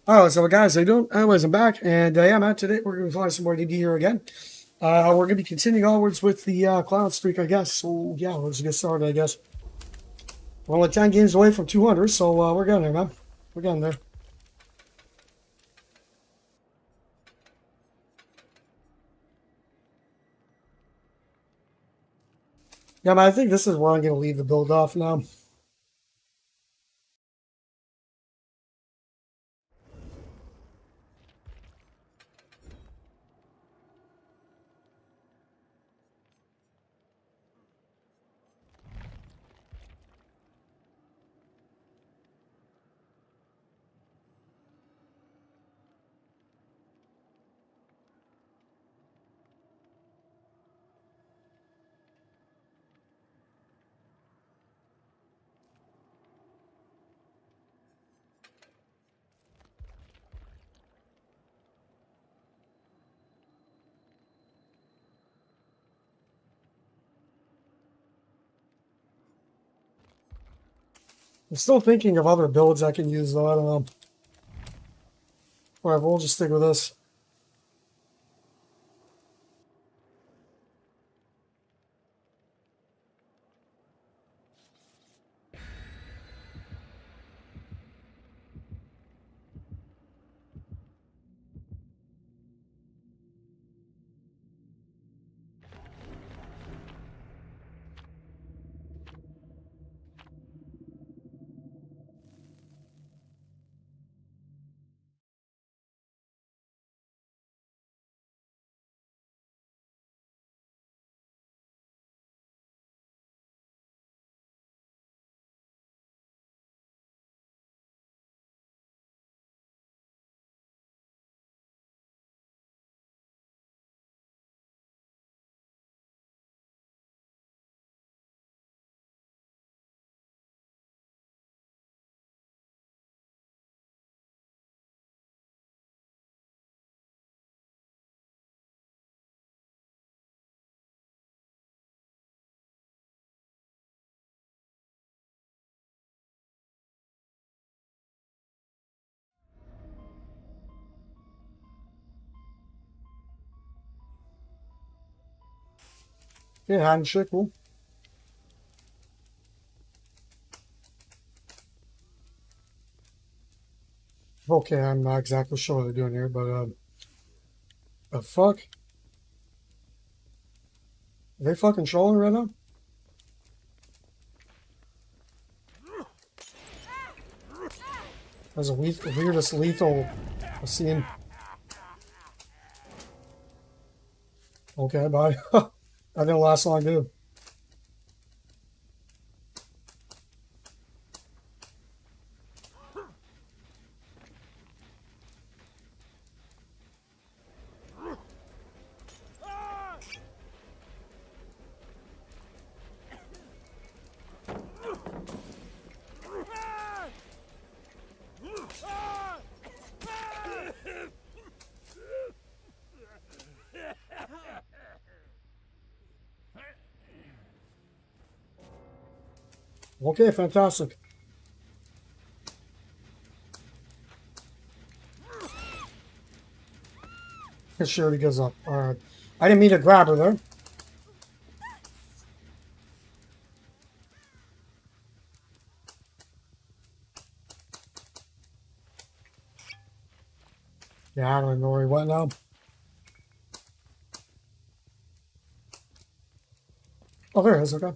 Alright, what's up, guys? How you doing? Anyways, I'm back, and yeah, Matt, today we're going to fly some more DD here again. We're going to be continuing onwards with the cloud streak, I guess. So, yeah, let's get started, I guess. We're only 10 games away from 200, so we're getting there, man. We're getting there. Yeah, man, I think this is where I'm going to leave the build off now. I'm still thinking of other builds I can use, though. I don't know. Whatever, we'll just stick with this. Yeah, handshake, cool. Okay, I'm not exactly sure what they're doing here, but, the fuck? Are they fucking trolling right now? That's the weirdest lethal I've seen. Okay, bye. That didn't last long, dude. Okay, fantastic. She already goes up. Alright. I didn't mean to grab her there. Yeah, I don't know where he went now. Oh, there it is. Okay.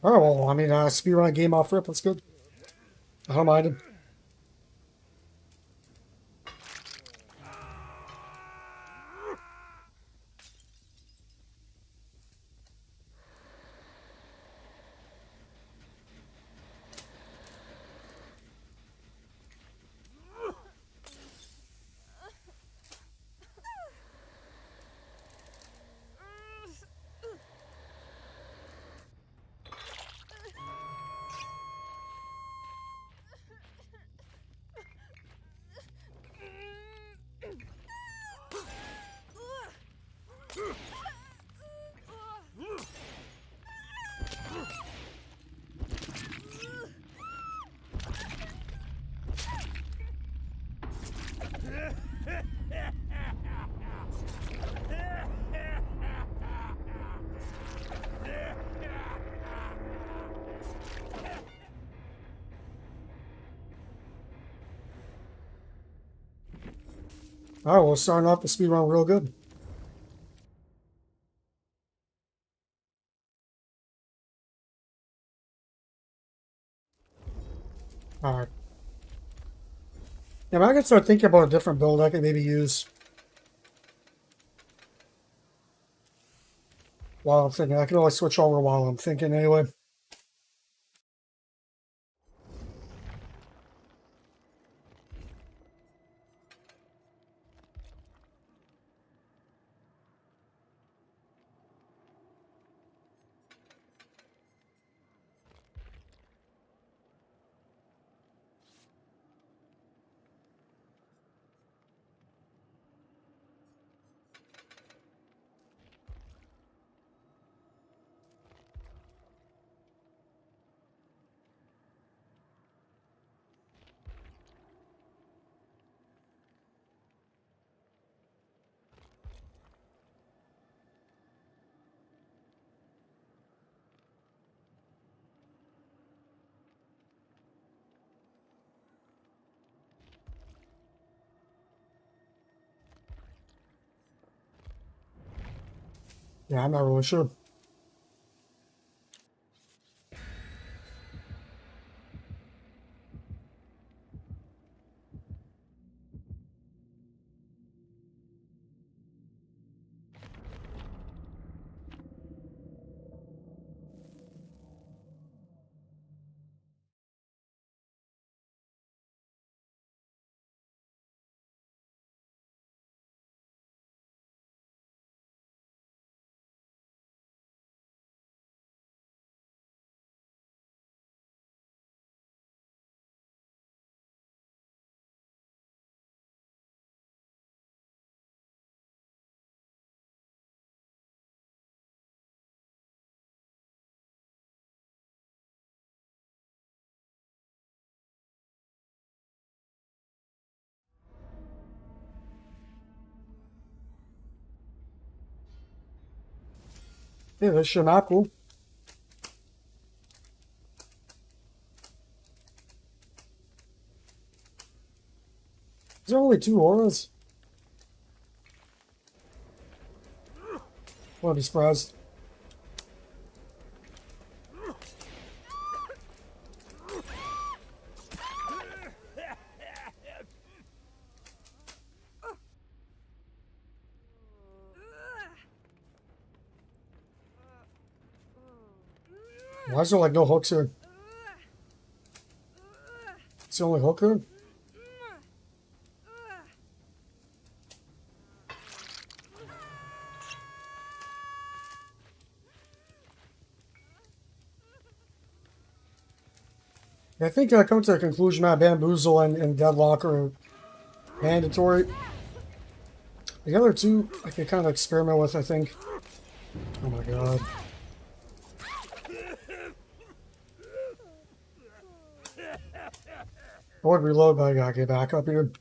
Oh, well, I mean, speedrun game off rip. That's good. I don't mind him. All right, well, starting off the speed run real good. All right. Yeah, I can start thinking about a different build I can maybe use while I'm thinking. I can always switch over while I'm thinking anyway. Yeah, I'm not really sure. Yeah, this should not cool. Is there only 2 auras? Wouldn't be surprised. Why is there like no hooks here? It's the only hook here? I think I come to the conclusion that Bamboozle and Deadlock are mandatory. The other two I can kind of experiment with, I think. Oh my god. I would reload, but I gotta get back up here.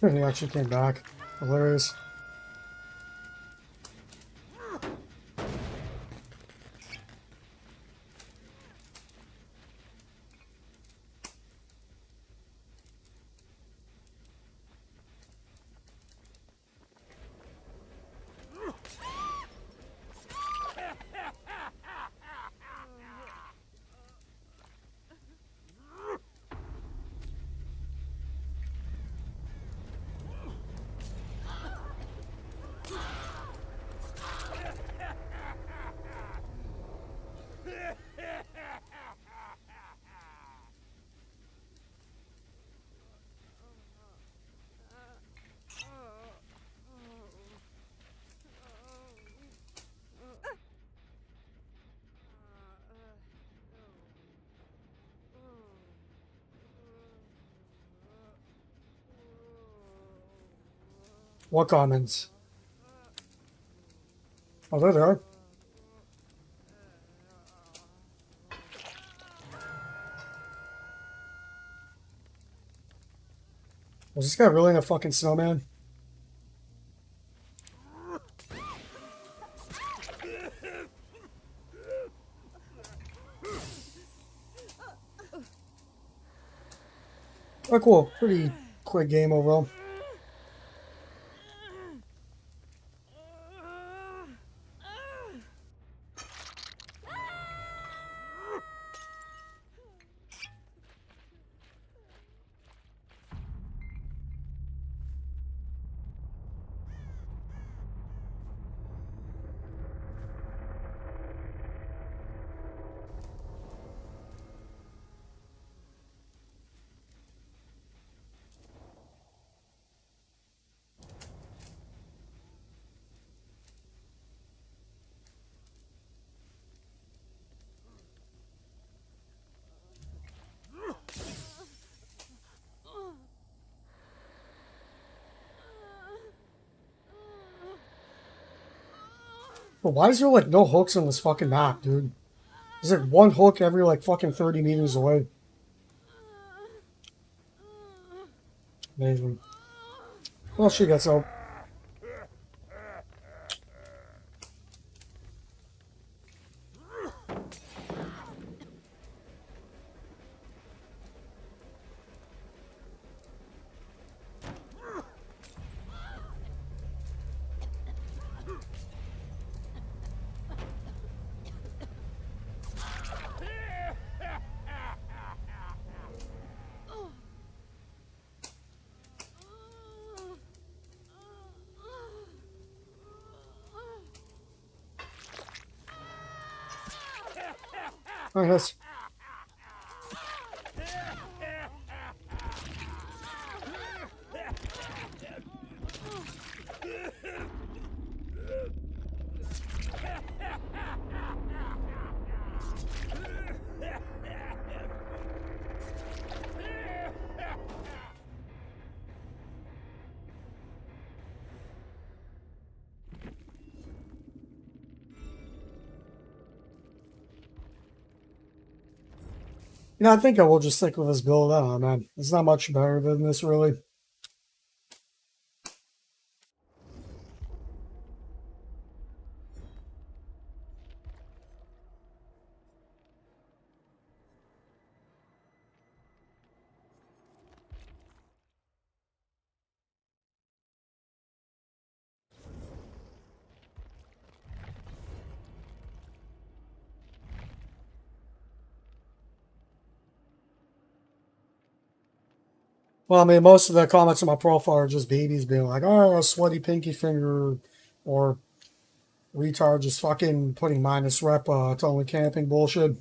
He actually came back. Hilarious. What comments? Oh, there they are. Was this guy really a fucking snowman? Oh, cool. Pretty quick game overall. But why is there like no hooks on this fucking map, dude? There's like one hook every like fucking 30 meters away. Amazing. Well, she gets out. Alright, nice. You know, I think I will just stick with this build. I don't know, man. It's not much better than this, really. Well, I mean, most of the comments on my profile are just babies being like, oh, sweaty pinky finger, or retard just fucking putting minus rep to only camping bullshit.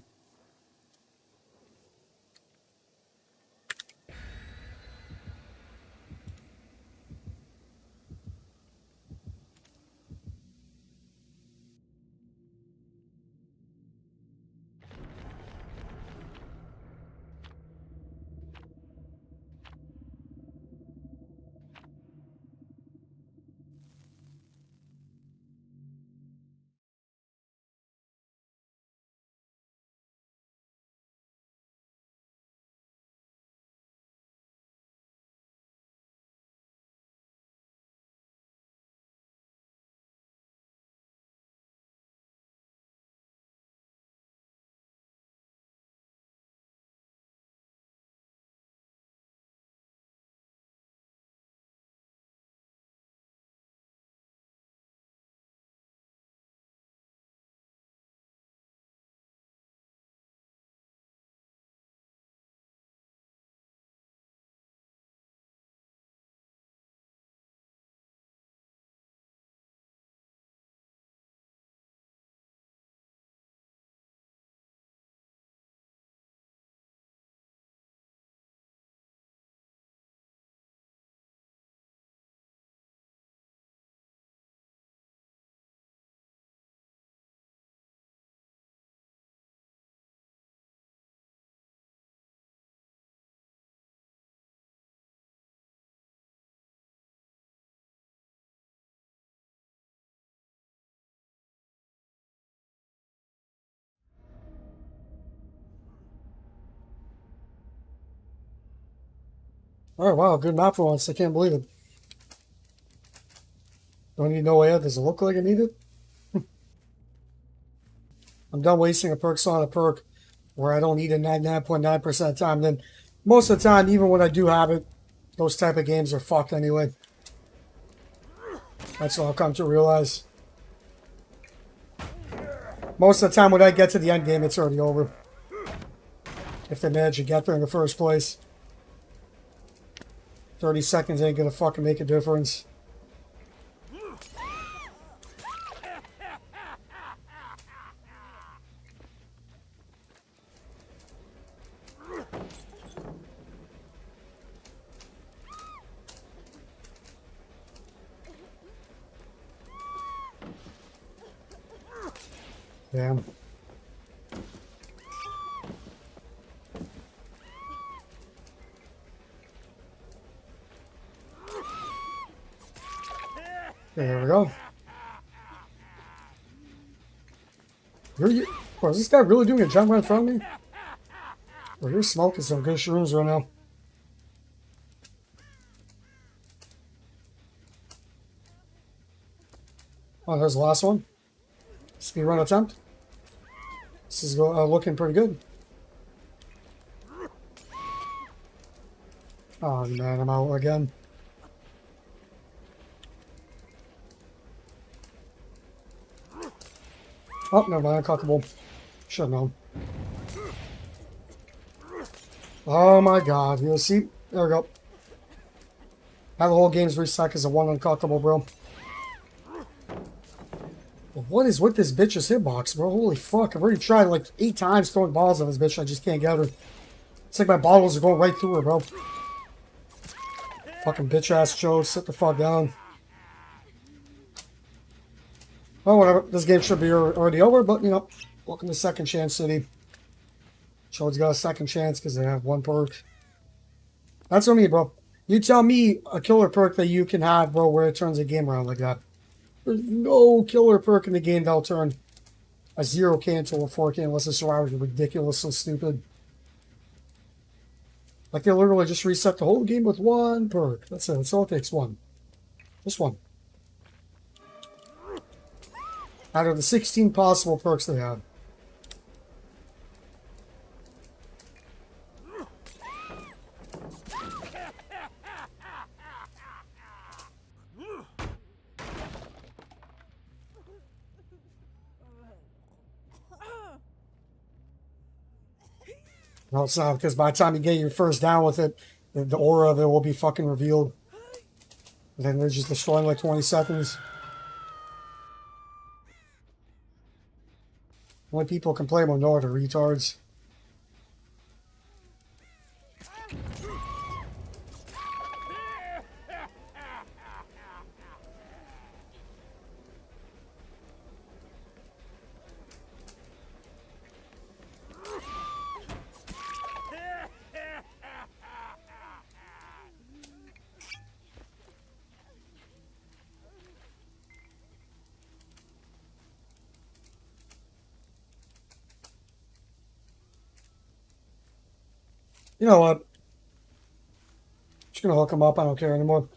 Oh, wow, good map for once. I can't believe it. Don't need no way out. Does it look like I need it? I'm done wasting a perk slot on a perk where I don't need it 99.9% of the time. Then most of the time, even when I do have it, those type of games are fucked anyway. That's what I've come to realize. Most of the time when I get to the end game, it's already over. If they manage to get there in the first place. 30 seconds ain't gonna fucking make a difference. Damn. There we go. Bro, is this guy really doing a jump right in front of me? Well, you're smoking some good shrooms right now. Oh, there's the last one. Speed run attempt. This is looking pretty good. Oh man, I'm out again. Oh, never mind, uncockable. Should have known. Oh my god, you see? There we go. Now the whole game's reset because of one uncockable, bro. What is with this bitch's hitbox, bro? Holy fuck, I've already tried like 8 times throwing balls at this bitch. I just can't get her. It's like my bottles are going right through her, bro. Fucking bitch ass Joe, sit the fuck down. Oh, whatever. This game should be already over, but you know, welcome to Second Chance City. Chode's got a second chance because they have one perk. That's what I mean, bro. You tell me a killer perk that you can have, bro, where it turns a game around like that. There's no killer perk in the game that'll turn a 0k into a 4k unless the survivors are ridiculously stupid. Like they literally just reset the whole game with one perk. That's it. That's all it takes. One. Just one. Out of the 16 possible perks they have. No, it's not, because by the time you get your first down with it, the aura of it will be fucking revealed. And then they're just destroying like 20 seconds. Only people can play Monor are retards. You know what? Just gonna hook him up. I don't care anymore.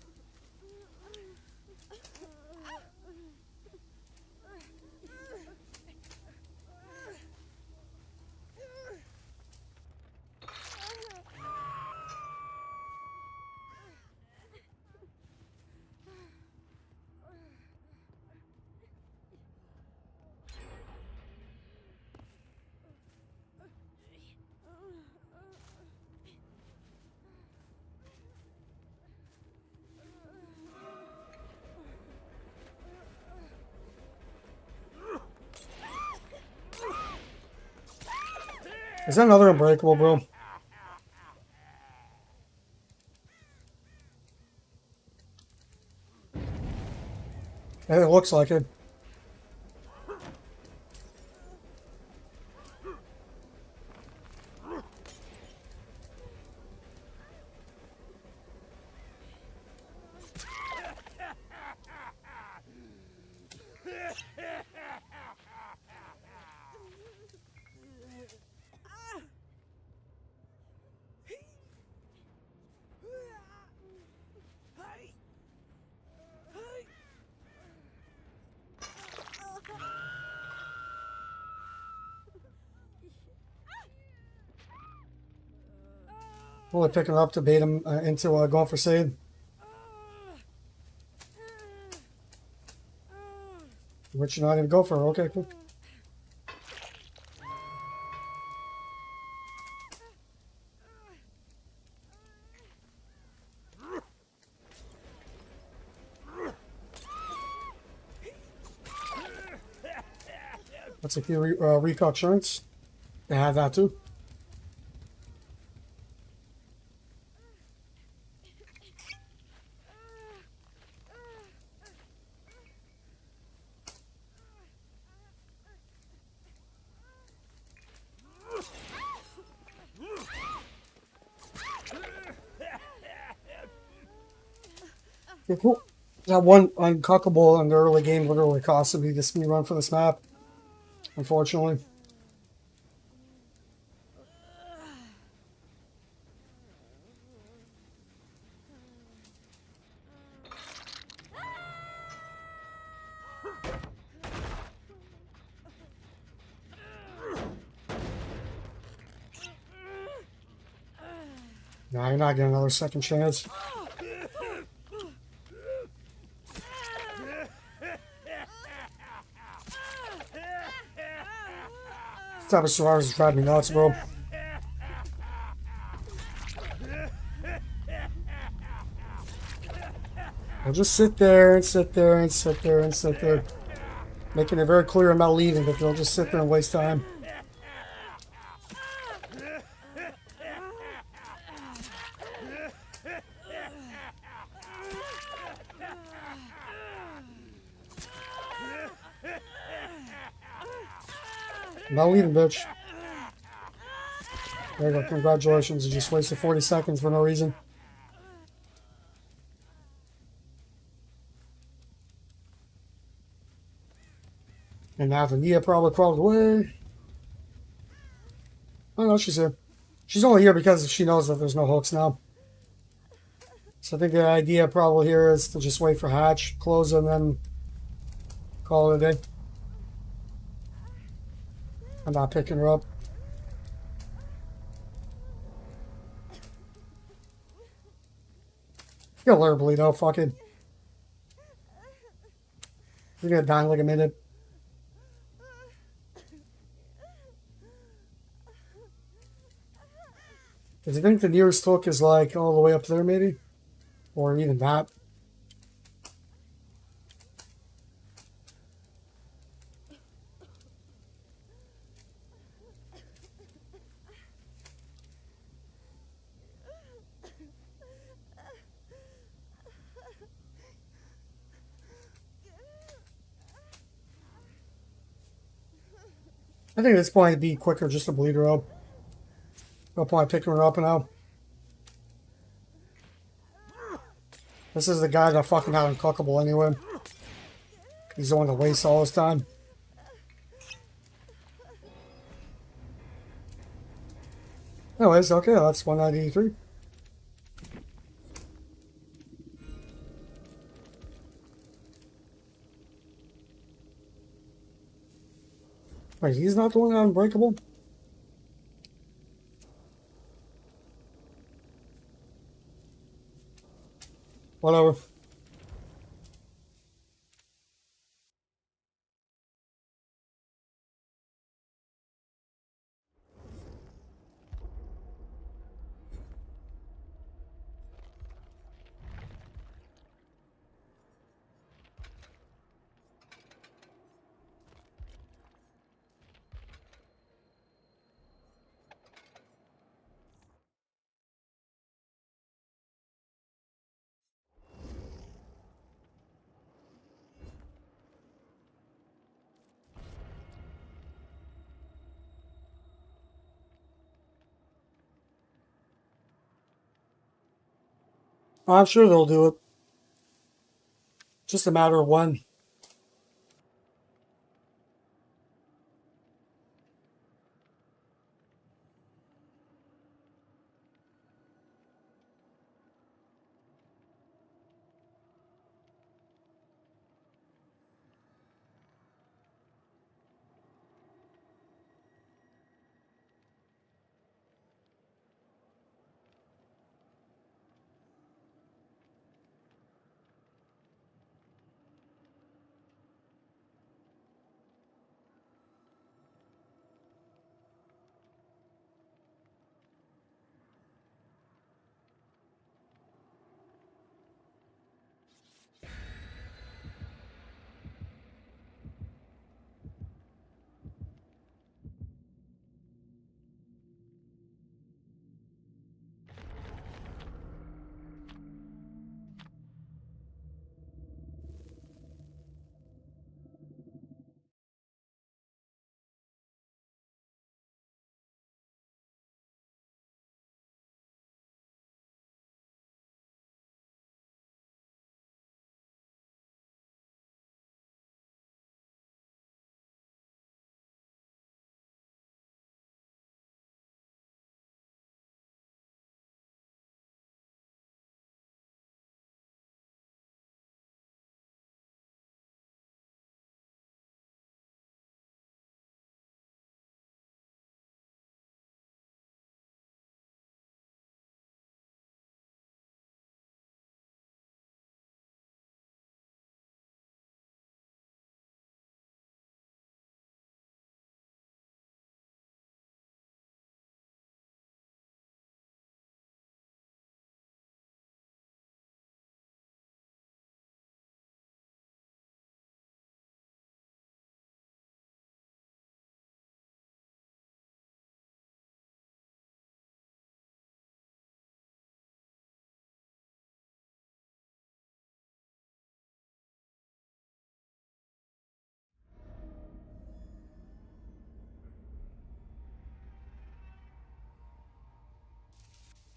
Is that another Unbreakable, bro? And it looks like it. Fully picking her up to bait him into going for save. Which you're not even go for. Okay, cool. That's a few recall insurance. They have that too. Yeah, cool. That one uncuckable in the early game literally costed me the speed run for this map, unfortunately. Nah, you're not getting another second chance. This type of survivors is driving me nuts, bro. I'll just sit there and sit there and sit there and sit there. Making it very clear I'm not leaving, but they'll just sit there and waste time. I'm not leaving, bitch. There you go. Congratulations. You just wasted 40 seconds for no reason. And now the Nia probably crawled away. Oh no, she's here. She's only here because she knows that there's no hooks now. So I think the idea probably here is to just wait for hatch, close, and then call it a day. I'm not picking her up. You'll let her bleed out, fuck it. You're gonna die in like a minute. Do you think the nearest hook is like all the way up there maybe? Or even that? I think at this point it'd be quicker just to bleed her up. No point picking her up now. This is the guy that fucking had uncookable anyway. He's the one that wastes all his time. Anyways, okay, that's 193. Wait, he's not the one unbreakable? Whatever. I'm sure they'll do it. Just a matter of when.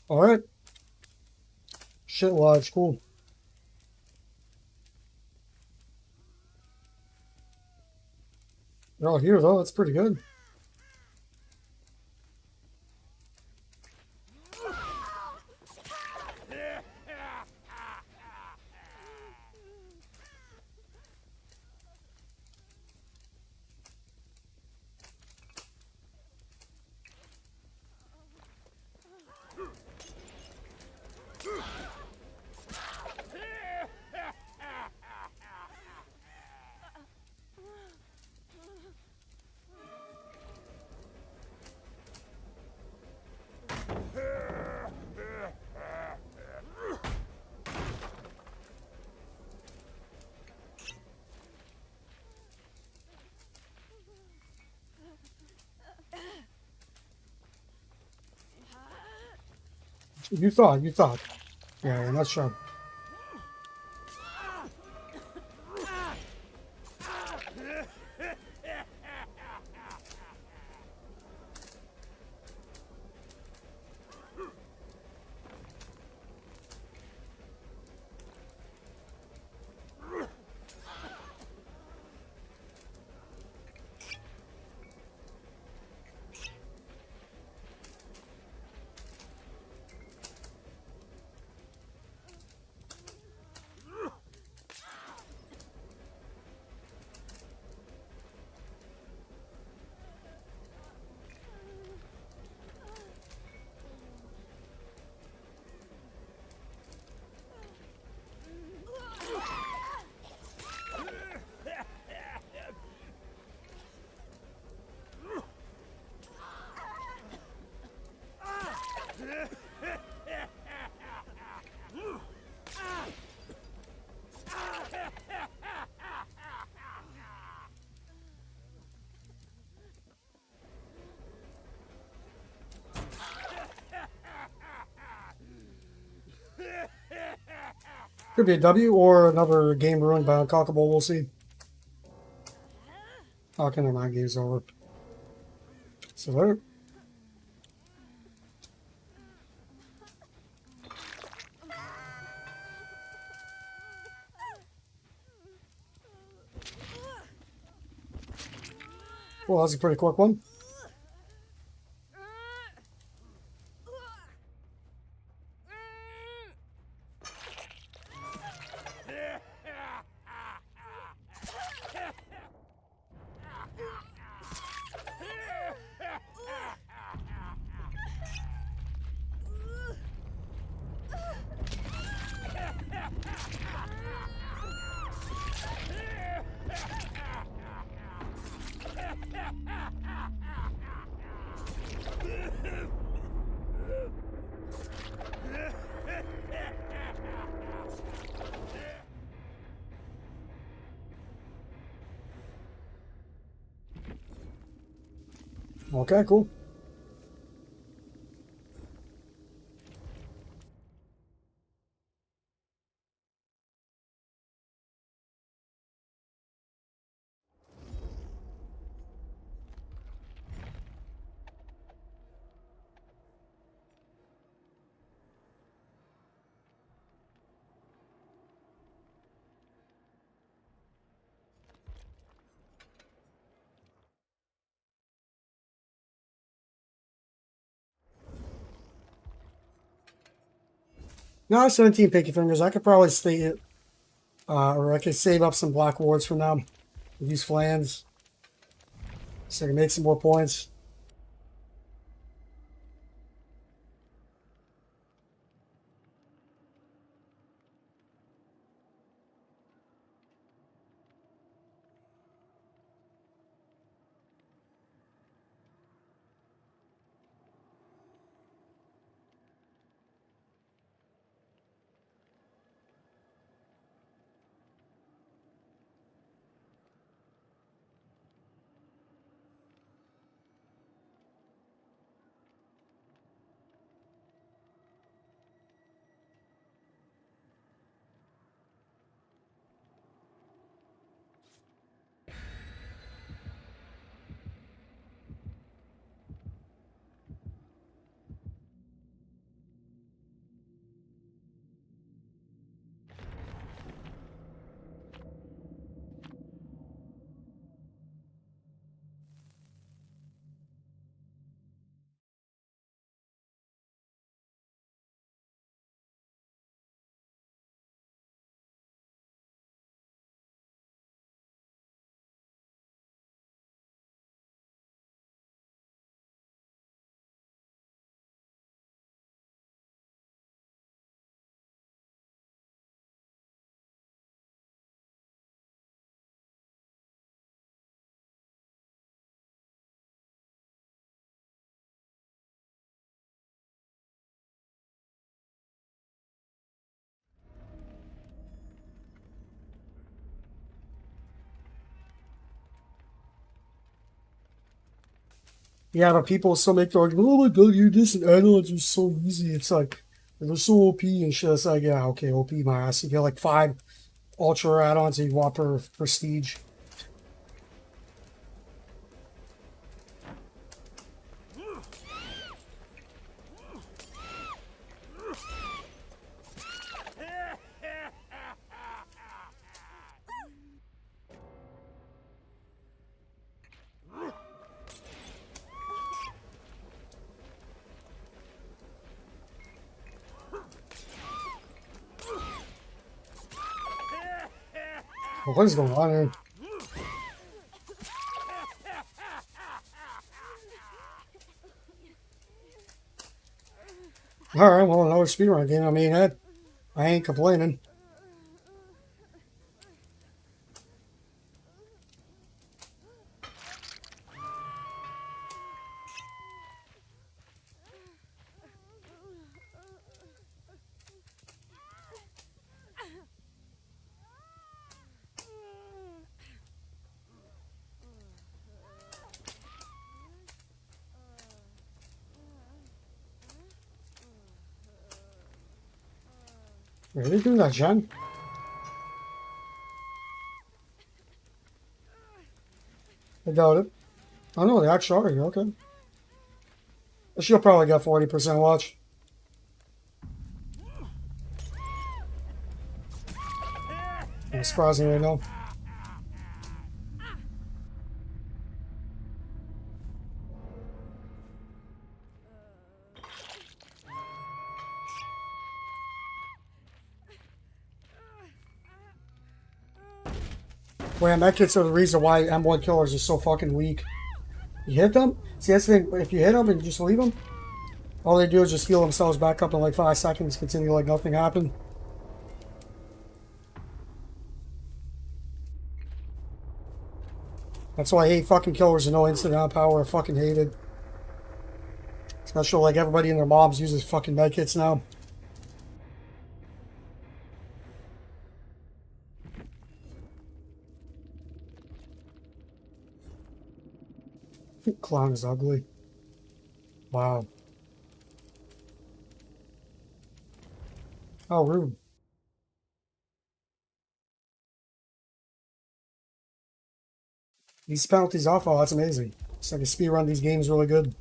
All right. Shit lodge, cool. They're all here though. That's pretty good. You thought. Yeah, not sure. Could be a W or another game ruined by Uncockable. We'll see. How can my game's over? So there. Well, that's a pretty quick one. Okay, cool. Now I have 17 pinky fingers. I could probably stay it, or I could save up some black wards for now. Use flans, so I can make some more points. Yeah, but people still make the argument, oh my god, you're this and add-ons are so easy. It's like, they're so OP and shit. It's like, yeah, okay, OP my ass. You get like 5 Ultra add-ons that you want per prestige. What is going on here? Alright, well, another speedrun game. I mean, I ain't complaining. Are they doing that, Jen? I doubt it. I know, they actually are. Okay. She'll probably get 40% watch. I'm surprising right now. Well, that kid's the reason why M1 killers are so fucking weak. You hit them? See, that's the thing. If you hit them and you just leave them, all they do is just heal themselves back up in like 5 seconds, continue like nothing happened. That's why I hate fucking killers and no instant out power. I fucking hate it. Especially like everybody and their moms uses fucking medkits now. Clown is ugly. Wow. How rude. These penalties off, oh, that's amazing. It's like a speed run these games really good.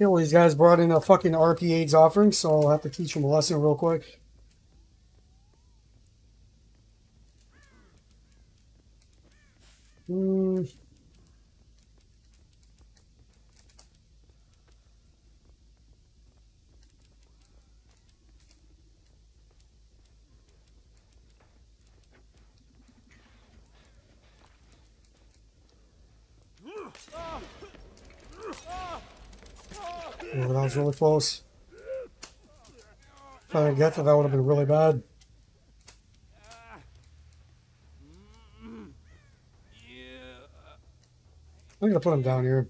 Yeah, well, these guys brought in a fucking RP8's offering, so I'll have to teach them a lesson real quick. Hmm. Oh, that was really close. If I didn't get to that, would have been really bad. I'm gonna put him down here.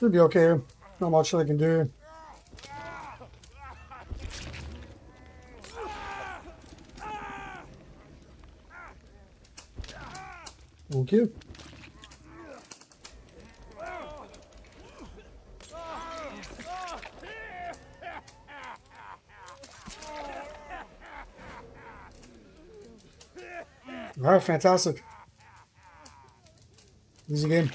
Should be okay. Not much I can do. Thank you. Alright, fantastic. Easy game.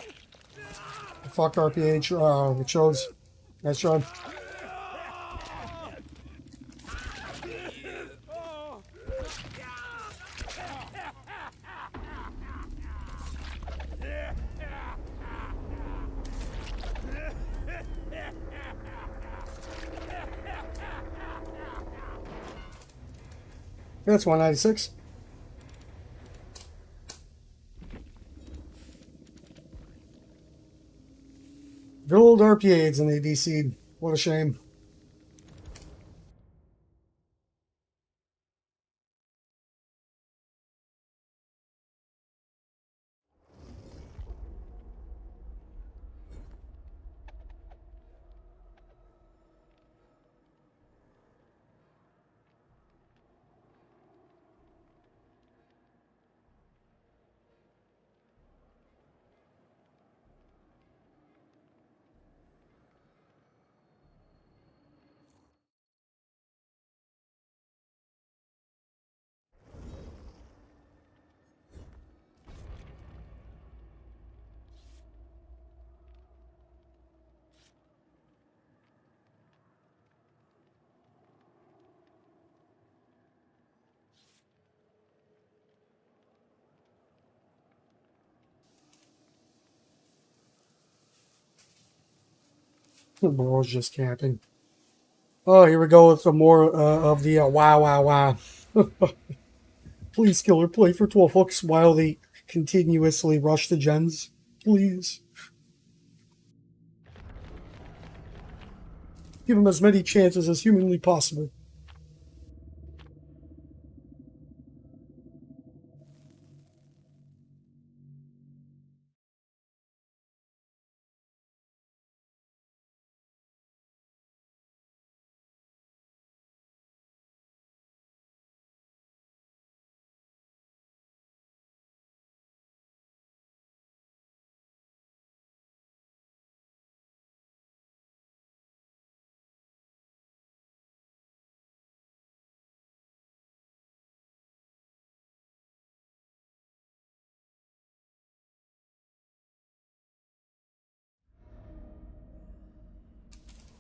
Fuck RPH, it shows. Nice try. That's 196. Good old RPAs and they DC'd. What a shame. The bro's just camping. Oh, here we go with some more of the wow, wow, wow. Please, killer, play for 12 hooks while they continuously rush the gens. Please. Give them as many chances as humanly possible.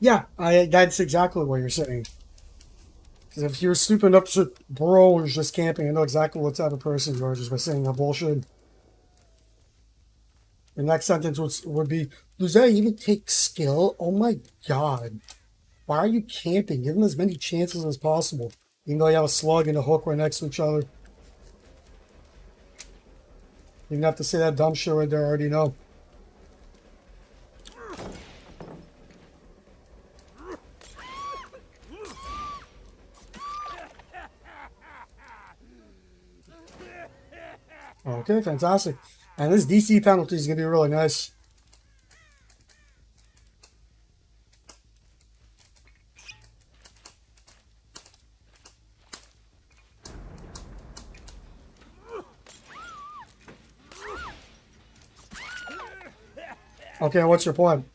Yeah, that's exactly what you're saying. Because if you're stupid enough to bro or just camping, I know exactly what type of person you are just by saying that bullshit. The next sentence would be, does that even take skill? Oh my god. Why are you camping? Give them as many chances as possible. Even though you have a slug and a hook right next to each other. You don't have to say that dumb shit right there, I already know. Okay, fantastic. And this DC penalty is going to be really nice. Okay, what's your point?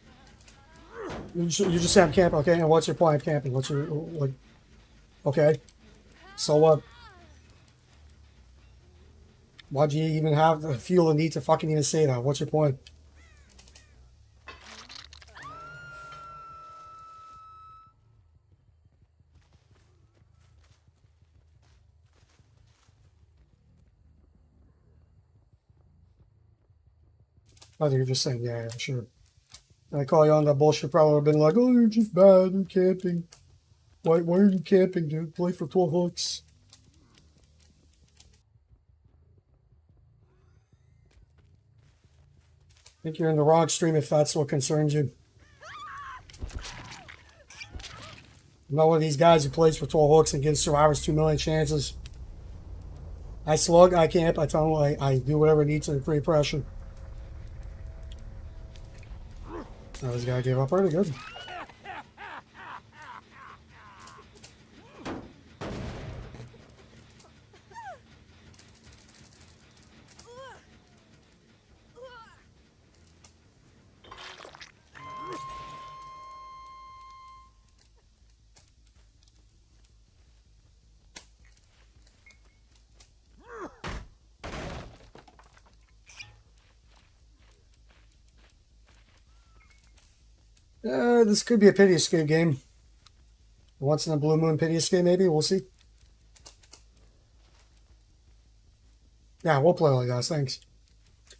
You just say I'm camping, okay? And what's your point of camping? What's your, like, okay? So what? Why'd you even feel the need to fucking even say that? What's your point? I think you're just saying, yeah, sure. And I call you on that bullshit, probably would have been like, oh, you're just bad, you're camping. Why are you camping, dude? Play for 12 hooks. I think you're in the wrong stream if that's what concerns you. I'm not one of these guys who plays for 12 hooks and gives survivors 2 million chances. I slug, I camp, I tunnel, I do whatever it needs to create pressure. Now this guy gave up pretty good. This could be a pity escape game. Once in a blue moon pity escape, maybe. We'll see. Yeah, we'll play like that. Thanks.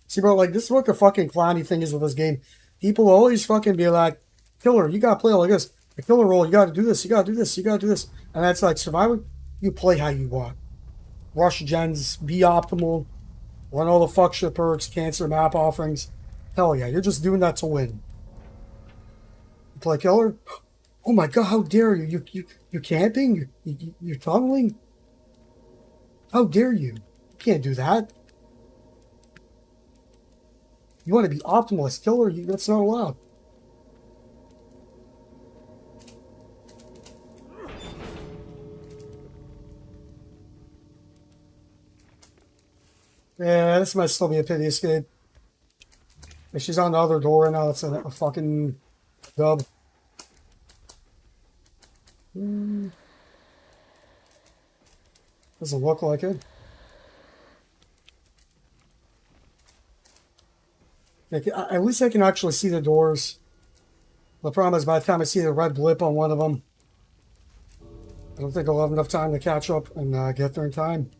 See, bro, like, this is what the fucking clowny thing is with this game. People always fucking be like, killer, you gotta play like this. The killer role, you gotta do this, you gotta do this, you gotta do this. And that's like, Survivor, you play how you want. Rush gens, be optimal, run all the fuck shit perks, cancel map offerings. Hell yeah, you're just doing that to win. You play killer? Oh my god, how dare you? You're camping? You're tunneling? How dare you? You can't do that. You want to be optimalist killer? That's not allowed. Yeah, this might still be a pity escape. If she's on the other door right now, that's a fucking dub. Doesn't look like it. At least I can actually see the doors. The problem is by the time I see the red blip on one of them, I don't think I'll have enough time to catch up and get there in time.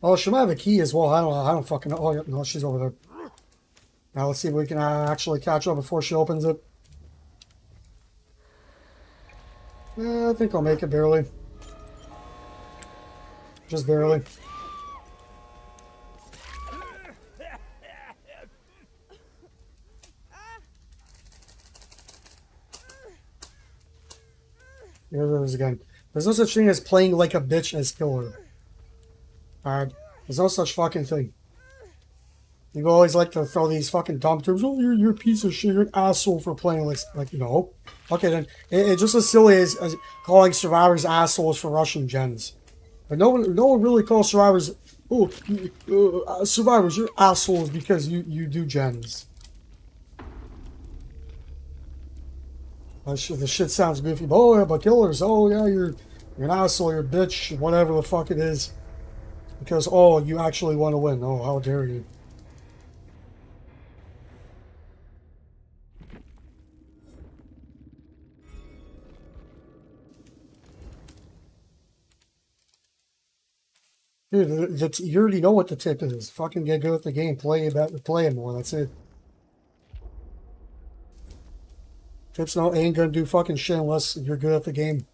Oh, she might have a key as well. I don't know. I don't fucking know. Oh, no, she's over there. Now let's see if we can actually catch up before she opens it. I think I'll make it barely. Just barely. Here it is again. There's no such thing as playing like a bitch as killer. Alright? There's no such fucking thing. You always like to throw these fucking dumb terms. Oh, you're a piece of shit. You're an asshole for playing like you know. Okay, then it's just as silly as calling survivors assholes for rushing gens. But no one really calls survivors. Oh, survivors, you're assholes because you do gens. The shit sounds goofy. But, oh yeah, but killers. Oh yeah, you're an asshole. You're a bitch. Whatever the fuck it is. Because oh, you actually want to win. Oh, how dare you? Dude, you already know what the tip is. Fucking get good at the game. Play it more. That's it. Tips no ain't gonna do fucking shit unless you're good at the game.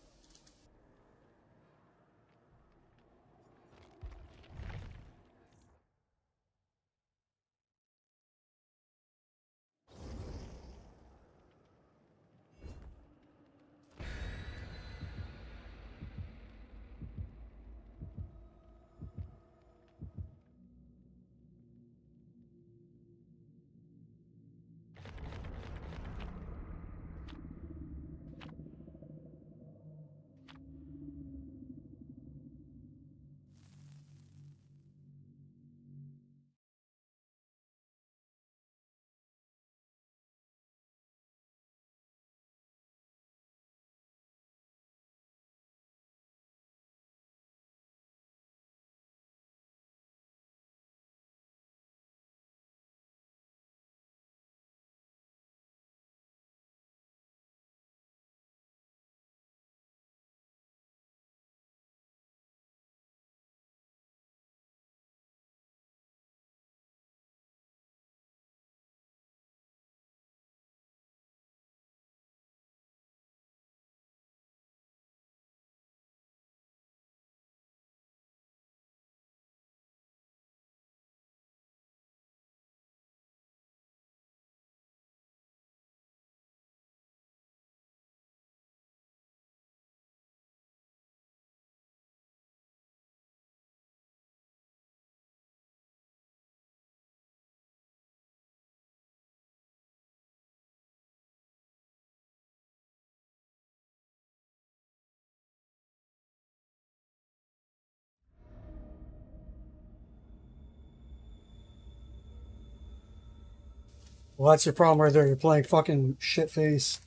Well, that's your problem right there. You're playing fucking shit face.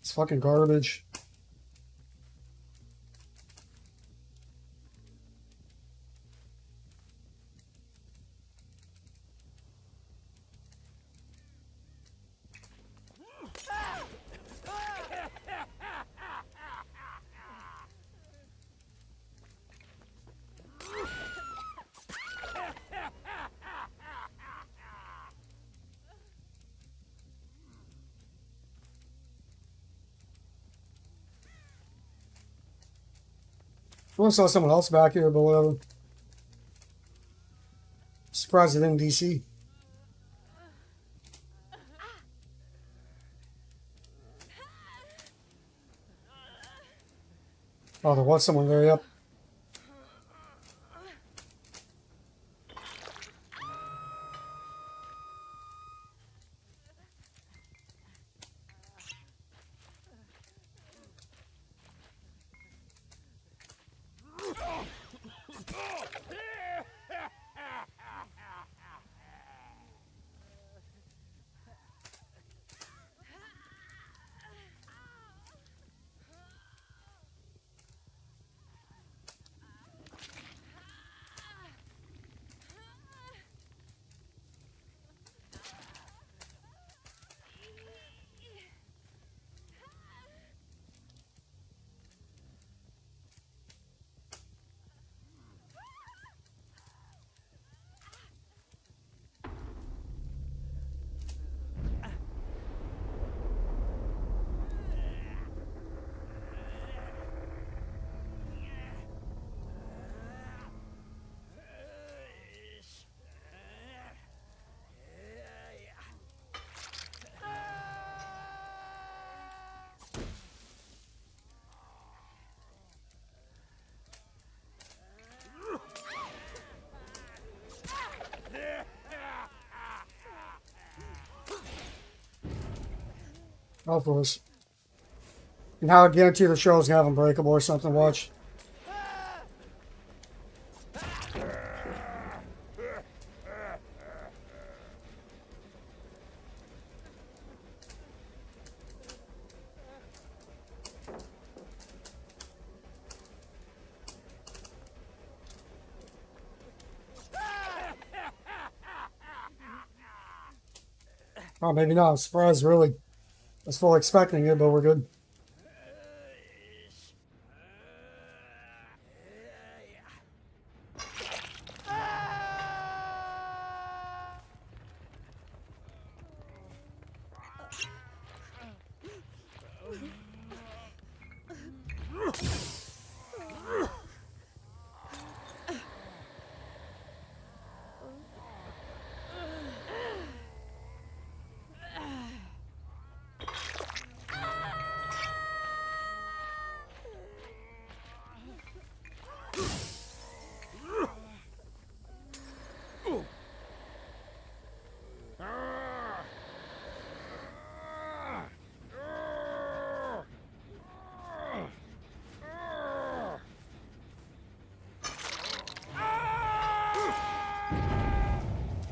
It's fucking garbage. I want to saw someone else back here, but whatever. Surprised it didn't DC. Oh, there was someone there, yep. Of course. And how I guarantee the show's gonna have Unbreakable or something. Watch. Oh, maybe not. I'm surprised, really. I was fully expecting it, but we're good.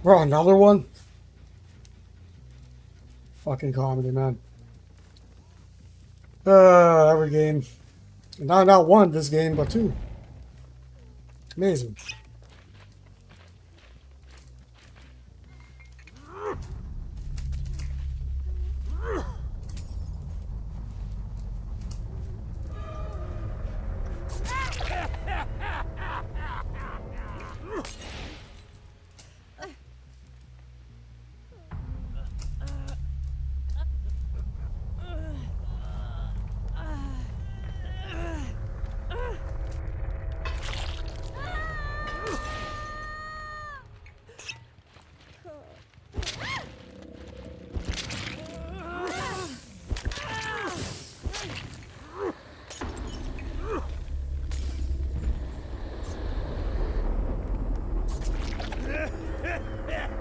Bro, another one? Fucking comedy, man. Every game. Not one this game, but two. Amazing.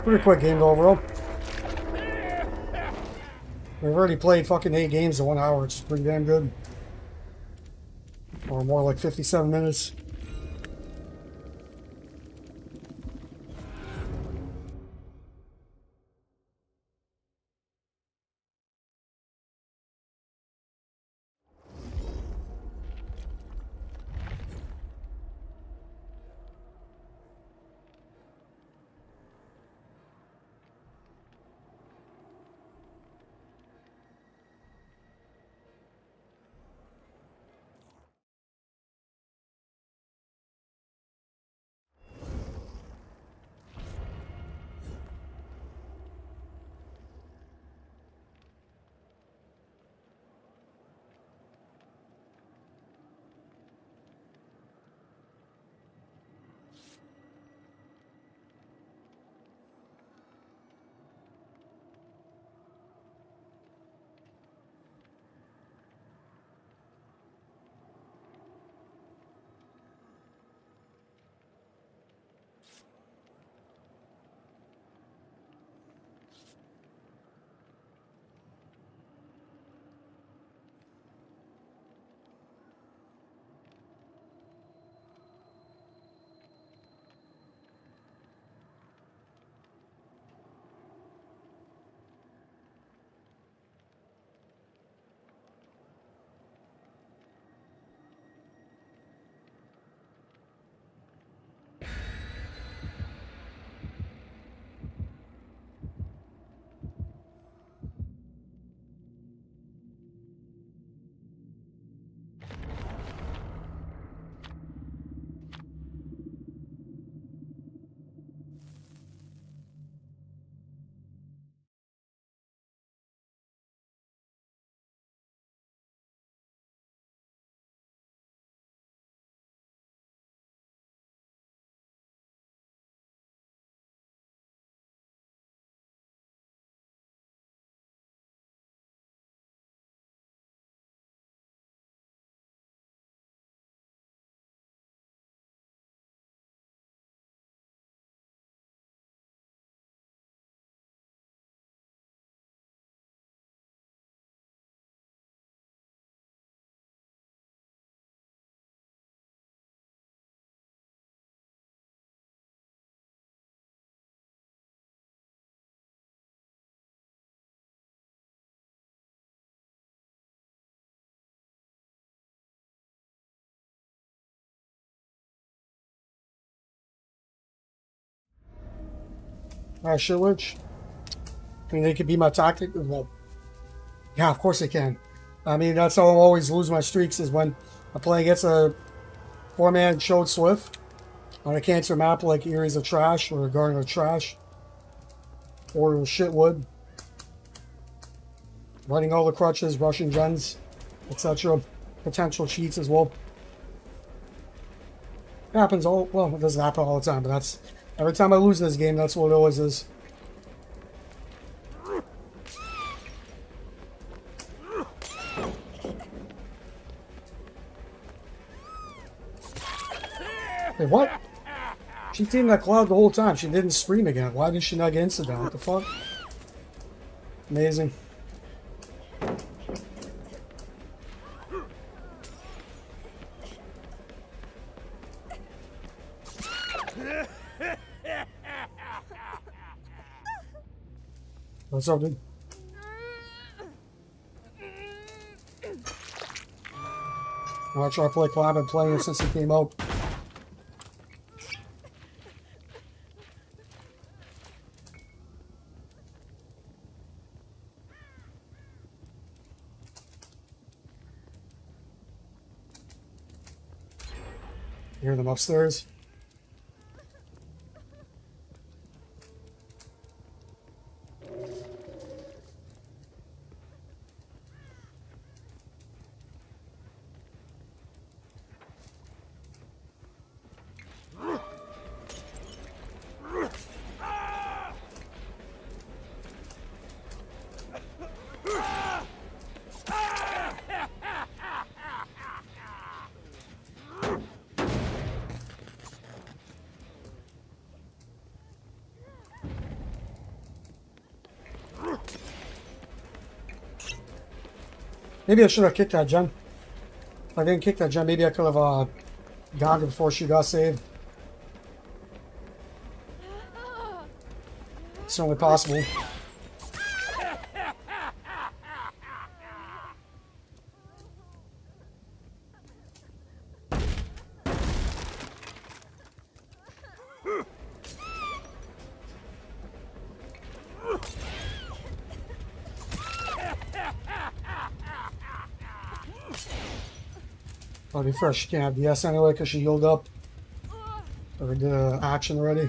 Pretty quick game overall. We've already played fucking 8 games in 1 hour, which is pretty damn good. Or more like 57 minutes. Alright, shit, Lynch. And they could be my tactic. Well, yeah, of course they can. I mean, that's how I always lose my streaks is when I play against a 4-man Chode Swift on a cancer map like Areas of Trash or Garden of Trash or Shitwood. Running all the crutches, rushing gens, etc. Potential cheats as well. It happens all, well, it doesn't happen all the time, but that's, every time I lose this game, that's what it always is. Wait, what? She stayed in that cloud the whole time. She didn't scream again. Why did she not get instant down? What the fuck? Amazing. What's up, dude? I'll try to play Cloud. I've been playing it since it came out. Hear them upstairs. Maybe I should have kicked that gen. If I didn't kick that gen, maybe I could have gotten her before she got saved. It's only possible. I'll be fresh. She can't have DS anyway because she healed up. Or did action already.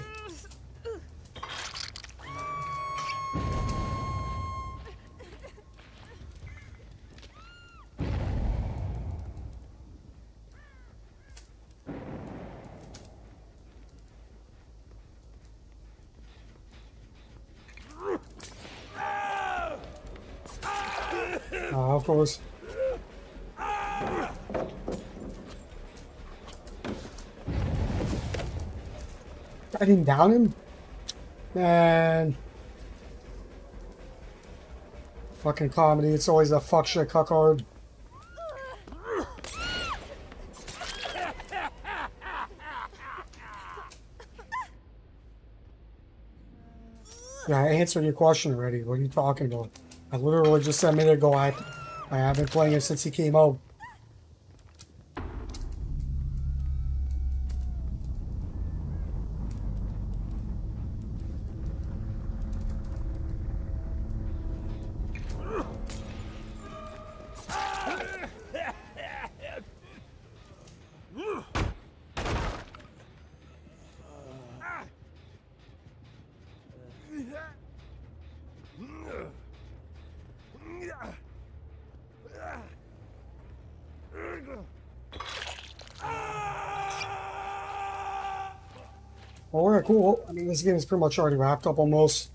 Of course. I didn't down him? Man. Fucking comedy. It's always a fuck shit cuckhard. Yeah, I answered your question already. What are you talking about? I literally just said a minute ago I have been playing it since he came out. Well, we're cool. I mean, this game is pretty much already wrapped up almost.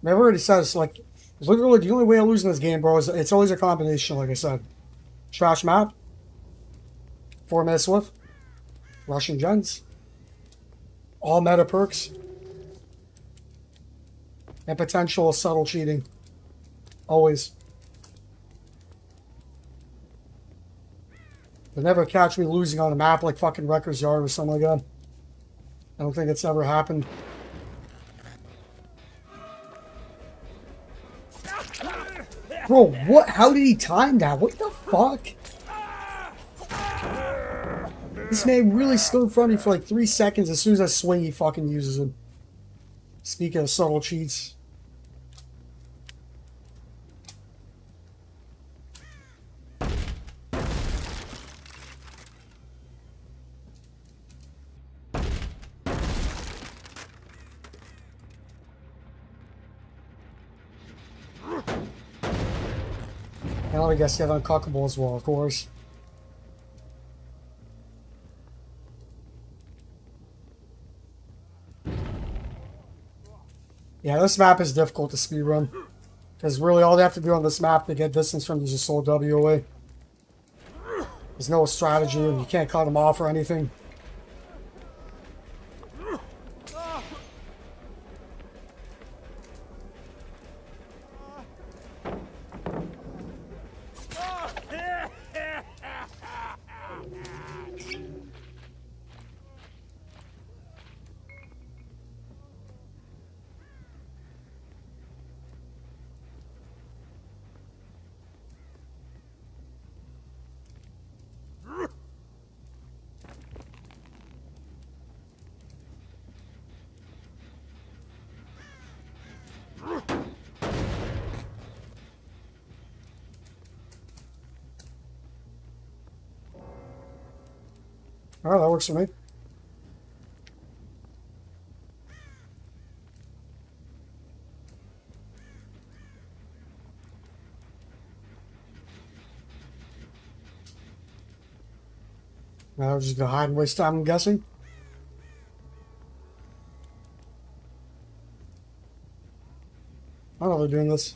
I've already said it's like, it's literally the only way I lose in this game, bro, is it's always a combination, like I said. Trash map, 4-minute Swift, rushing gens, all meta perks, and potential subtle cheating. Always. But never catch me losing on a map like fucking Wrecker's Yard or something like that. I don't think it's ever happened. Bro, what? How did he time that? What the fuck? This man really stood in front of me for like 3 seconds. As soon as I swing, he fucking uses him. Speaking of subtle cheats. Now I guess you have uncockable as well, of course. Yeah, this map is difficult to speedrun. Because really all they have to do on this map to get distance from is just soul W away. There's no strategy, and you can't cut them off or anything. Alright, that works for me. Now we're just gonna hide and waste time, I'm guessing. I don't know if they're doing this.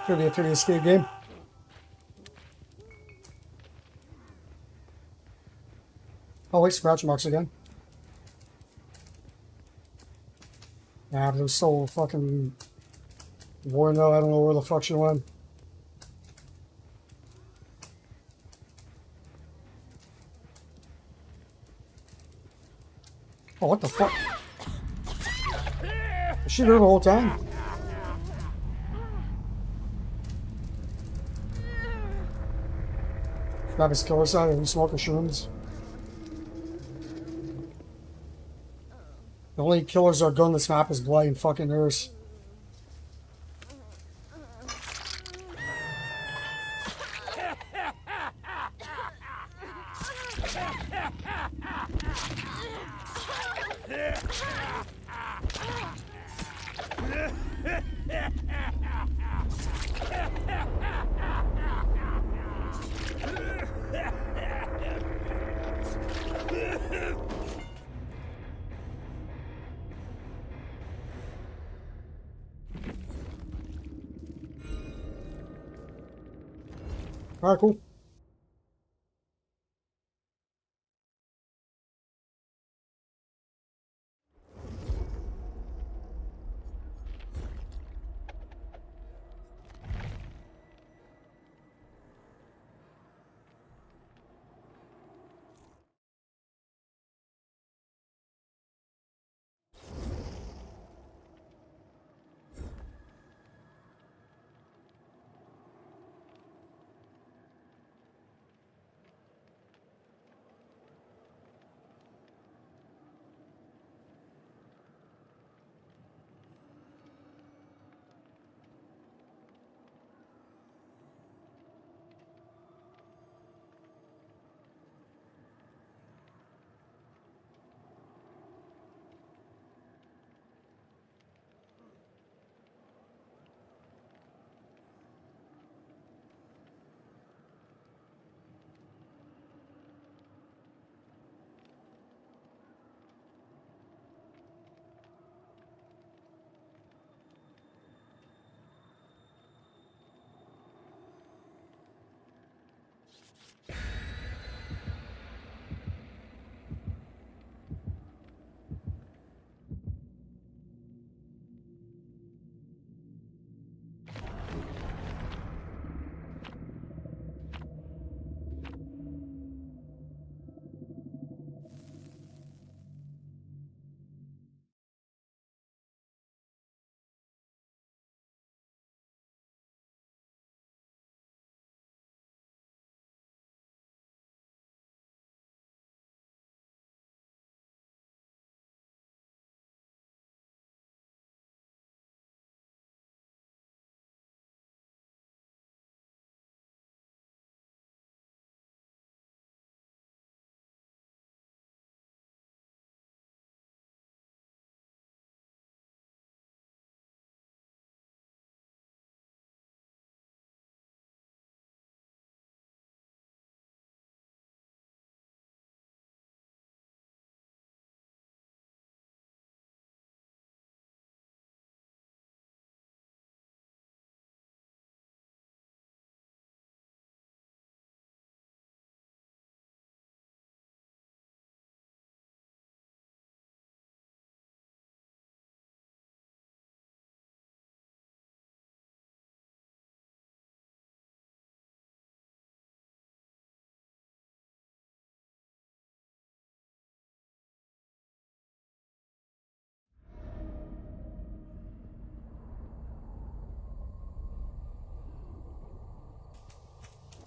Could be a pretty escape game. Oh wait, scratch marks again. Yeah, but it was so fucking worn though. I don't know where the fuck she went. Oh, what the fuck? Was she there the whole time? Grab his killer side and smoking shrooms. The only killers that are good on this map is Blight and fucking Nurse. Alright, cool.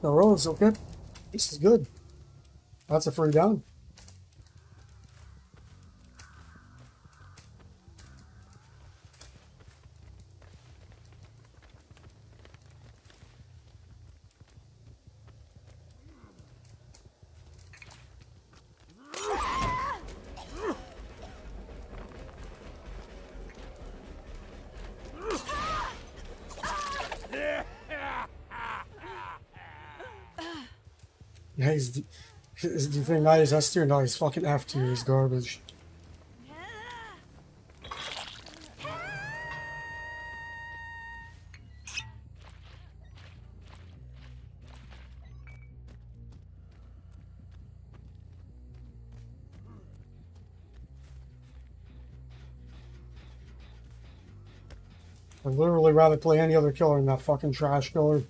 No rolls, okay. This is good. That's a free down. Yeah, his defending not his S tier, not his fucking F tier. He's garbage. I'd literally rather play any other killer than that fucking trash killer.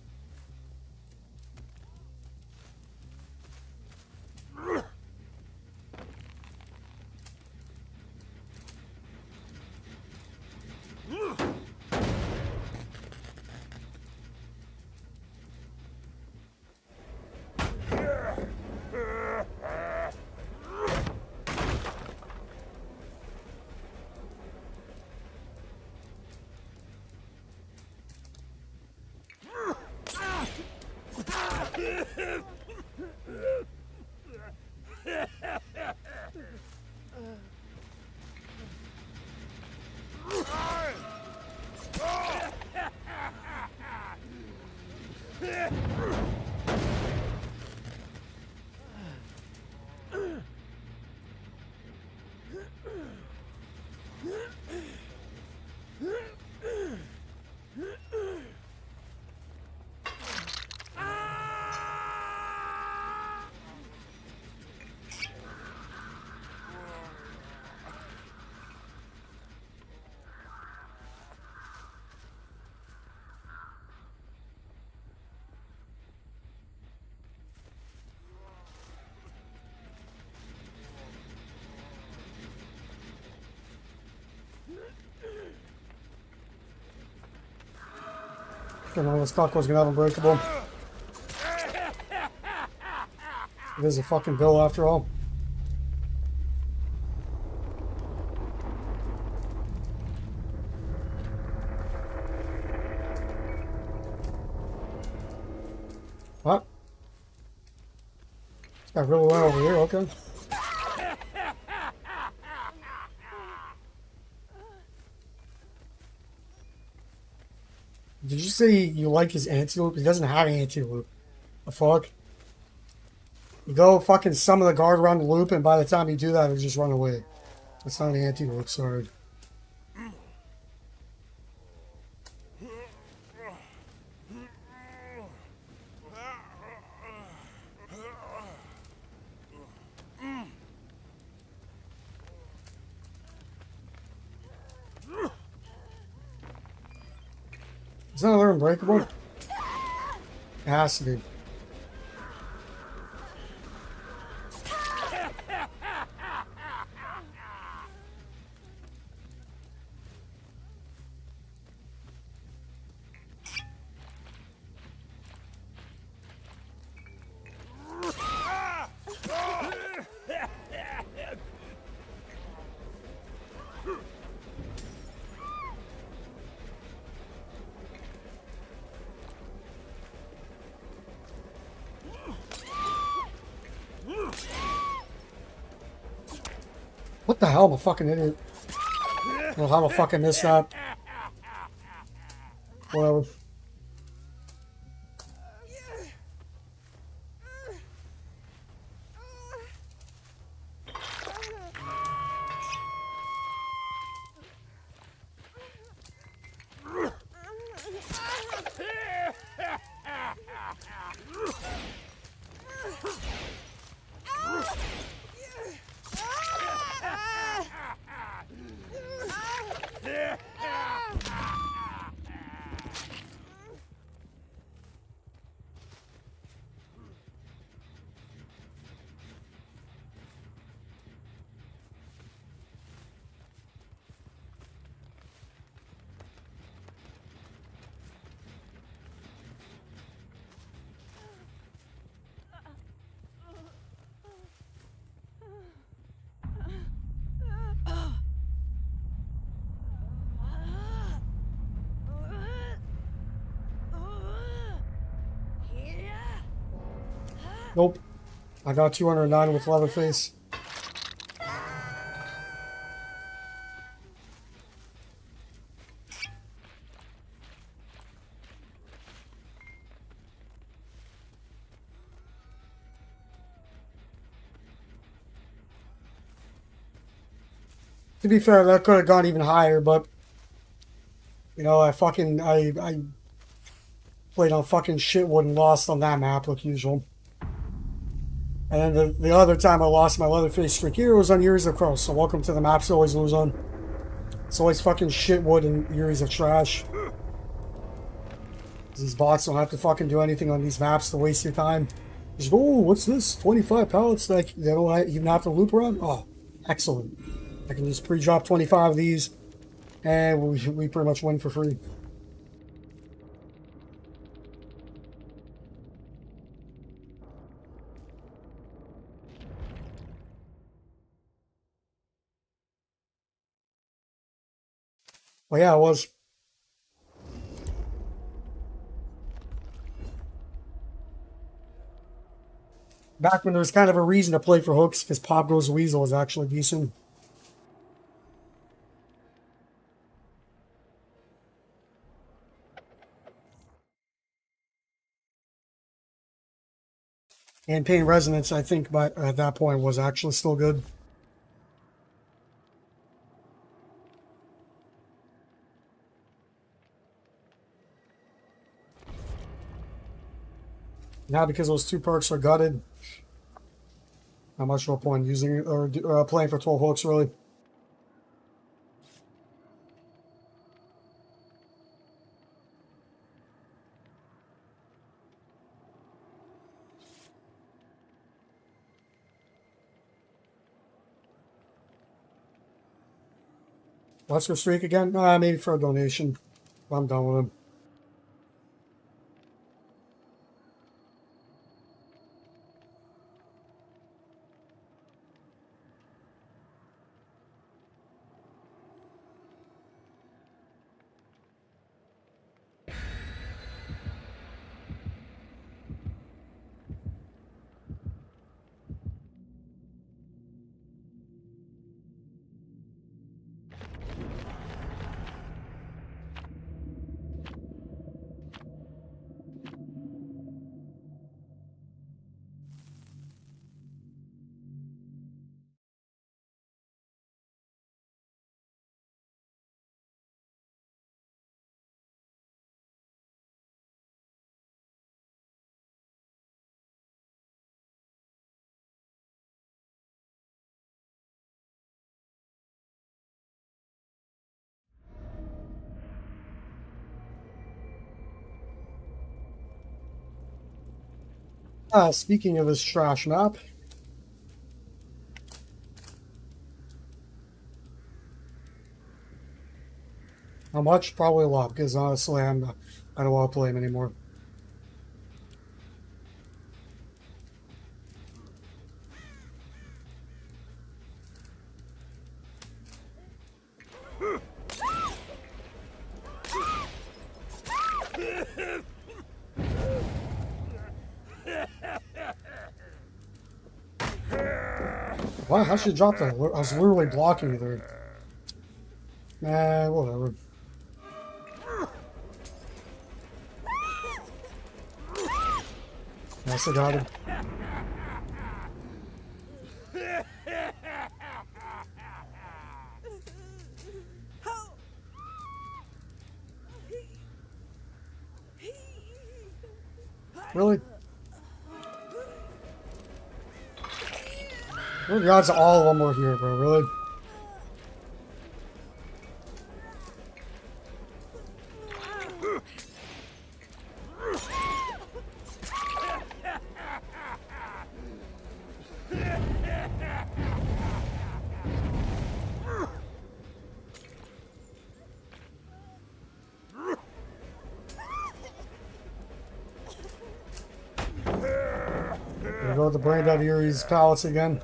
I don't know, this cockroach gonna have unbreakable. It is a fucking bill after all. What? This guy really went over here, okay. Did you say you like his anti-loop? He doesn't have an anti-loop. The fuck? You go fucking summon the guard around the loop, and by the time you do that, it'll just run away. That's not an anti-loop, sorry. Is that another unbreakable? It has to be. What the hell? I'm a fucking idiot. I don't know how to fucking miss that. Whatever. Nope. I got 209 with Leatherface. To be fair, that could have gone even higher, but you know, I played on fucking shitwood and lost on that map like usual. And then the other time I lost my Leatherface streak here was on Years of Crow, so welcome to the maps I always lose on. It's always fucking shitwood and Years of Trash. These bots don't have to fucking do anything on these maps to waste your time. Just go, oh, what's this? 25 pallets that they don't even have to loop around? Oh, excellent. I can just pre-drop 25 of these, and we pretty much win for free. Well, yeah, it was. Back when there was kind of a reason to play for hooks, because Pop Goes Weasel was actually decent. And Pain Resonance, I think, but at that point was actually still good. Now, because those two perks are gutted, not much of a point using it or playing for 12 hooks, really. Let's go streak again. Maybe for a donation. I'm done with him. Speaking of this trash map, how much? Probably a lot, because honestly, I don't want to play him anymore. Wow, how should you drop that? I was literally blocking you there. Nah, whatever. Yes, I got him. Really? What are the odds all of them were here, bro? Really? Gonna go with the Brain Dead Erie's pallets again.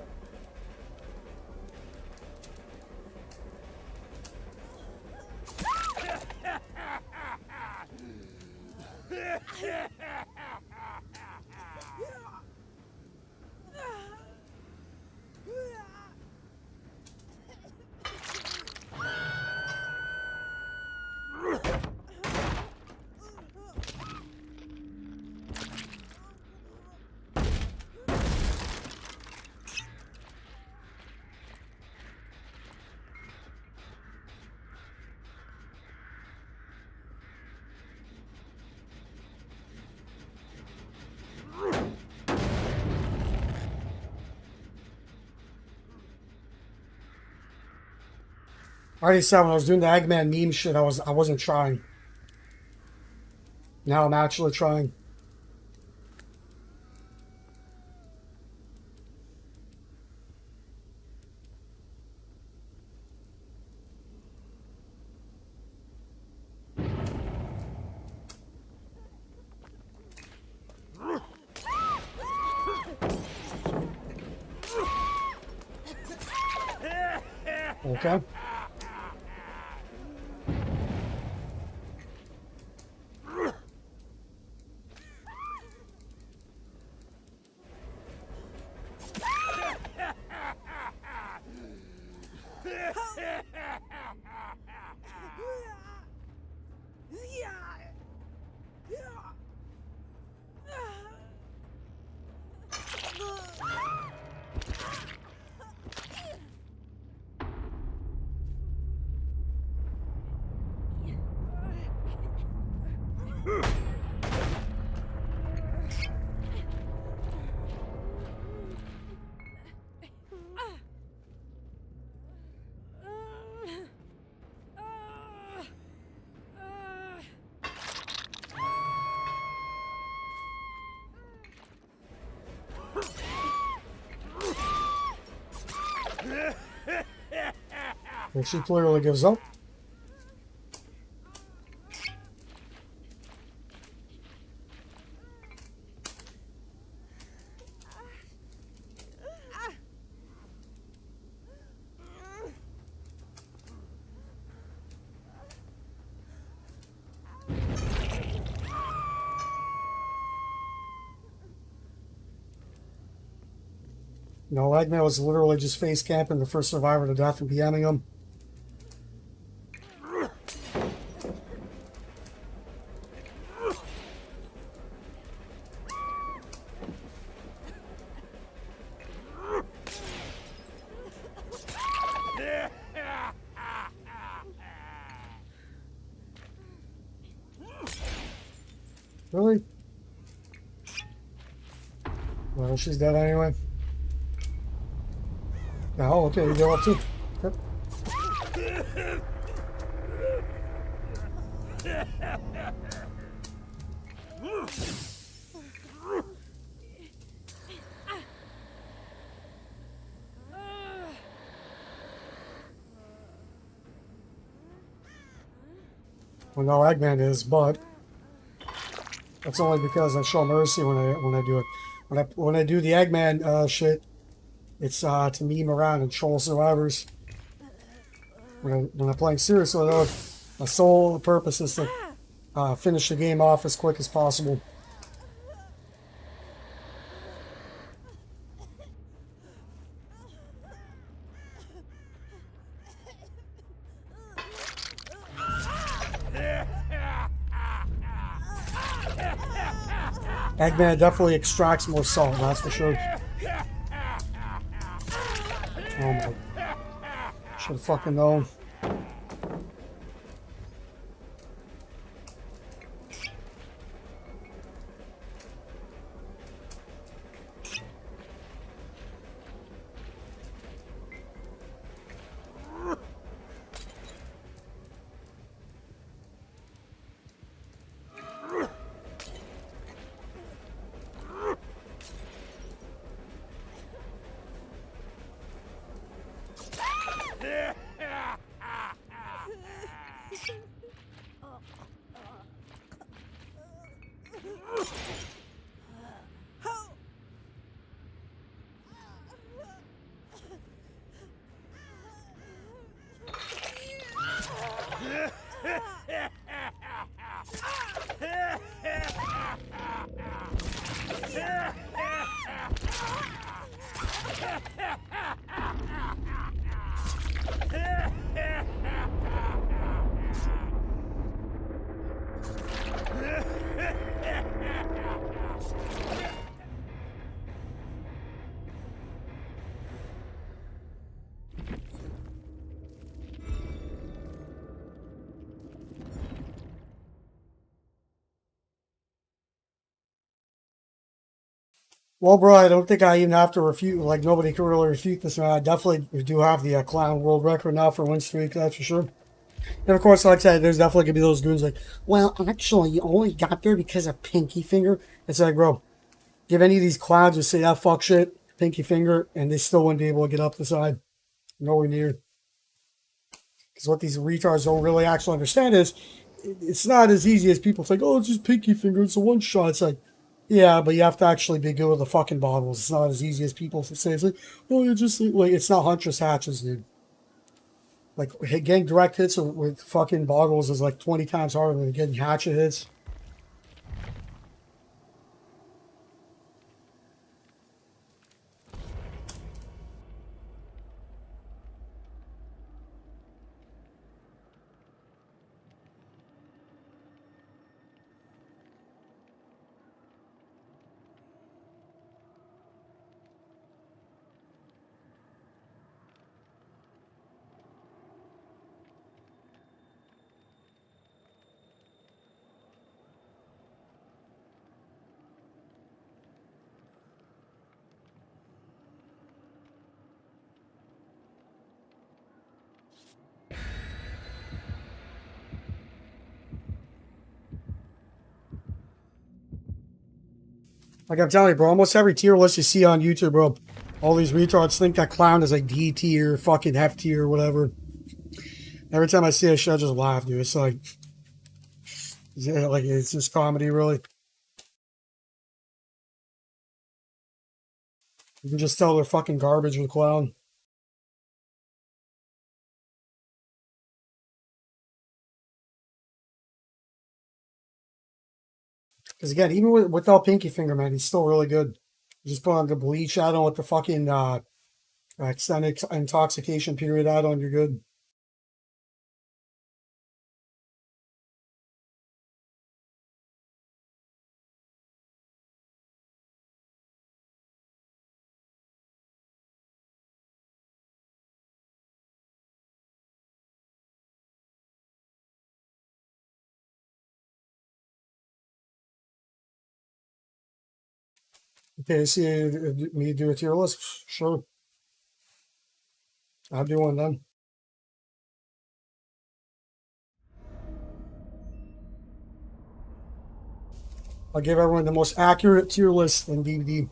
already said when I was doing the Eggman meme shit, I wasn't trying. Now I'm actually trying. Okay. And she clearly gives up. No, Eggman was literally just face camping the first survivor to death and PMing him. Really? Well, she's dead anyway. Oh, okay, you go up too. Yep. Well, no, Eggman is, but that's only because I show mercy when I do it. When I do the Eggman shit, it's to meme around and troll survivors. When I'm playing seriously, though, my sole purpose is to finish the game off as quick as possible. Eggman definitely extracts more salt, that's for sure. Oh my. Should have fucking known. Well, bro, I don't think I even have to refute. Like nobody can really refute this. Man. I definitely do have the clown world record now for Winstreak. That's for sure. And of course, like I said, there's definitely gonna be those goons like, well, actually, you only got there because of Pinky Finger. It's like, bro, give any of these clowns who say that fuck shit, Pinky Finger, and they still wouldn't be able to get up the side. Nowhere near. Because what these retards don't really actually understand is it's not as easy as people think, oh, it's just Pinky Finger, it's a one shot. It's like, yeah, but you have to actually be good with the fucking bottles. It's not as easy as people say. It's like, oh, you just, like, it's not Huntress Hatches, dude. Like, getting direct hits with fucking boggles is like 20 times harder than getting hatchet hits. Like I'm telling you, bro, almost every tier list you see on YouTube, bro, all these retards think that clown is like D tier, fucking F tier, whatever. Every time I see a shit, I just laugh, dude. It's like, yeah, like it's just comedy, really. You can just tell they're fucking garbage with clown. Because again, even without Pinky Finger, man, he's still really good. You just put on the bleach add-on with the fucking extended intoxication period add-on, you're good. Okay, see me do a tier list? Sure. I'll do one then. I'll give everyone the most accurate tier list in DVD.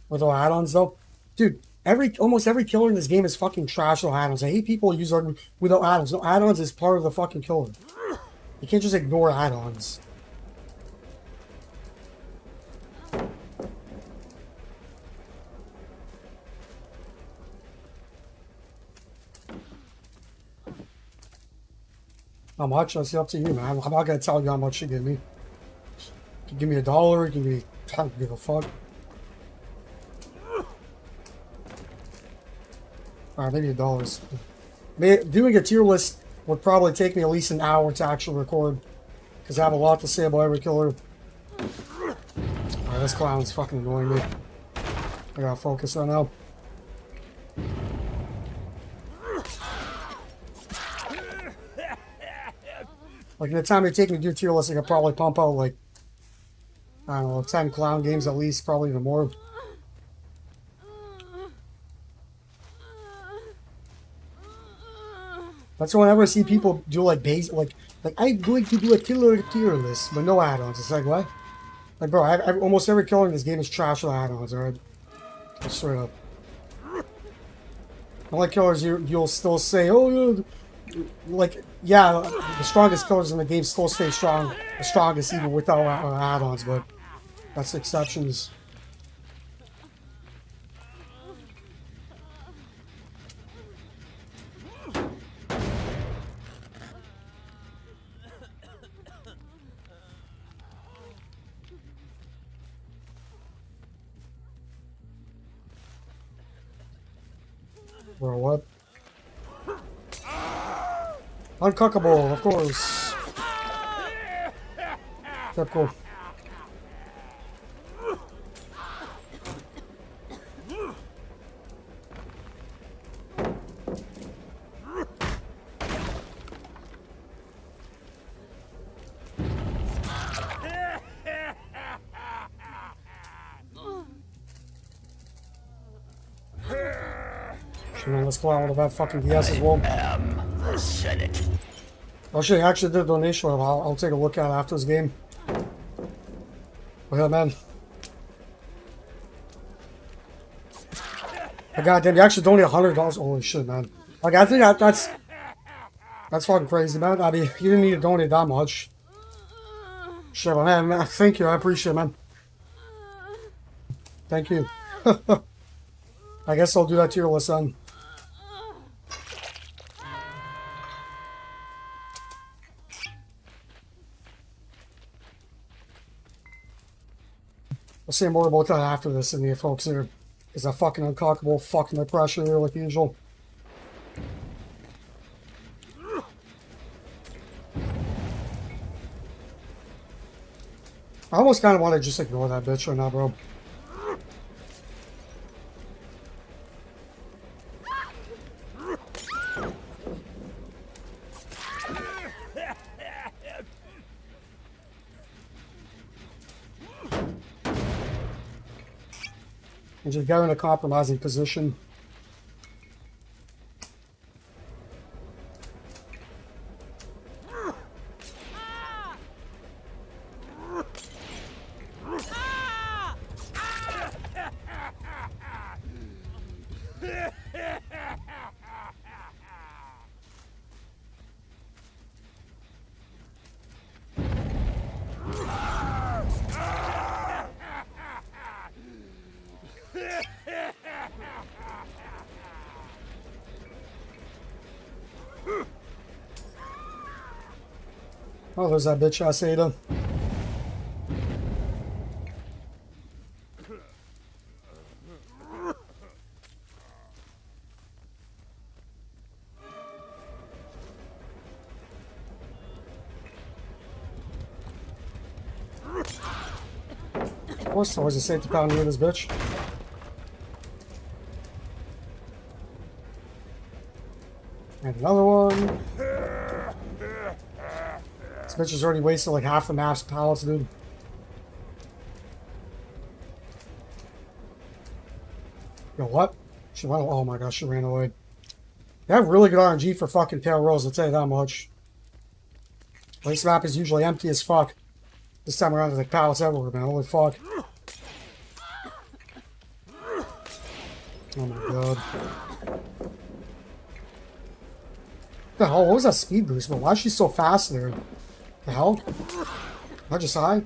With all add-ons though. Dude, almost every killer in this game is fucking trash with add-ons. I hate people who use argument without add-ons. No, add-ons is part of the fucking killer. You can't just ignore add-ons. How much? That's up to you, man. I'm not gonna tell you how much you give me. You can give me $1, you can give me, I don't give a fuck. Alright, maybe $1. Doing a tier list would probably take me at least an hour to actually record. Because I have a lot to say about every killer. Alright, this clown's fucking annoying me. I gotta focus on now. Like, in the time it takes me to do tier list, I could probably pump out, like, I don't know, 10 clown games at least, probably even more. That's whenever I see people do, like, base, like I'm going to do a killer tier list, but no add-ons. It's like, what? Like, bro, almost every killer in this game is trash with add-ons, alright? Straight up. Unlike killers, you'll still say, oh, yeah, like, yeah, the strongest killers in the game still stay strong, the strongest even without add-ons, but that's exceptions. Bro, what? Uncookable, of course. Typical. Man, let's go out with that fucking DS as well. The Senate. Oh shit, I actually did a donation. I'll take a look at it after this game. But yeah, man. But goddamn, you actually donated $100. Holy shit, man. Like, I think that's fucking crazy, man. I mean, you didn't need to donate that much. Shit, but man, thank you. I appreciate it, man. Thank you. I guess I'll do that to your list then. I'll say more about that after this in the folks here. Is that fucking uncockable, fucking the pressure here like usual. I almost kind of want to just ignore that bitch right now, bro. And just get in a compromising position. Oh, there's that bitch ass Ada. Of course, always a safety pound near this bitch. And another one. This bitch has already wasted like half the map's pallets, dude. Yo, what? She went. Oh my gosh, she ran away. They have really good RNG for fucking Pale Rose, I'll tell you that much. This map is usually empty as fuck. This time around, there's like pallets everywhere, man. Holy fuck. Oh my god. What the hell? What was that speed boost? Why is she so fast there? The hell? Am I just high?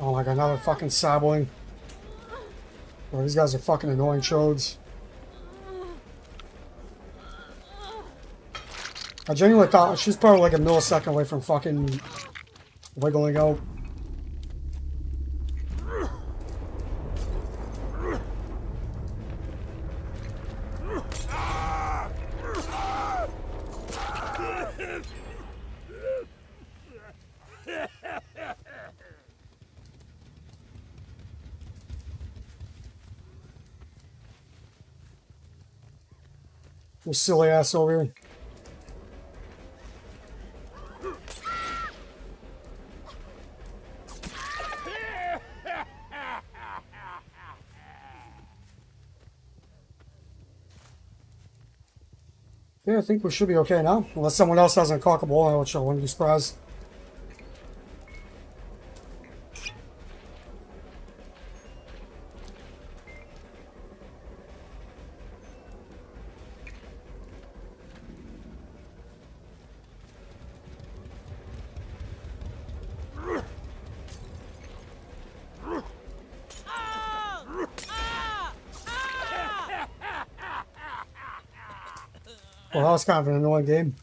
Oh my god, another fucking sabbling. Oh, these guys are fucking annoying chodes. I genuinely thought she's probably like a millisecond away from fucking wiggling out. You silly ass over here. Yeah, I think we should be okay now. Unless someone else has a cockable, which I wouldn't be surprised. Well, that was kind of an annoying game.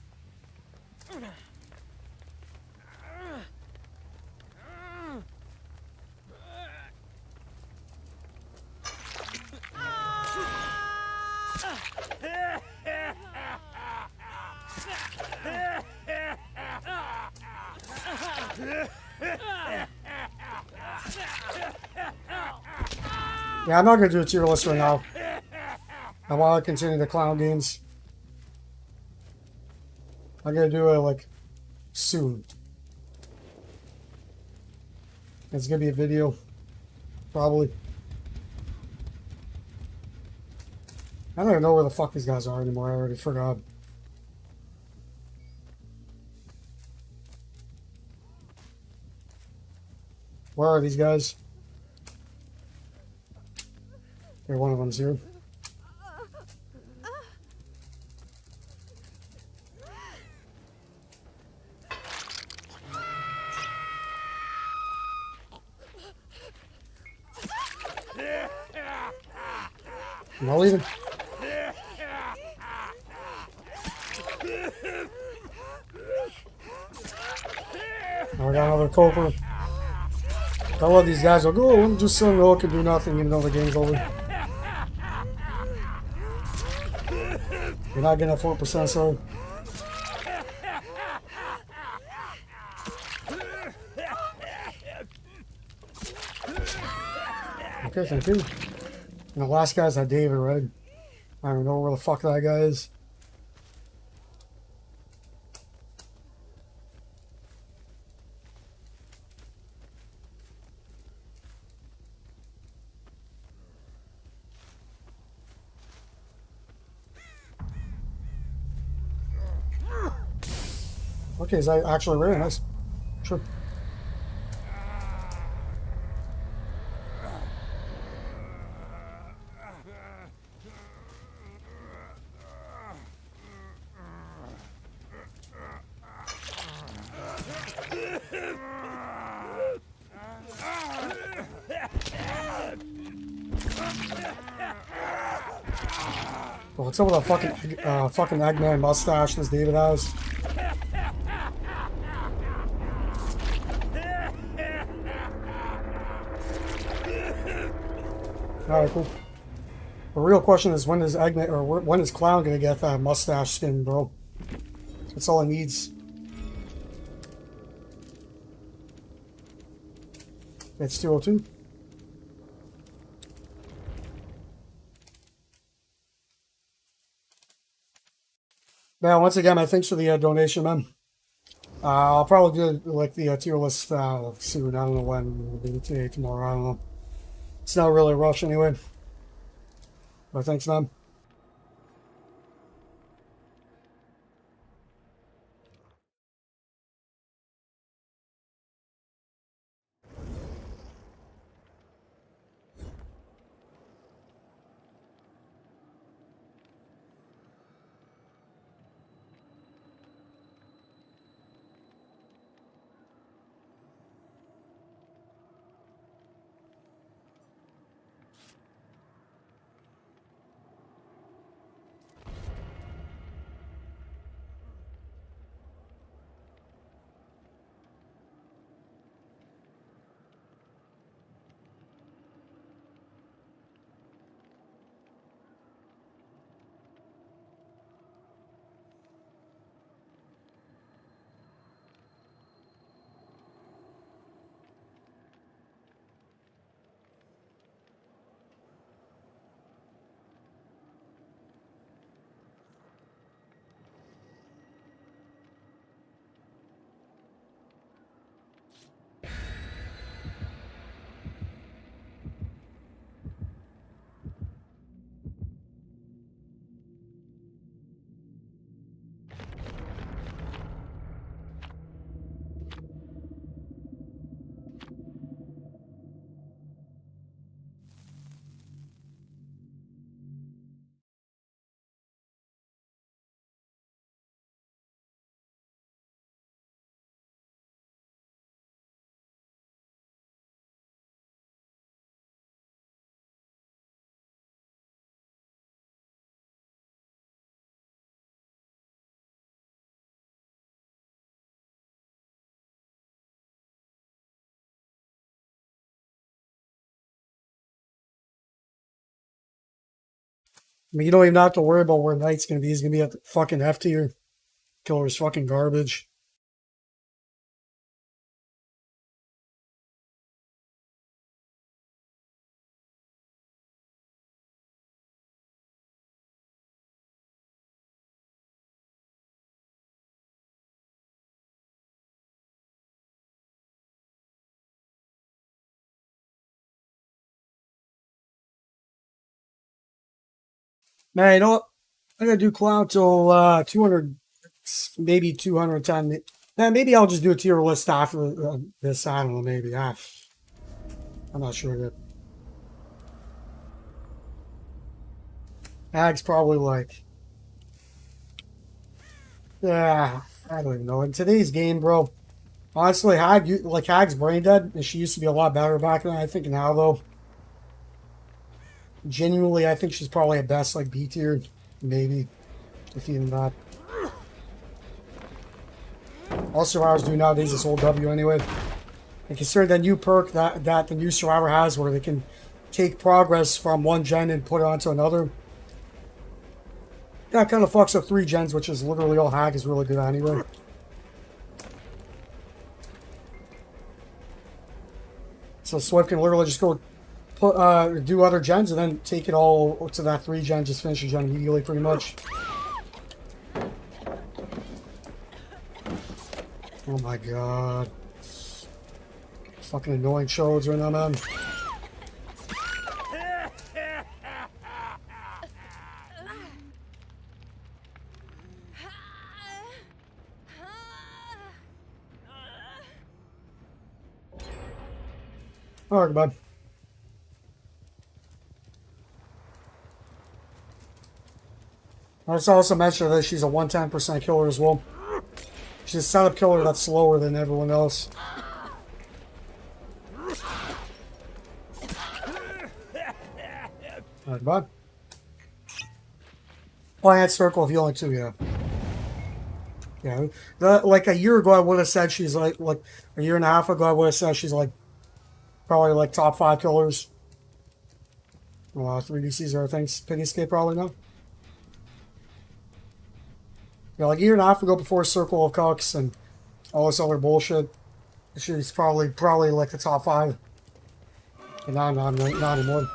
Yeah, I'm not going to do a tier list right now. I want to continue the clown games. I'm gonna do it like soon. It's gonna be a video, probably. I don't even know where the fuck these guys are anymore. I already forgot. Where are these guys? Okay, one of them's here. I'm not leaving. I got another Cobra. I love these guys. Like, oh, let me just sit on the hook and do nothing, even though the game's over. You're not getting a 4%, so. Okay, thank you. And the last guy's that David, right? I don't know where the fuck that guy is. Okay, is that actually really nice? Sure. Well, what's up with that fucking Eggman mustache this David has? Alright, cool. The real question is when is Eggman or when is Clown gonna get that mustache skin, bro? That's all he needs. It's 202. Now, once again, my thanks for the donation, man. I'll probably do like the tier list soon. I don't know when. Maybe today, tomorrow. I don't know. It's not really a rush anyway. But thanks, man. I mean, you don't even have to worry about where Knight's gonna be. He's gonna be at the fucking F tier. Killer's fucking garbage. Man, you know what? I'm gonna do cloud till 200, maybe 210. Man, maybe I'll just do a tier list after this. I don't know. Maybe I'm not sure yet. Hag's probably like, yeah, I don't even know. In today's game, bro, honestly, Hag's brain dead, and she used to be a lot better back then. I think now, though, genuinely, I think she's probably at best like B tier, maybe, if even that. All survivors do nowadays is hold W anyway. And consider that new perk that the new survivor has, where they can take progress from one gen and put it onto another. That kind of fucks up 3 gens, which is literally all Hag is really good at anyway. So Swift can literally just go do other gens and then take it all to that 3 gen, just finish the gen immediately, pretty much. Oh my god. Fucking annoying shows right now, man. Alright, bud. Let's also mention that she's a 110% killer as well. She's a setup killer that's slower than everyone else. Alright, bud. Plant circle of healing too, yeah. Yeah. Like a year ago I would have said she's like a year and a half ago I would have said she's like probably like top 5 killers. 3DCs or things. Pigscape probably now. Yeah, like a year and a half ago before Circle of Cucks and all this other bullshit. She's probably like the top 5. And not anymore.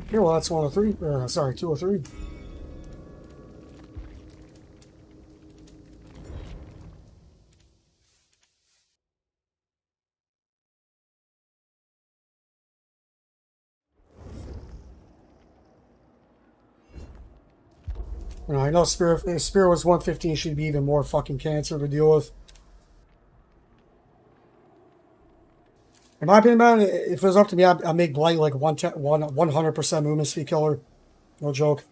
Okay, well that's 103. Sorry, 203. I know Spirit, if Spirit was 115, she'd be even more fucking cancer to deal with. In my opinion, man, if it was up to me, I'd make Blight like 100% movement speed killer. No joke.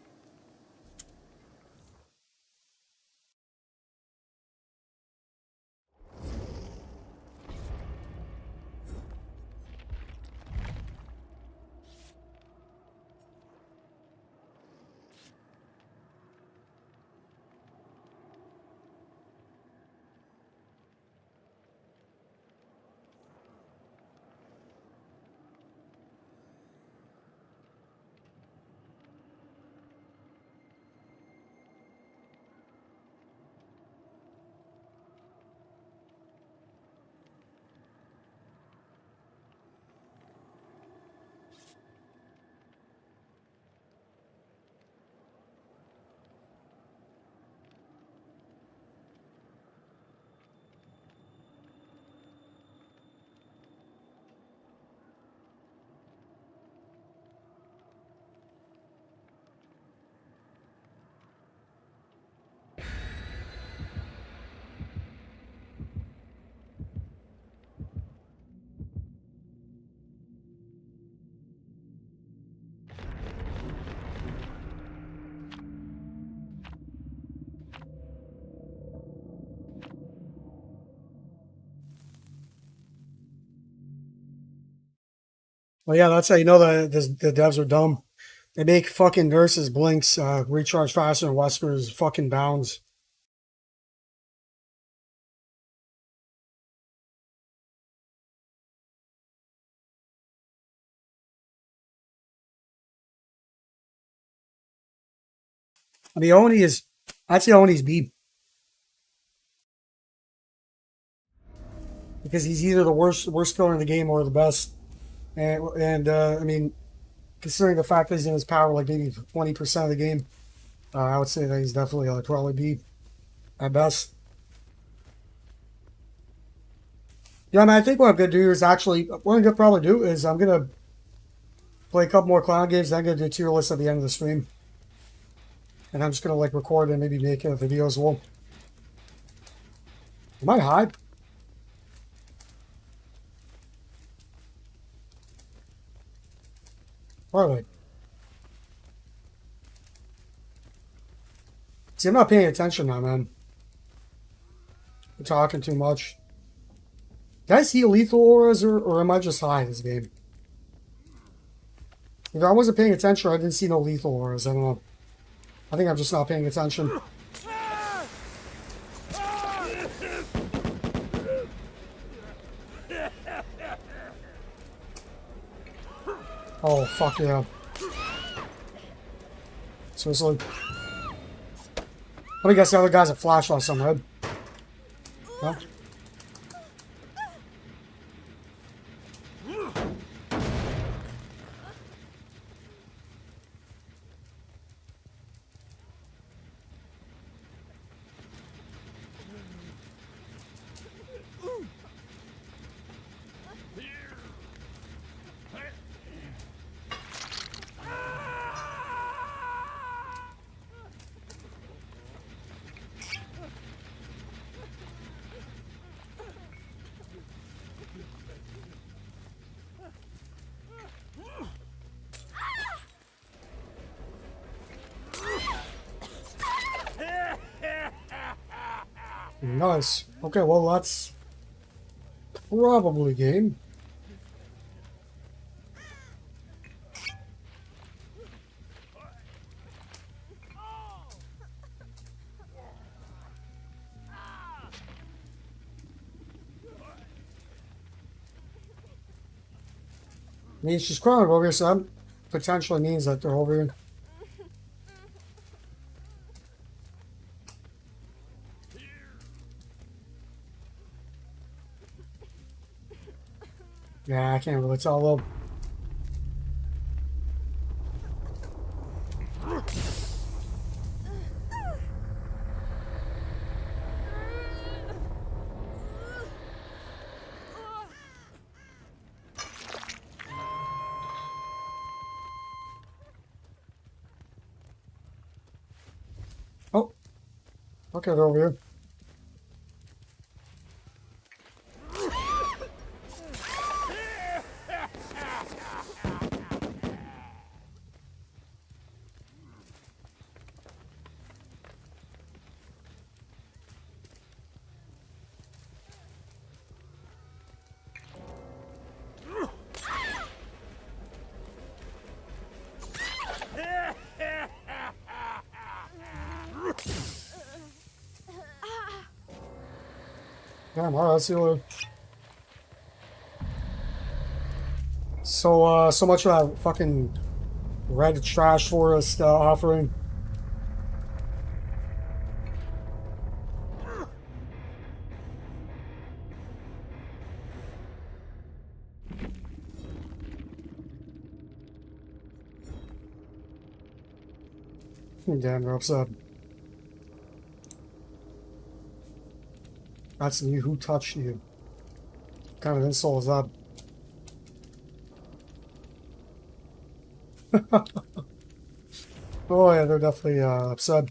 Well, yeah, that's how you know the devs are dumb. They make fucking nurses blinks recharge faster than Wesker's fucking bounds. I mean, Oni is, I'd say Oni's B. Because he's either the worst killer in the game or the best. And I mean, considering the fact that he's in his power like maybe 20% of the game, I would say that he's definitely probably B at best. Yeah, man, I think what I'm going to do is actually, what I'm going to probably do is I'm going to play a couple more clown games, then I'm going to do a tier list at the end of the stream. And I'm just going to like record and maybe make a video as well. Am I hide? Probably. See, I'm not paying attention now, man. I'm talking too much. Did I see lethal auras or am I just high this game? If I wasn't paying attention, I didn't see no lethal auras. I don't know. I think I'm just not paying attention. Oh, fuck yeah. Seriously. Let me guess the other guy's a flashlight somewhere. No? Nice. Okay, well, that's probably game. I mean, she's crawling over here, so that potentially means that they're over here. Yeah, I can't really tell though. Oh, okay, they're over here. Damn, alright, let's see what. So, so much for that fucking red trash forest offering. Damn, they're upset. That's you. Who touched you? What kind of insult is that? Oh yeah, they're definitely upset.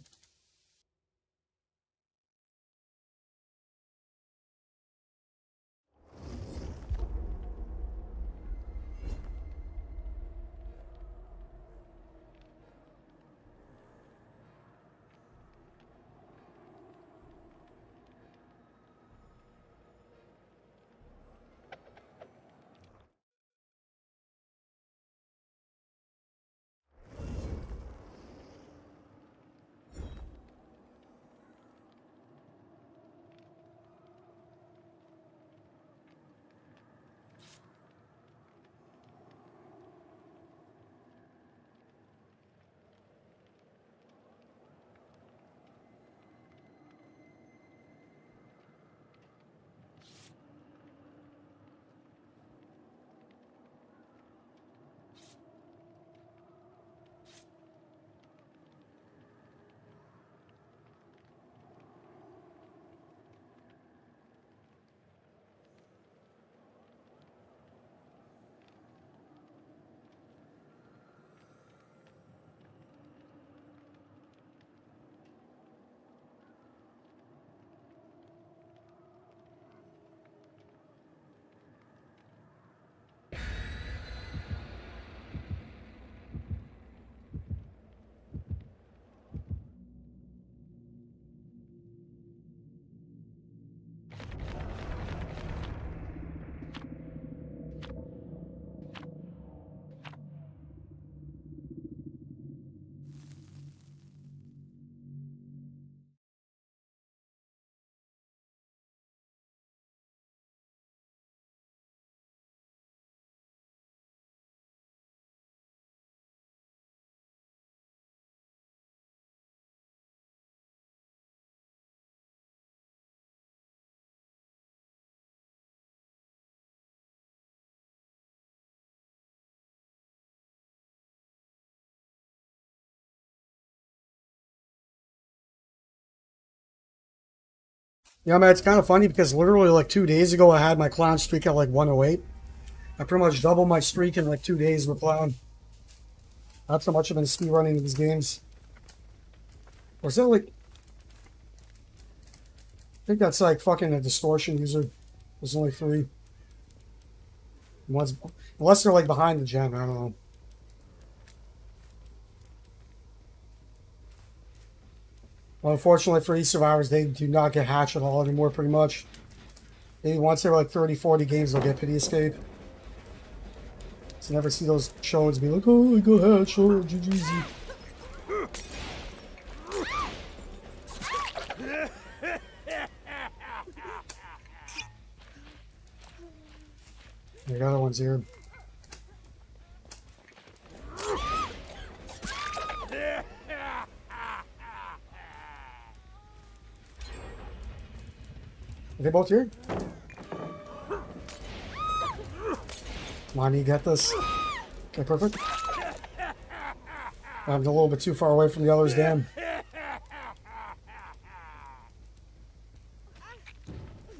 Yeah, man, it's kind of funny because literally like 2 days ago I had my clown streak at like 108. I pretty much doubled my streak in like 2 days with clown. That's how much I've been speedrunning these games. Or is that like, I think that's like fucking a distortion user. There's only three. One's, unless they're like behind the gen, I don't know. Well, unfortunately for e-survivors, they do not get hatched at all anymore, pretty much. Maybe once every like 30, 40 games, they'll get pity escape. So never see those shows be like, oh, I got hatched, oh, GG's. The other one's here. Are they both here? Come on, you get this. Okay, perfect. I'm a little bit too far away from the others, damn.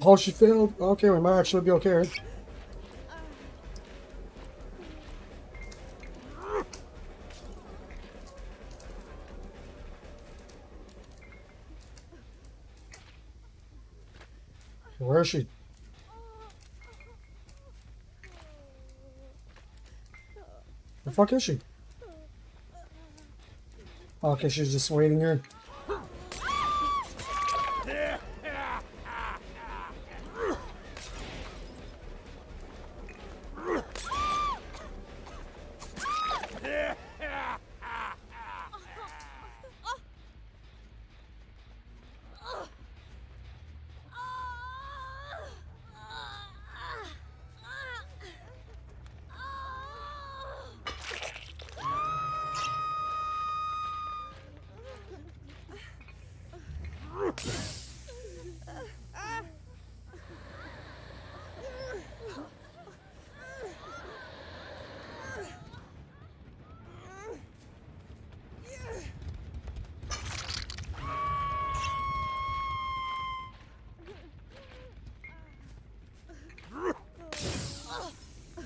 Oh, she failed. Okay, we might actually be okay. Where is she? The fuck is she? Okay, she's just waiting here.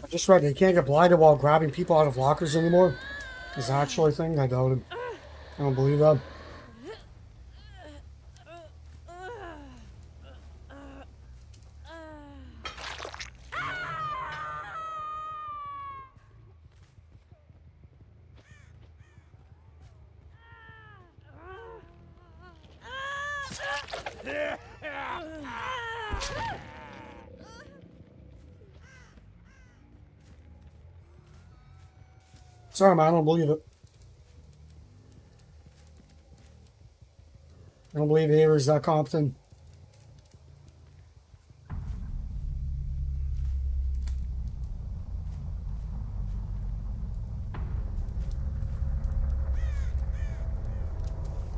I just read they can't get blinded while grabbing people out of lockers anymore. Is that actually a thing? I doubt it. I don't believe that. Sorry, man, I don't believe it. I don't believe Avery's that competent.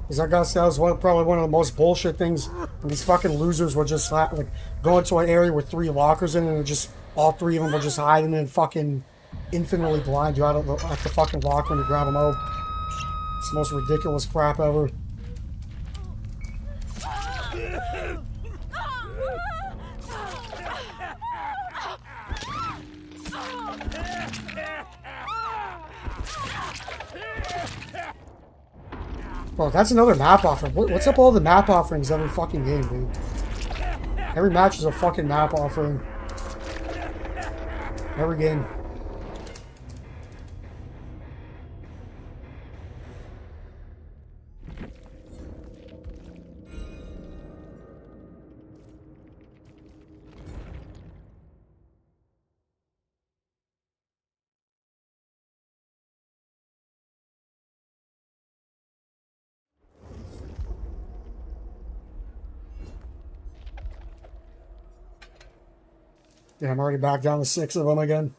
Because I gotta say, that was probably one of the most bullshit things. And these fucking losers were just like go into an area with 3 lockers in it, and just all 3 of them were just hiding and fucking infinitely blind you out of at the fucking locker and to grab them out. It's the most ridiculous crap ever. Bro, that's another map offering. What's up with all the map offerings every fucking game, dude? Every match is a fucking map offering. Every game. Yeah, I'm already back down to 6 of them again.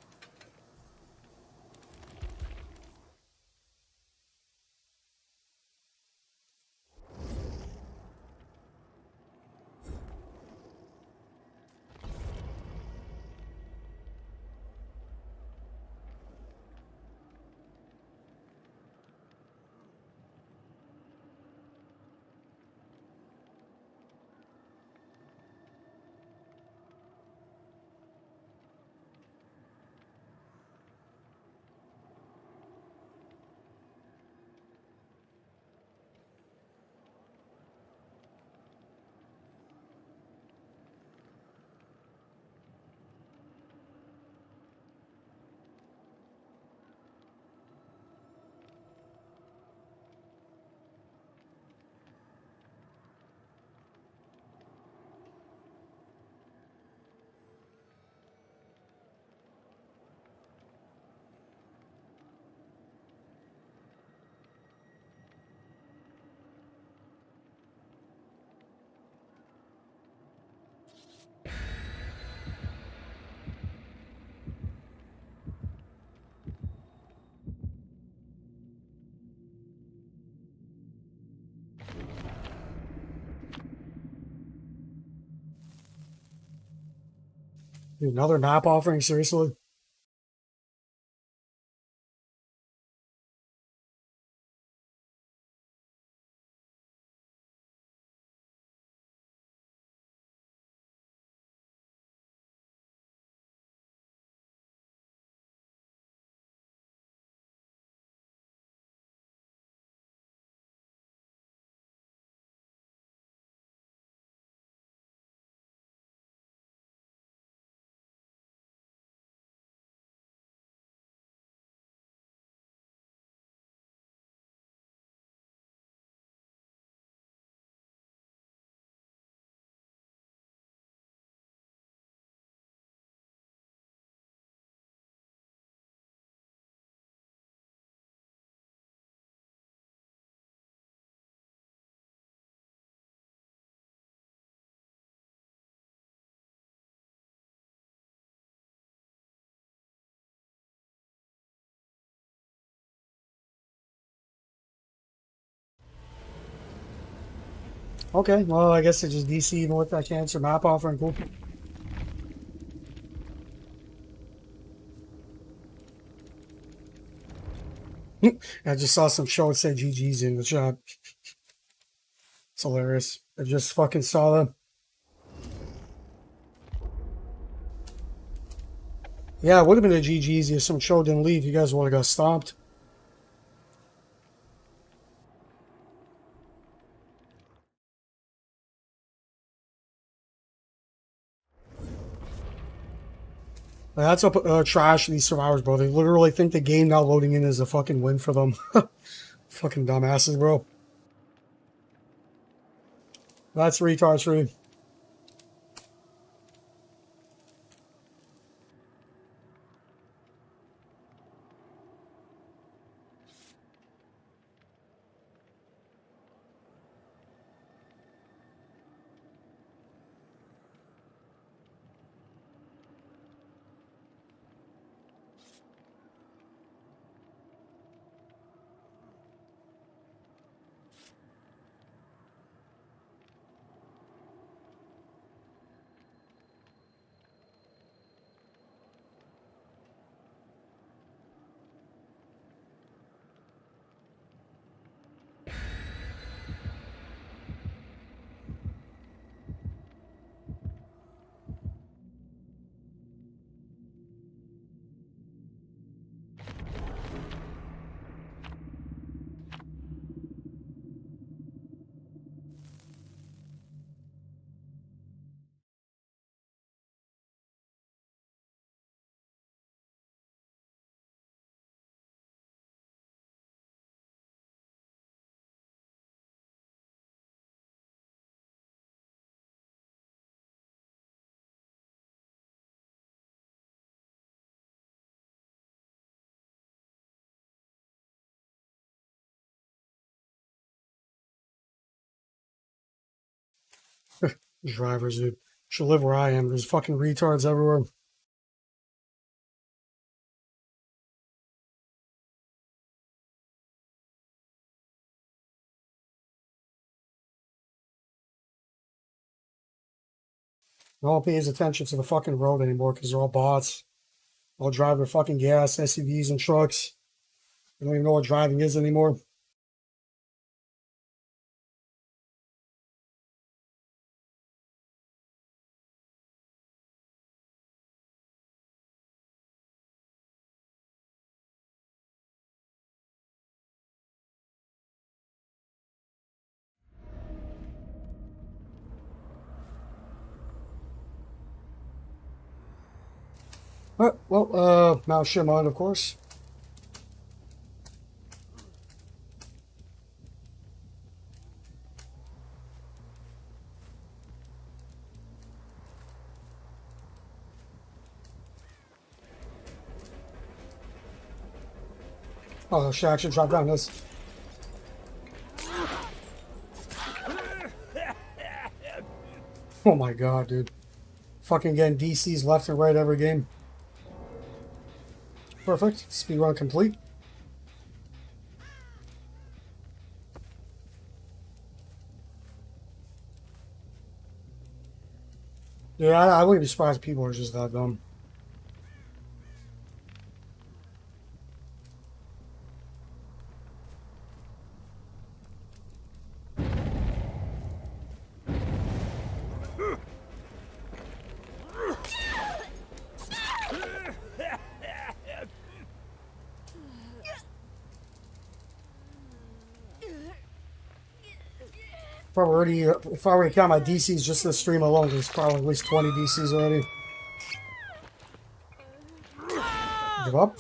Dude, another map offering, seriously? Okay, well, I guess it just DC even with that cancer map offering. Cool. I just saw some show that said GG's in the chat. It's hilarious. I just fucking saw them. Yeah, it would have been a GG's if some show didn't leave. You guys would have got stomped. That's up trash, these survivors, bro. They literally think the game not loading in is a fucking win for them. Fucking dumbasses, bro. That's retards for you. Drivers, dude. Should live where I am. There's fucking retards everywhere. No one pays attention to the fucking road anymore because they're all bots. All drive their fucking gas, SUVs, and trucks. They don't even know what driving is anymore. All right, well, Mount Shimon, of course. Oh, shit, I should drop down this. Oh my god, dude. Fucking getting DCs left and right every game. Perfect. Speedrun complete. Yeah, I wouldn't be surprised if people are just that dumb. Probably already, if I were to count my DCs just this stream alone, there's probably at least 20 DCs already. Give up?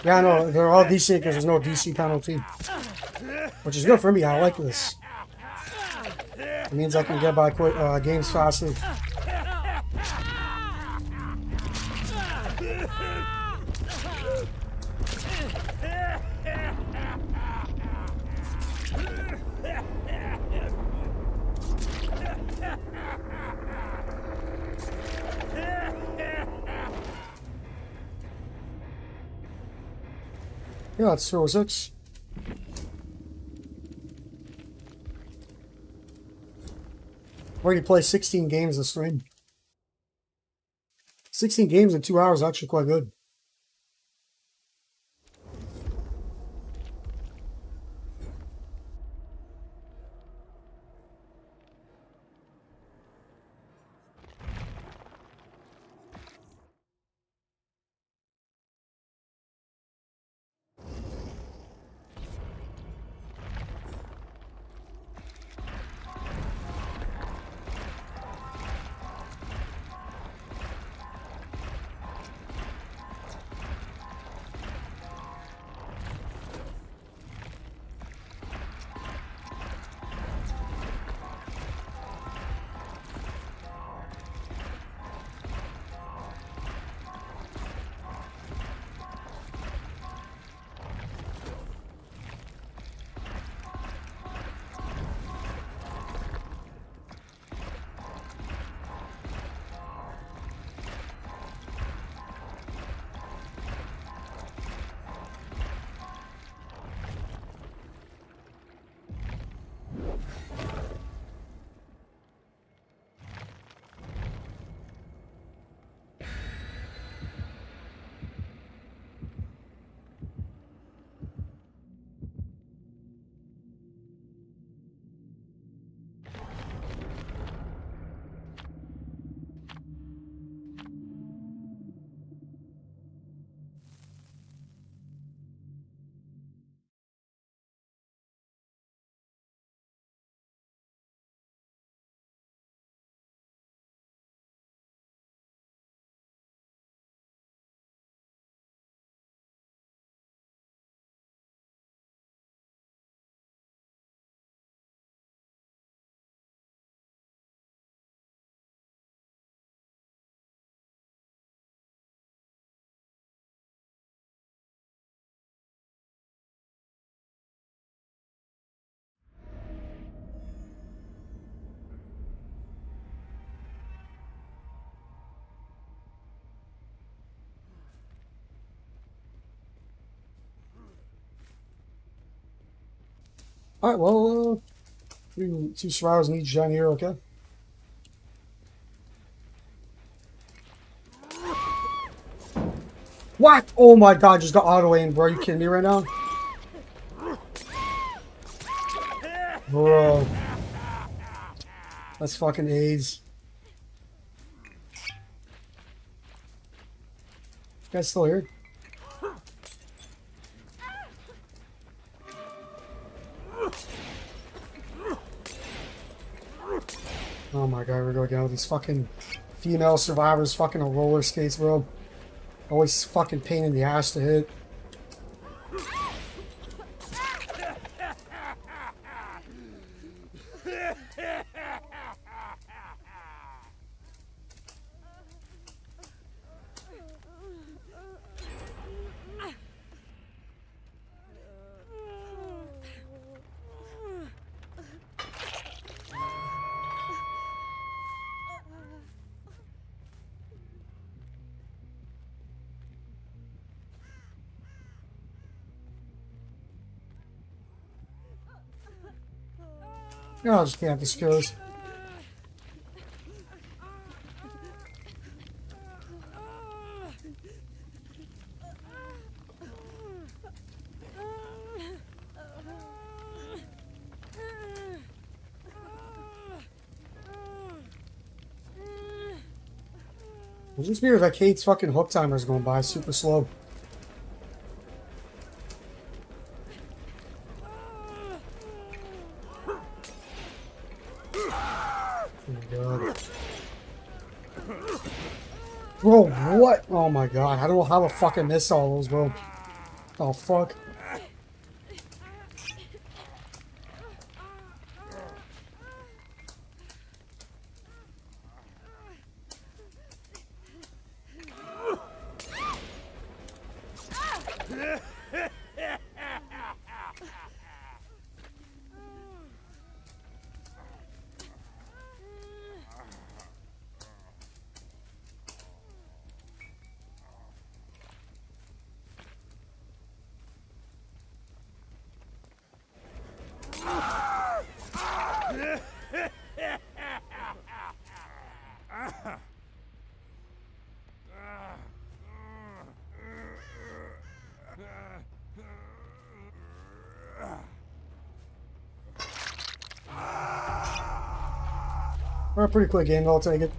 Yeah, I know, they're all DC because there's no DC penalty. Which is good for me, I like this. It means I can get by quick games faster. Yeah, it's 206. Already play 16 games this stream. 16 games in 2 hours is actually quite good. Alright, well, two survivors in each gen here, okay? What? Oh my god, just got auto aim, bro. Are you kidding me right now? Bro. That's fucking AIDS. Guy's still here? Oh my god, we're going again with these fucking female survivors fucking on roller skates, bro. Always fucking pain in the ass to hit. Yeah, I'll just camp the skills. It's just weird that Kate's fucking hook timer is going by super slow. Oh my god. Bro, what? Oh my god. I don't know how the fuck I missed all those, bro. Oh fuck. Well, pretty quick game, I'll take it.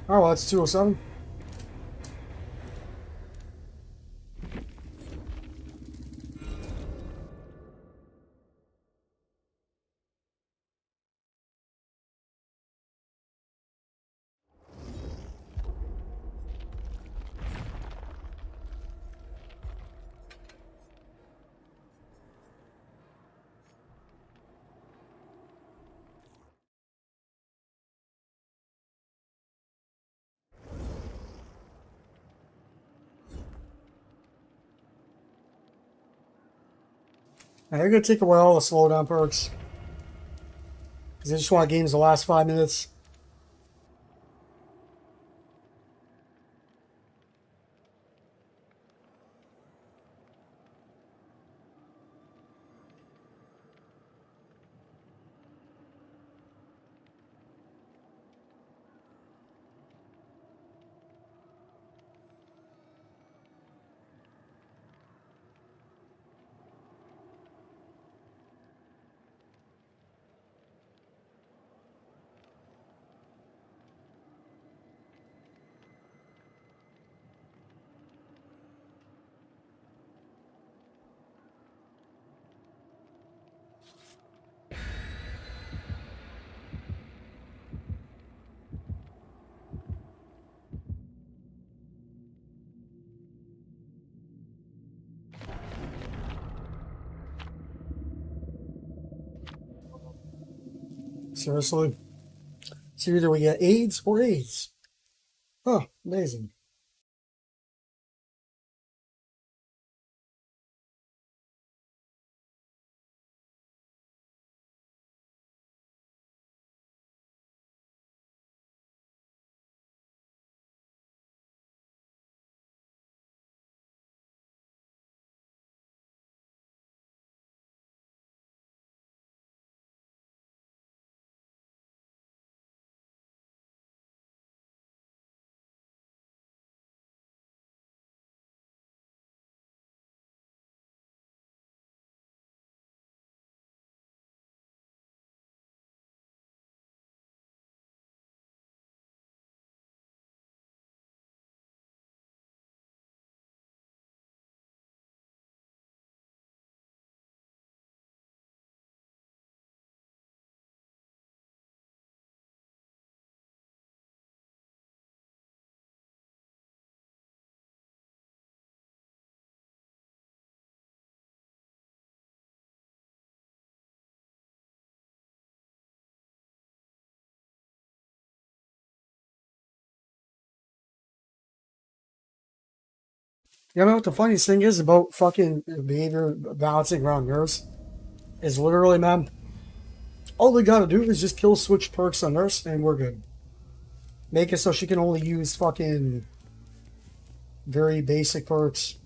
Oh, well, that's 207. They're gonna take away all the slowdown perks. Because they just want games the last 5 minutes. Seriously. So either we get AIDS or AIDS. Oh, amazing. You know what the funniest thing is about fucking behavior balancing around nurse is literally, man, all we gotta do is just kill switch perks on nurse and we're good. Make it so she can only use fucking very basic perks.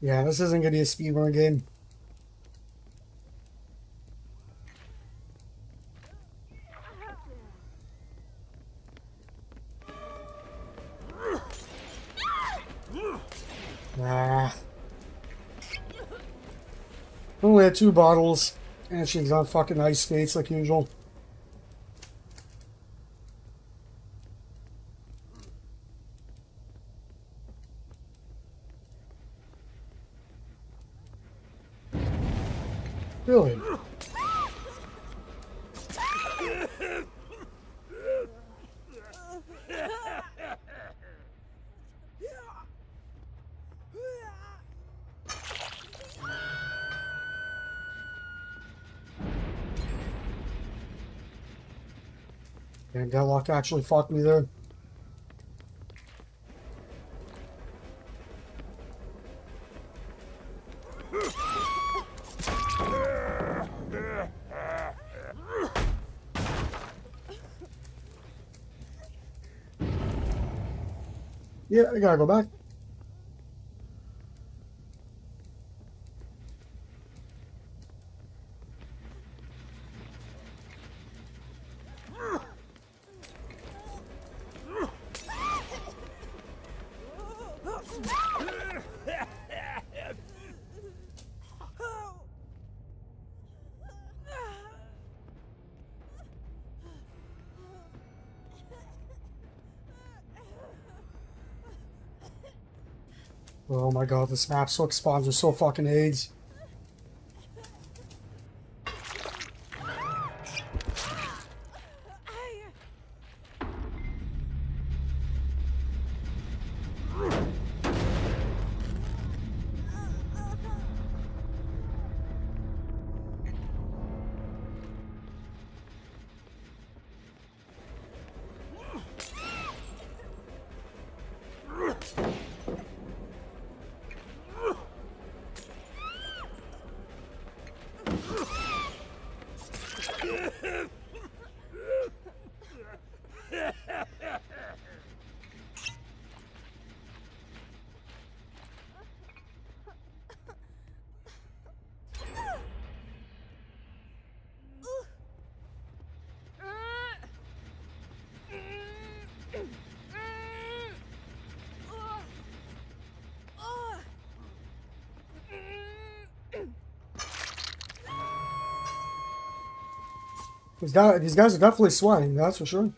Yeah, this isn't gonna be a speedrun game. Nah. Only had 2 bottles, and she's on fucking ice skates like usual. Really? And Deadlock actually fucked me there. Yeah, I gotta go back. Oh my god, this map's so spawns are so fucking AIDS. These guys are definitely sweating, that's for sure.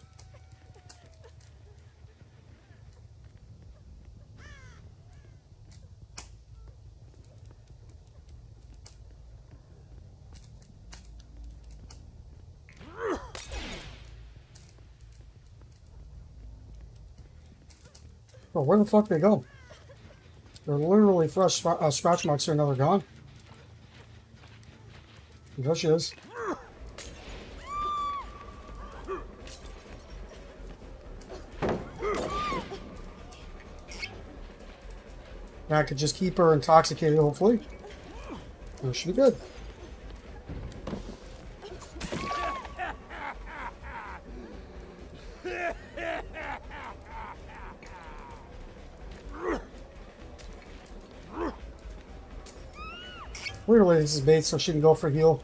Oh, where the fuck they go? They're literally fresh scratch marks here, now they're gone. There she is. I could just keep her intoxicated, hopefully. That should be good. Clearly this is bait so she can go for heal.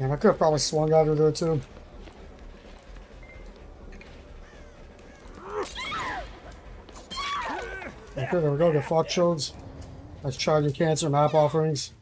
And I could have probably swung at her there too. Okay, there we go. The fuck shows. Let's try your cancer map offerings.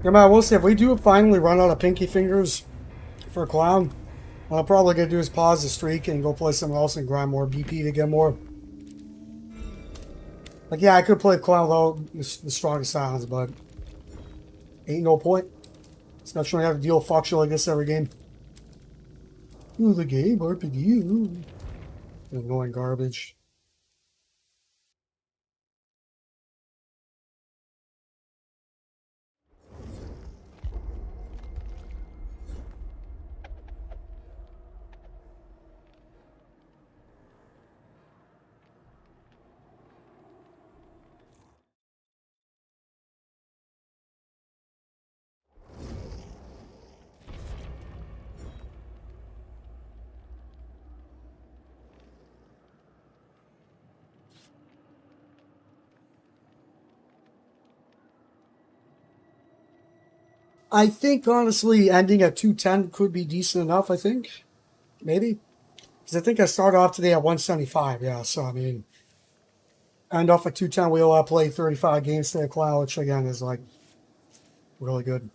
Yeah, man, we'll see. If we do finally run out of pinky fingers for a clown, what I'm probably going to do is pause the streak and go play something else and grind more BP to get more. Like, yeah, I could play clown without the strongest silence, but ain't no point. It's not trying to have to deal with fuck shit like this every game. Ooh, the game RPG. Annoying garbage. I think, honestly, ending at 210 could be decent enough, I think. Maybe. Because I think I started off today at 175, yeah. So, I mean, end off at 210, we'll play 35 games today, Cloud, which, again, is, like, really good.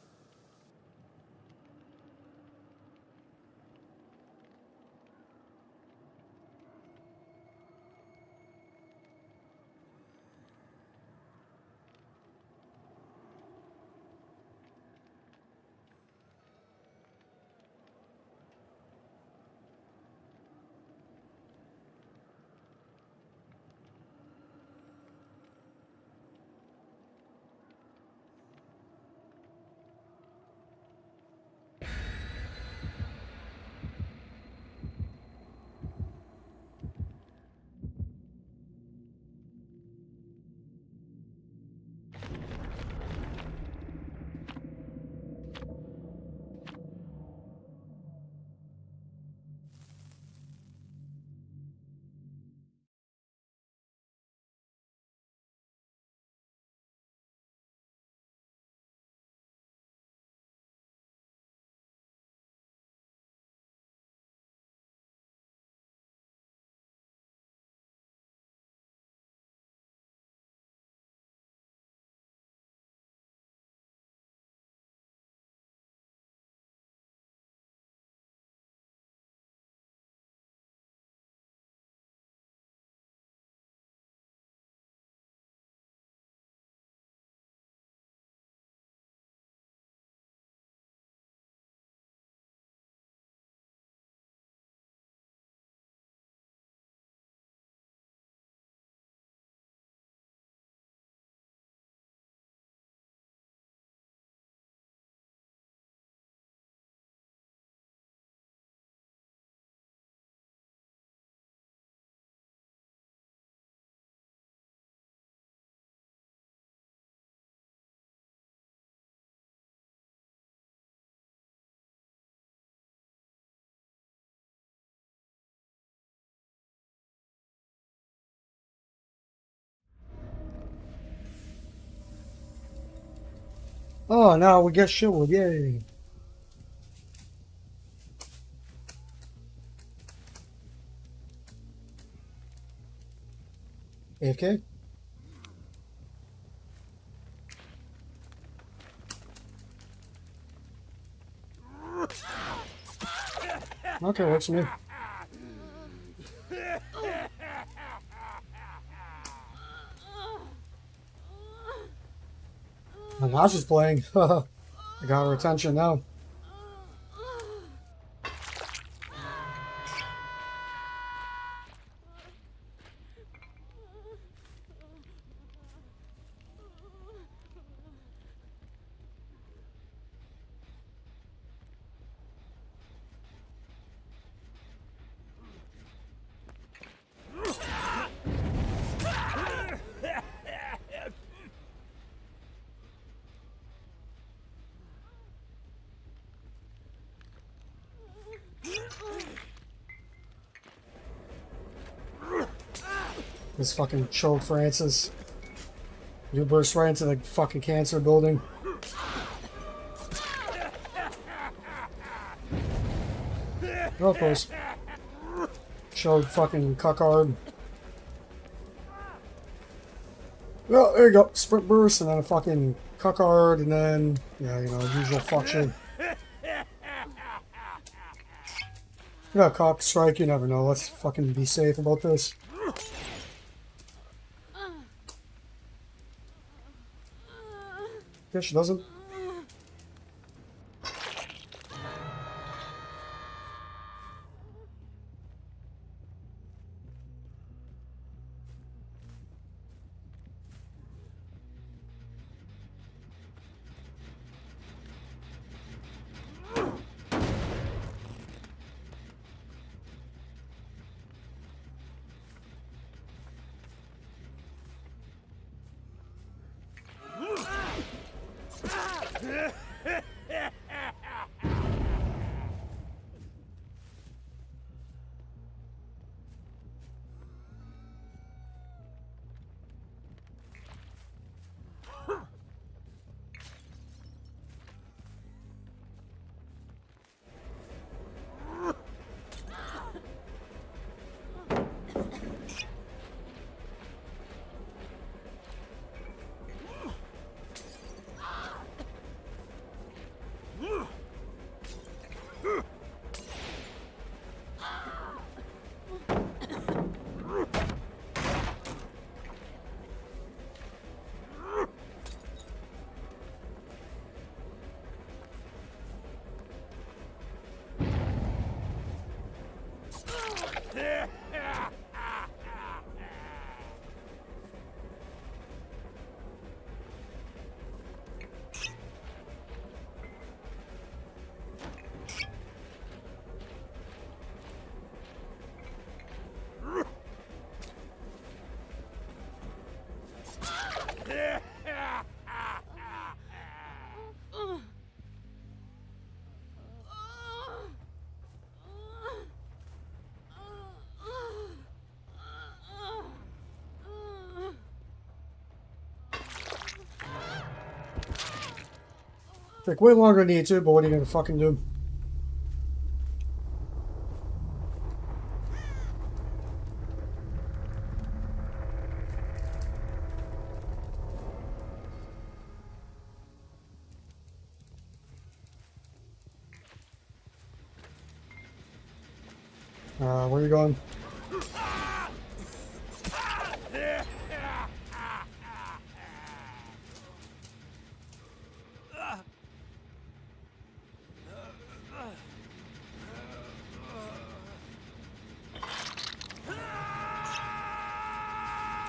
Oh, now we get Shield, yay. AFK? Okay, works for me. And now she's playing. I got her attention now. This fucking choked Francis. You burst right into the fucking cancer building. Oh, of course. Choked fucking cuckhard. Well, there you go. Sprint burst and then a fucking cuckhard and then, yeah, you know, usual fuck shit. Yeah, cock strike, you never know. Let's fucking be safe about this. Guess she doesn't. Take way longer than you need to, but what are you gonna fucking do? Where are you going?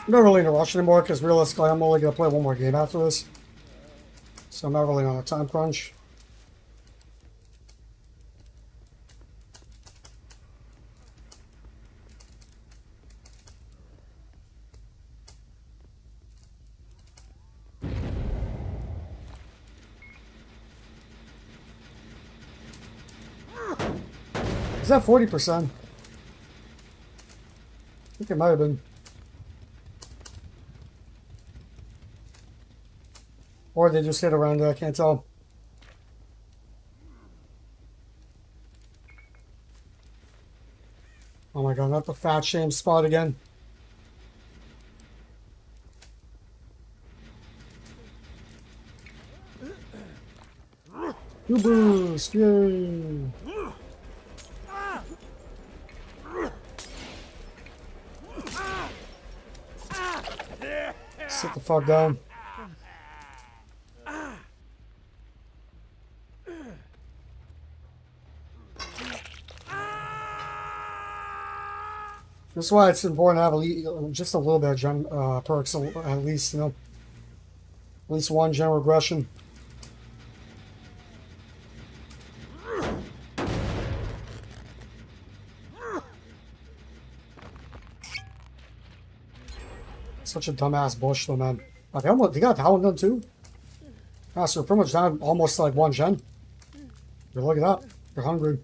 I'm not really in a rush anymore because realistically I'm only going to play one more game after this. So I'm not really on a time crunch. Is that 40%? I think it might have been. Or they just hit around it, I can't tell. Oh my god, not the fat shame spot again. New boost! Yay! Sit the fuck down. That's why it's important to have just a little bit of gen perks, at least, you know. At least one general regression. Such a dumbass bush, though, man. Oh, they got that one done, too? Ah, so they're pretty much down almost like one gen. But look at that. They're hungry.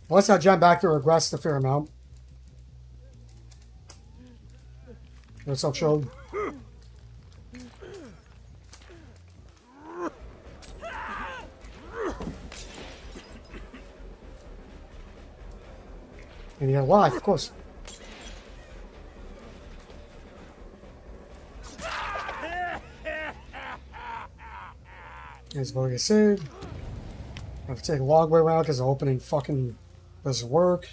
Unless that gen back there regressed a fair amount. What's up, Chode? And you're alive, of course. He's going to get saved. I have to take a long way around because the opening fucking doesn't work.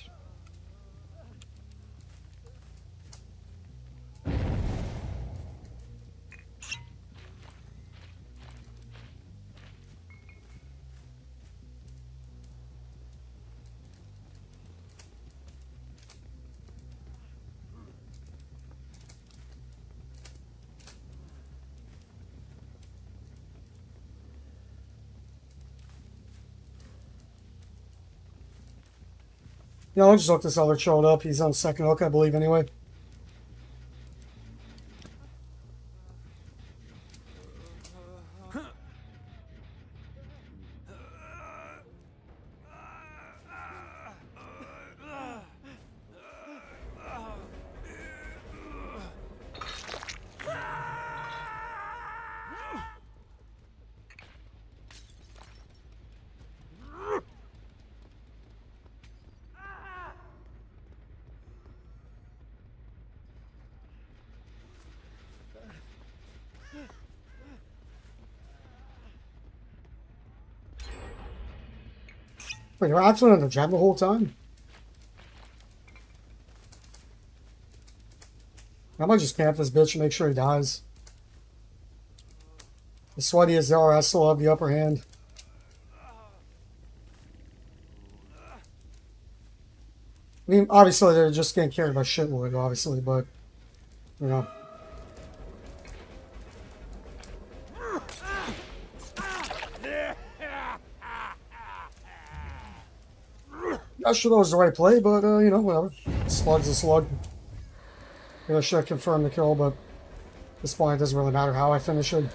Yeah, I'll just look this other chode up. He's on second hook, I believe, anyway. Wait, you're actually on the jab the whole time? I might just camp this bitch and make sure he dies. The sweaty as they are, I still have the upper hand. I mean, obviously they're just getting carried by shitload, obviously, but, you know. Not sure that was the right play, but, you know, whatever. Slug's a slug. Maybe I should have confirmed the kill, but at this point it doesn't really matter how I finish it.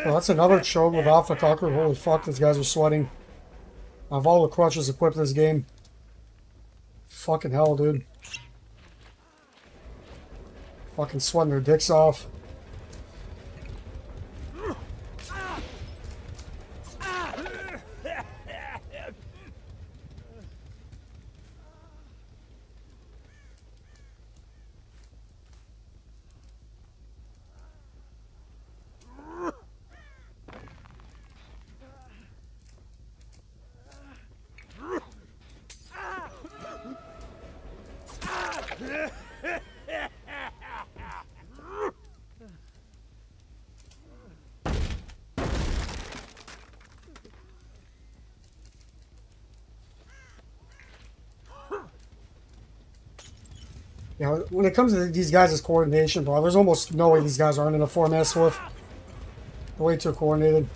Well, that's another choke with Alpha Tucker. Holy fuck, these guys are sweating. I have all the crutches equipped this game. Fucking hell, dude. Fucking sweating their dicks off. You know, when it comes to these guys' coordination, bro, there's almost no way these guys aren't in a 4-man swift. They're way too coordinated.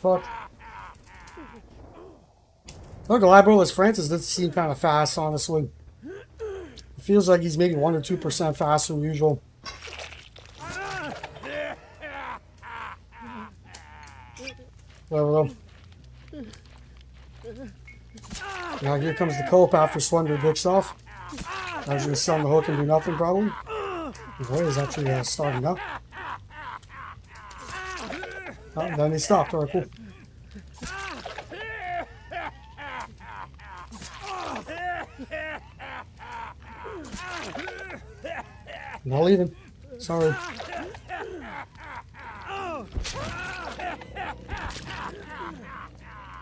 fuck? Look, Labrolus Francis does seem kind of fast, honestly. It feels like he's maybe 1 or 2% faster than usual. Well, now here comes the Cope after Slender dicks off. I was going to sell him the hook and do nothing, probably. His way is actually starting up. Oh, then he stopped. Alright, cool. Not leaving. Sorry.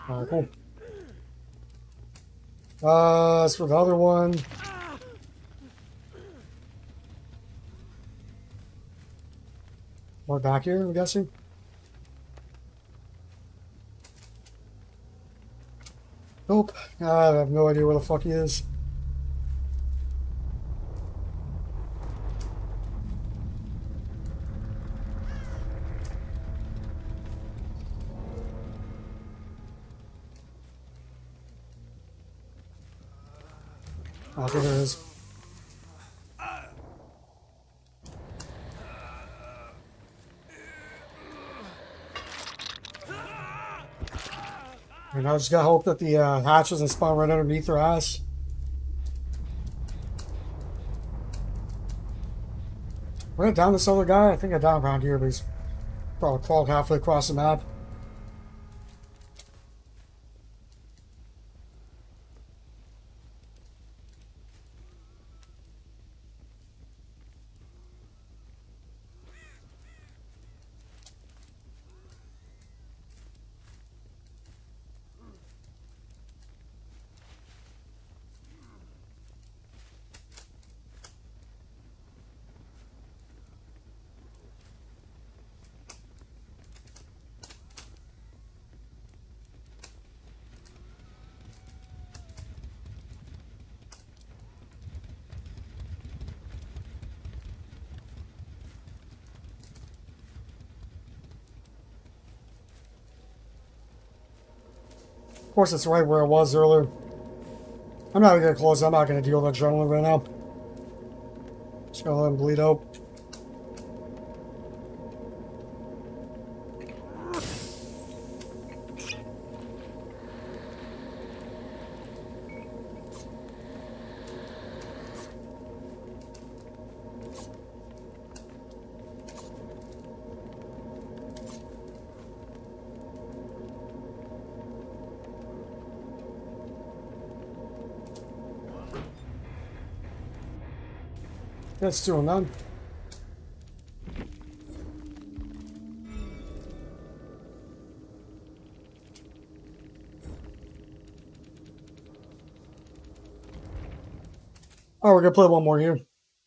Alright, cool. As for the other one. More back here, I'm guessing. Nope. I have no idea where the fuck he is. Oh, okay, there it is. And I just gotta hope that the hatch doesn't spawn right underneath her ass. We're gonna down this other guy. I think I down around here, but he's probably crawled halfway across the map. Of course, it's right where I was earlier. I'm not gonna close. I'm not gonna deal with adrenaline right now. Just gonna let him bleed out. That's 2 and none. Oh, we're gonna play one more here.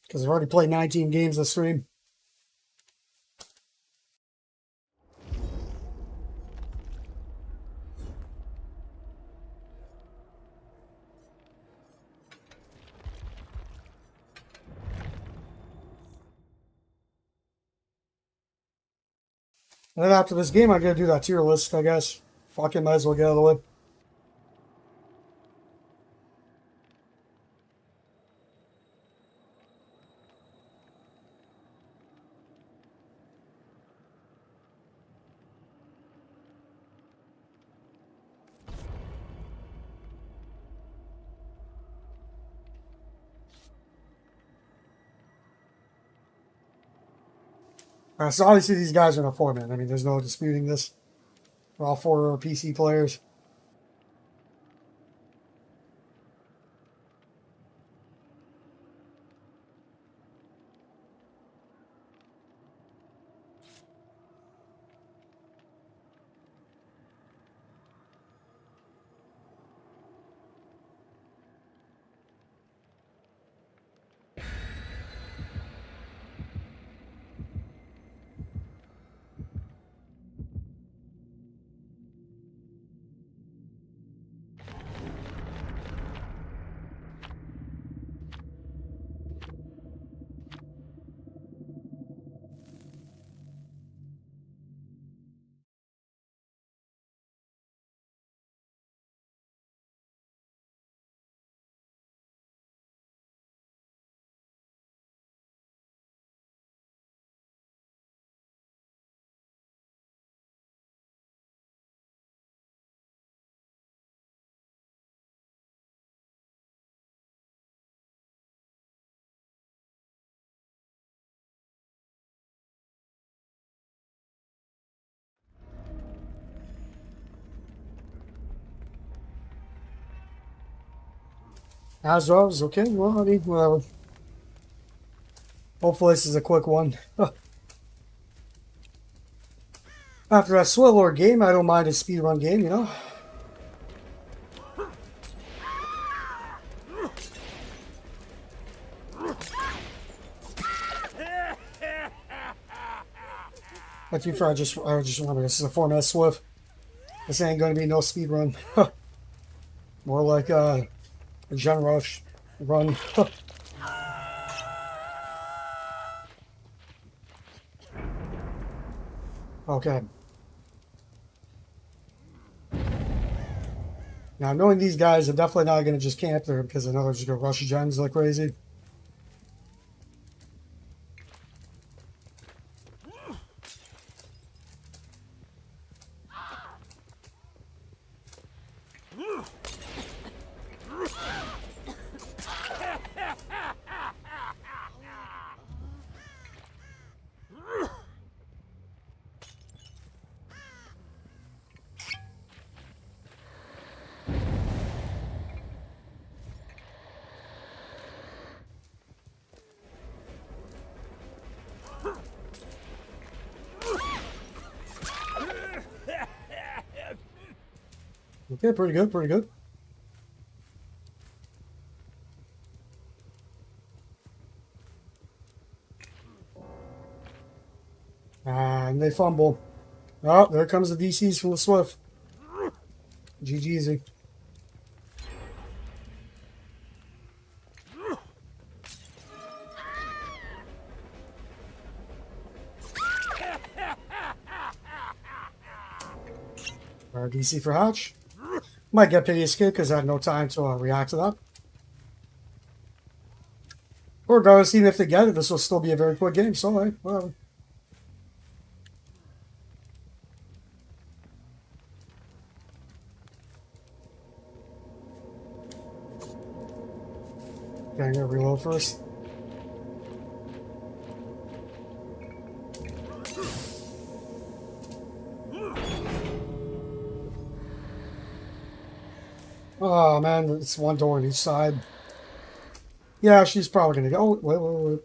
Because I've already played 19 games this stream. And then after this game, I'm gonna do that tier list, I guess. Fucking might as well get out of the way. So obviously these guys are in a 4-man. I mean, there's no disputing this. We're all 4 PC players. As was, okay, well, I mean, whatever. Hopefully this is a quick one. After that Swellord game, I don't mind a speedrun game, you know? But to be fair, I just remember this is a 4-minute Swift. This ain't gonna be no speedrun. More like a Gen Rush run. Okay. Now, knowing these guys, I'm definitely not going to just camp there because I know they're just going to rush gens like crazy. Okay, pretty good, pretty good. And they fumble. Oh, there comes the DCs from the Swift. GG's. Our DC for Hatch. Might get pity escape because I had no time to react to that. Or regardless, even if they get it, this will still be a very quick game, so hey, whatever. Okay, I'm gonna reload first. Oh man, it's one door on each side. Yeah, she's probably gonna go. Oh, wait.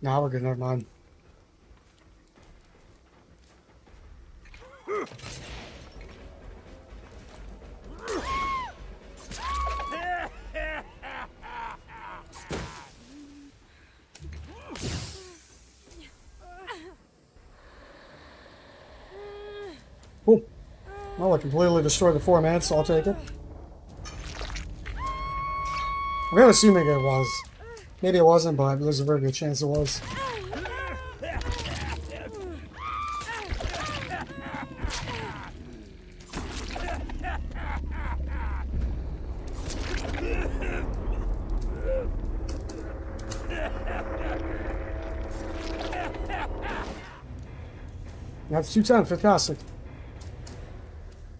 Now we're good, never mind. Cool. Well, I completely destroyed the 4-man, so I'll take it. I'm kind of assuming it was. Maybe it wasn't, but there's a very good chance it was. That's 210, fantastic.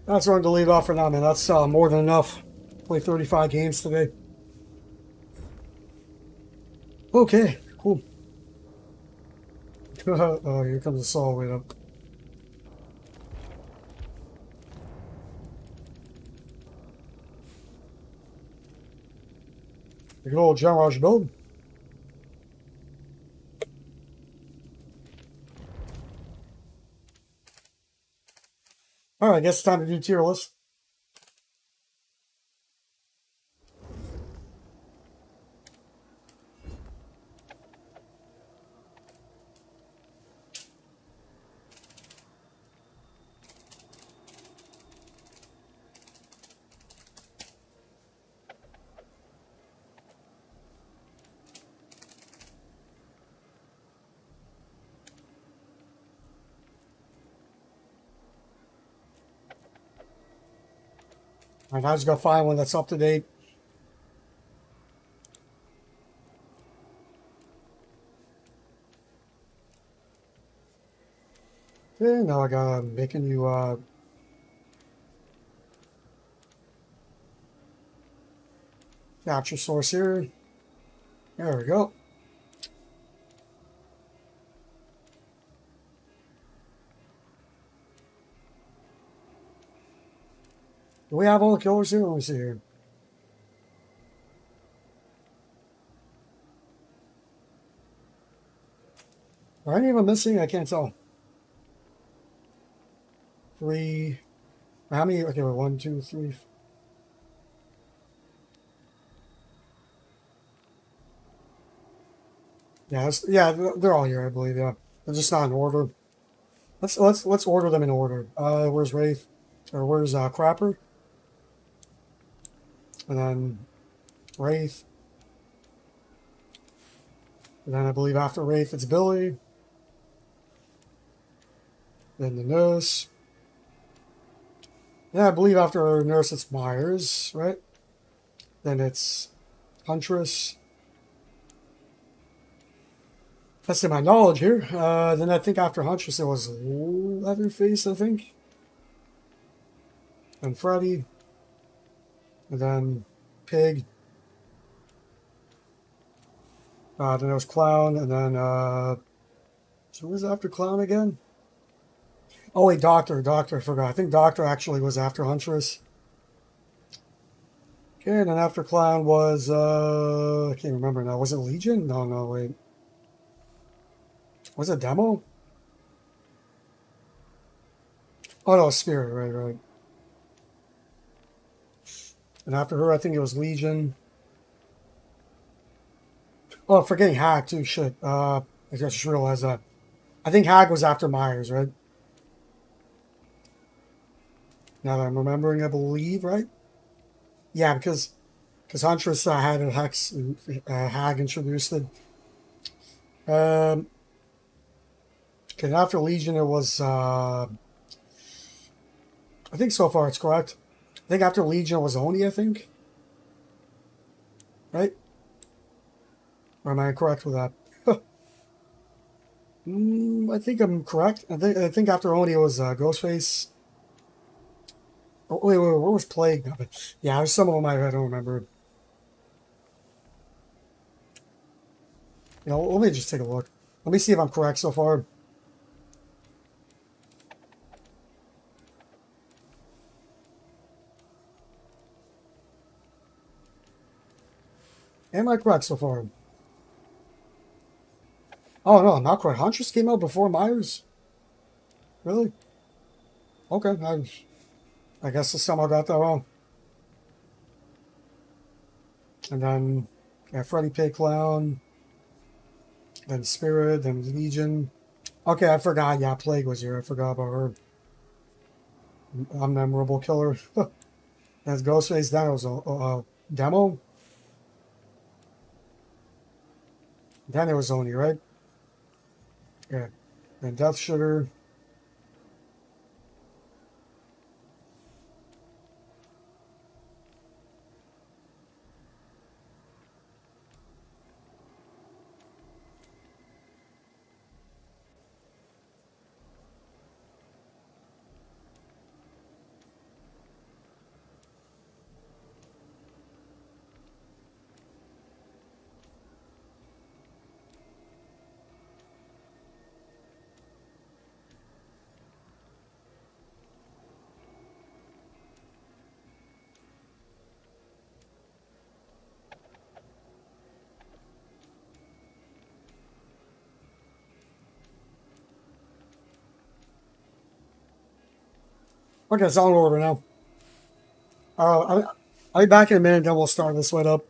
That's going to leave off for now, man. That's more than enough. Play 35 games today. Okay, cool. Oh, here comes the saw way up. A good old Gen Rush build. Alright, I guess it's time to do tier list. Alright, I just gotta find one that's up to date. Okay, now I gotta make a new capture source here. There we go. Do we have all the killers here? Let me see here. Are any of them missing? I can't tell. 3. How many? Okay, wait, 1, 2, 3. Yeah, yeah, they're all here, I believe. Yeah, they're just not in order. Let's order them in order. Where's Wraith? Or where's Crapper? And then Wraith. And then I believe after Wraith it's Billy. Then the Nurse. Yeah, I believe after Nurse it's Myers, right? Then it's Huntress. That's in my knowledge here. Then I think after Huntress it was Leatherface, I think. And Freddy. And then Pig. Then there was Clown. And then, so was after Clown again? Oh, wait, Doctor, I forgot. I think Doctor actually was after Huntress. Okay, and then after Clown was, I can't remember now. Was it Legion? No, wait. Was it Demo? Oh, no, Spirit, right. And after her, I think it was Legion. Oh, forgetting Hag, too, shit. I just realized that. I think Hag was after Myers, right? Now that I'm remembering, I believe, right? Yeah, because Huntress had a Hex, Hag introduced it. Okay, after Legion, it was, I think so far it's correct. I think after Legion it was Oni, I think. Right? Or am I correct with that? I think I'm correct. I think after Oni it was Ghostface. Oh, wait, what was Plague? No, but yeah, there's some of them I don't remember. Let me just take a look. Let me see if I'm correct so far. Am I correct so far? Oh no, not correct. Huntress came out before Myers. Really? Okay, I guess I somehow got that wrong. And then Freddy Pig Clown, then Spirit, then Legion. Okay, I forgot. Yeah, Plague was here. I forgot about her. Unmemorable killer. That's Ghostface. Then it was a Demo. Then it was Oni, right? Yeah. Then Death Sugar. Okay, it's on order now. I'll be back in a minute, then we'll start this one up.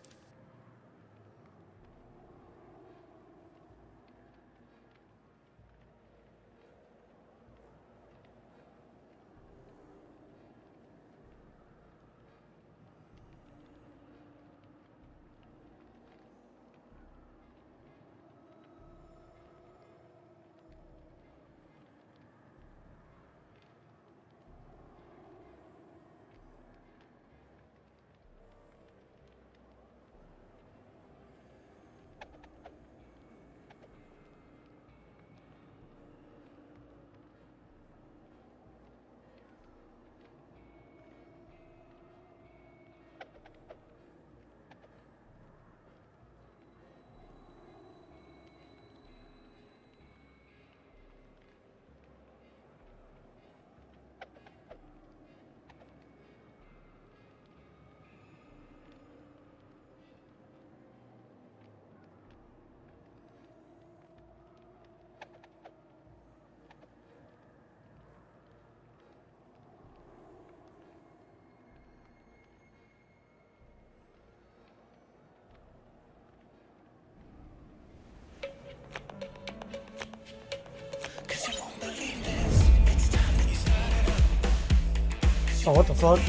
Oh, what the fuck?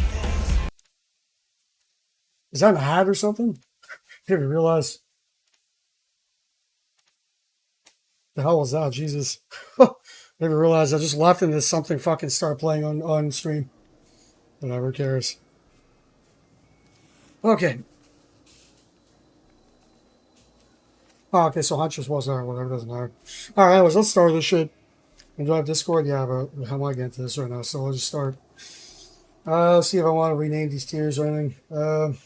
Is that a hat or something? Didn't even realize. The hell was that? Jesus. Didn't even realize I just left and there's something fucking start playing on stream. Whatever cares. Okay. Oh, okay, so Huntress was there, whatever, doesn't matter. Alright, anyways, let's start this shit. And do I have Discord? Yeah, but how am I getting to this right now? So let's just start. Let's see if I want to rename these tiers or anything.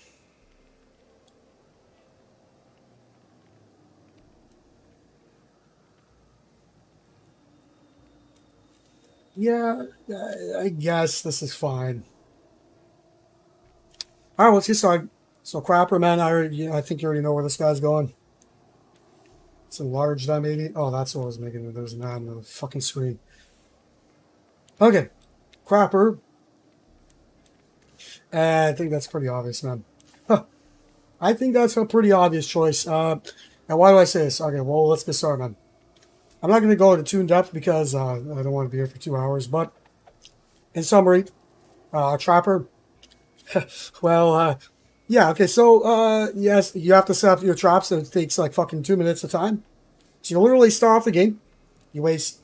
Yeah, I guess this is fine. Alright, let's get started. So Crapper, man, I think you already know where this guy's going. It's enlarged that maybe. Oh, that's what I was making it. There's an ad on the fucking screen. Okay. Crapper. I think that's pretty obvious, man. Huh. I think that's a pretty obvious choice. And why do I say this? Okay, well, let's get started, man. I'm not going to go into too in depth because I don't want to be here for 2 hours. But in summary, Trapper. Well, yeah, okay, so, yes, you have to set up your traps, and it takes like fucking 2 minutes of time. So you literally start off the game. You waste,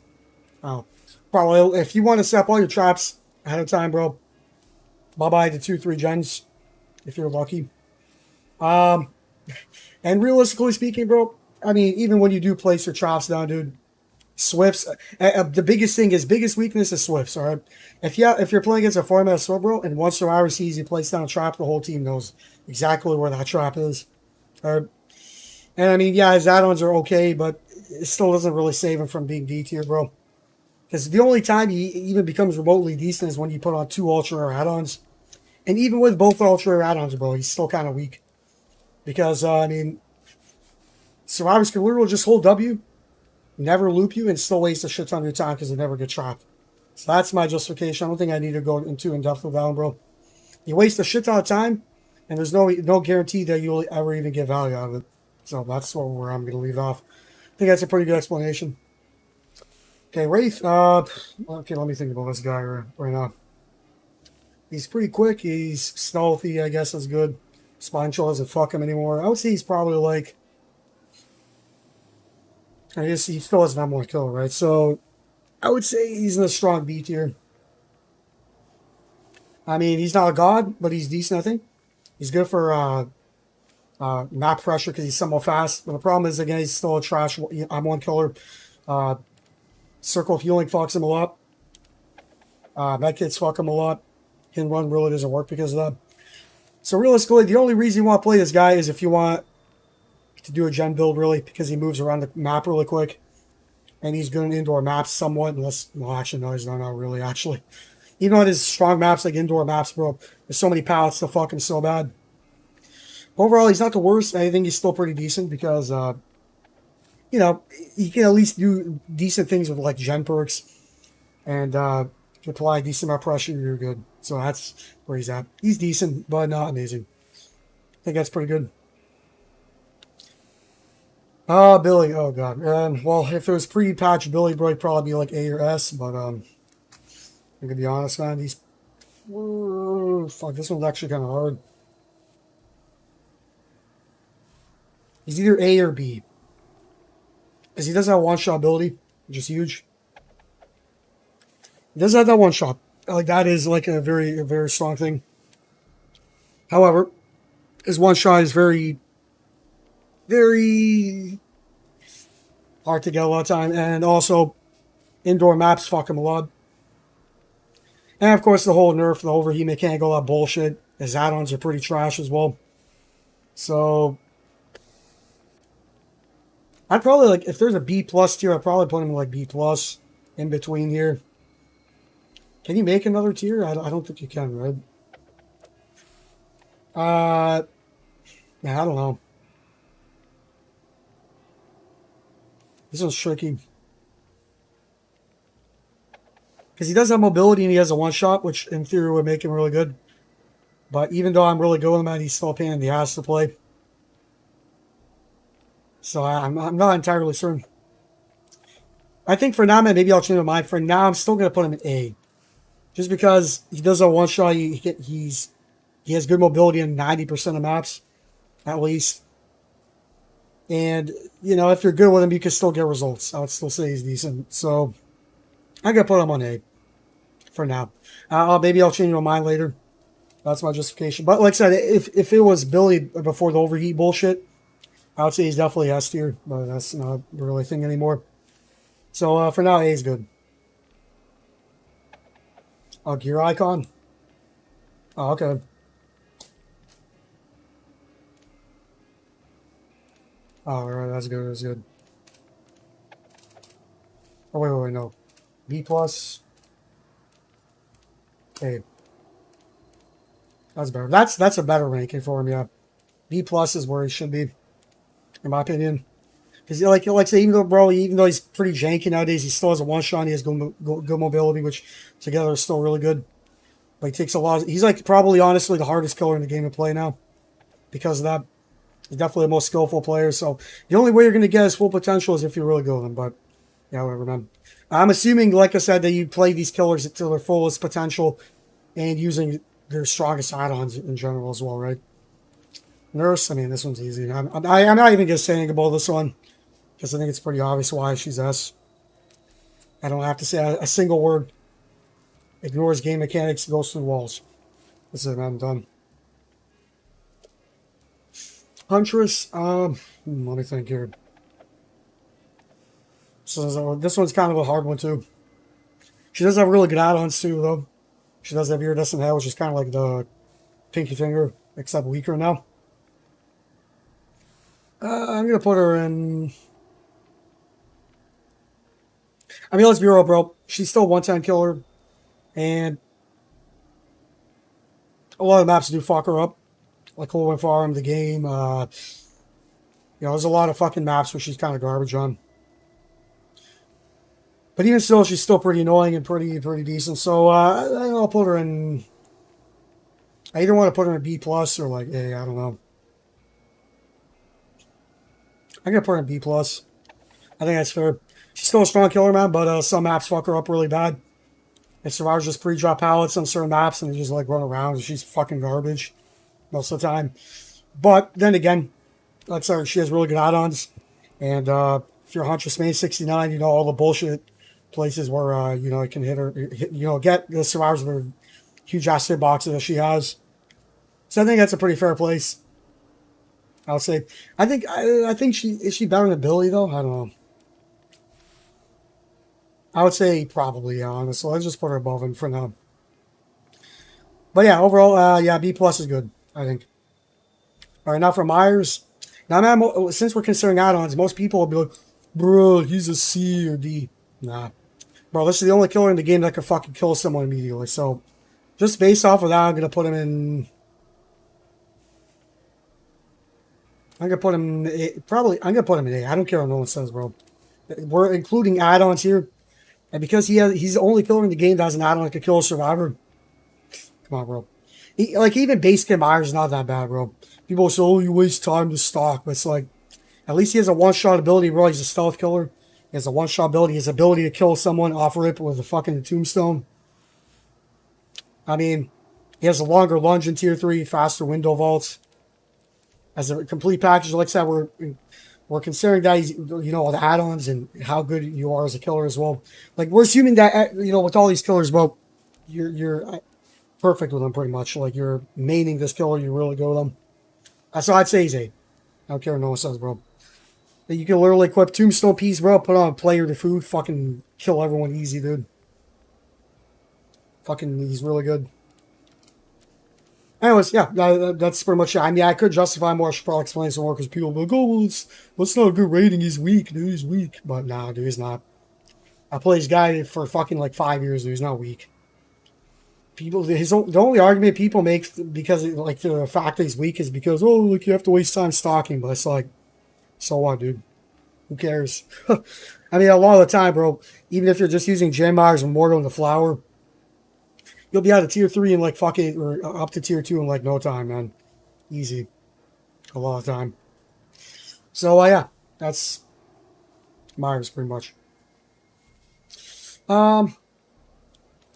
probably, if you want to set up all your traps ahead of time, bro, bye-bye to 2-3 gens, if you're lucky. And realistically speaking, bro, I mean, even when you do place your traps down, dude, Swifts, the biggest weakness is Swifts, all right? If you're playing against a format Swift, bro, and once Survivor sees you place down a trap, the whole team knows exactly where that trap is. All right? And I mean, yeah, his add-ons are okay, but it still doesn't really save him from being D tier, bro. Because the only time he even becomes remotely decent is when you put on 2 ultra rare add-ons. And even with both ultra rare add-ons, bro, he's still kind of weak. Because, I mean, survivors can literally just hold W, never loop you, and still waste a shit ton of your time because they never get trapped. So that's my justification. I don't think I need to go into in-depth with that one, bro. You waste a shit ton of time, and there's no guarantee that you'll ever even get value out of it. So that's where I'm going to leave off. I think that's a pretty good explanation. Okay, Wraith. Okay, let me think about this guy right now. He's pretty quick. He's stealthy, I guess is good. Spine Chill doesn't fuck him anymore. I would say he's probably like... I guess he still has not more kill, right? So I would say he's in a strong B tier. I mean, he's not a god, but he's decent, I think. He's good for map pressure because he's somewhat fast. But the problem is, again, he's still a trash I'm1 killer. Circle of Healing fucks him a lot. Medkits fuck him a lot. Hit and run really doesn't work because of that. So realistically, the only reason you want to play this guy is if you want to do a gen build, really, because he moves around the map really quick. And he's good in indoor maps somewhat, unless, well, actually, no, he's not really, actually. Even on his strong maps, like indoor maps, bro, there's so many pallets to fuck him so bad. Overall, he's not the worst. I think he's still pretty decent because, you know, he can at least do decent things with, like, gen perks. And apply a decent amount of pressure, you're good. So that's where he's at. He's decent, but not amazing. I think that's pretty good. Billy. Oh, God. Well, if it was pre-patch Billy, bro, he'd probably be like A or S, but, I'm gonna be honest, man. These... fuck, this one's actually kind of hard. He's either A or B. Because he doesn't have one-shot ability, which is huge. He doesn't have that one-shot. Like, that is, like, a very strong thing. However, his one-shot is very hard to get a lot of time. And also, indoor maps fuck him a lot. And, of course, the whole nerf, the overheat mechanic, all that bullshit. His add-ons are pretty trash as well. So... I'd probably, like, if there's a B plus tier, I'd probably put him in, like, B plus in between here. Can you make another tier? I don't think you can, right? Yeah, I don't know. This one's tricky. Because he does have mobility and he has a one-shot, which in theory would make him really good. But even though I'm really good with him, man, he's still a pain in the ass to play. So I'm not entirely certain. I think for now, man, maybe I'll change my mind. For now, I'm still going to put him in A. Just because he does a one shot, he has good mobility in 90% of maps, at least. And, if you're good with him, you can still get results. I would still say he's decent. So, I'm going to put him on A for now. Maybe I'll change my mind later. That's my justification. But like I said, if it was Billy before the overheat bullshit, I would say he's definitely S tier. But that's not really a thing anymore. So, for now, A is good. Gear icon. Oh, okay. Oh, all right, that's good. That's good. Oh, wait, no. B plus. A. That's better. That's a better ranking for him, yeah. B plus is where he should be, in my opinion. Because like say, even though he's pretty janky nowadays, he still has a one shot. He has good mobility, which together is still really good. But he takes a lot. He's like probably honestly the hardest killer in the game to play now, because of that. He's definitely the most skillful player. So the only way you're going to get his full potential is if you really go with him. But yeah, whatever, man. I'm assuming, like I said, that you play these killers to their fullest potential and using their strongest add-ons in general as well, right? Nurse, I mean, this one's easy. I'm not even going to say anything about this one, because I think it's pretty obvious why she's S. I don't have to say a single word. Ignores game mechanics, goes through walls. That's it, I'm done. Huntress, let me think here. So this one's kind of a hard one too. She does have really good add-ons too, though. She does have Iridescent Hair, which is kind of like the Pinky Finger, except weaker now. I'm gonna put her in. I mean, let's be real, bro. She's still 110 killer, and a lot of maps do fuck her up, like Holding Farm, the game. There's a lot of fucking maps where she's kind of garbage on. But even still, she's still pretty annoying and pretty decent. So I'll put her in. I either want to put her in B plus or like A. I don't know. I'm gonna put her in B plus. I think that's fair. She's still a strong killer, man, but some maps fuck her up really bad. And survivors just pre-drop pallets on certain maps and they just like run around. And she's fucking garbage most of the time. But then again, like I said, she has really good add-ons. And if you're a Huntress main 69, you know all the bullshit places where it can get the survivors with her huge ass hitboxes that she has. So I think that's a pretty fair place. I'll say. I think she better than Billy though. I don't know. I would say probably, yeah, honestly. Let's just put her above him for now. But yeah, overall, B plus is good, I think. All right, now for Myers. Now, man, since we're considering add-ons, most people will be like, bro, he's a C or D. Nah. Bro, this is the only killer in the game that can fucking kill someone immediately. So, just based off of that, I'm going to put him in... I'm going to put him in A. Probably, I'm going to put him in A. I don't care what no one says, bro. We're including add-ons here. And because he's the only killer in the game that has an add-on that can kill a survivor. Come on, bro. Even base kit Myers is not that bad, bro. People say, oh, you waste time to stock. But it's like, at least he has a one-shot ability, bro. He's a stealth killer. He has a one-shot ability. His ability to kill someone off rip with a fucking tombstone. I mean, he has a longer lunge in tier 3, faster window vaults. As a complete package, like I said, we're considering that he's, the add-ons and how good you are as a killer as well. Like, we're assuming that, with all these killers, bro, you're perfect with them pretty much. Like, you're maining this killer, you really go with them. So I'd say he's 8. I don't care what no one says, bro. You can literally equip Tombstone Piece, bro, put on player to food, fucking kill everyone easy, dude. Fucking, he's really good. Anyways, yeah, that's pretty much it. I mean, I could justify more. I should probably explain some more because people will be like, oh, well, it's not a good rating. He's weak, dude. He's weak. But nah, dude, he's not. I played this guy for fucking like 5 years, dude. He's not weak. The only argument people make because like the fact that he's weak is because, oh, like you have to waste time stalking. But it's like, so what, dude? Who cares? I mean, a lot of the time, bro, even if you're just using Gem Myers and Mortal and the Flower, you'll be out of tier 3 in like fucking, or up to tier 2 in like no time, man. Easy. A lot of time. So, yeah, that's Myers pretty much.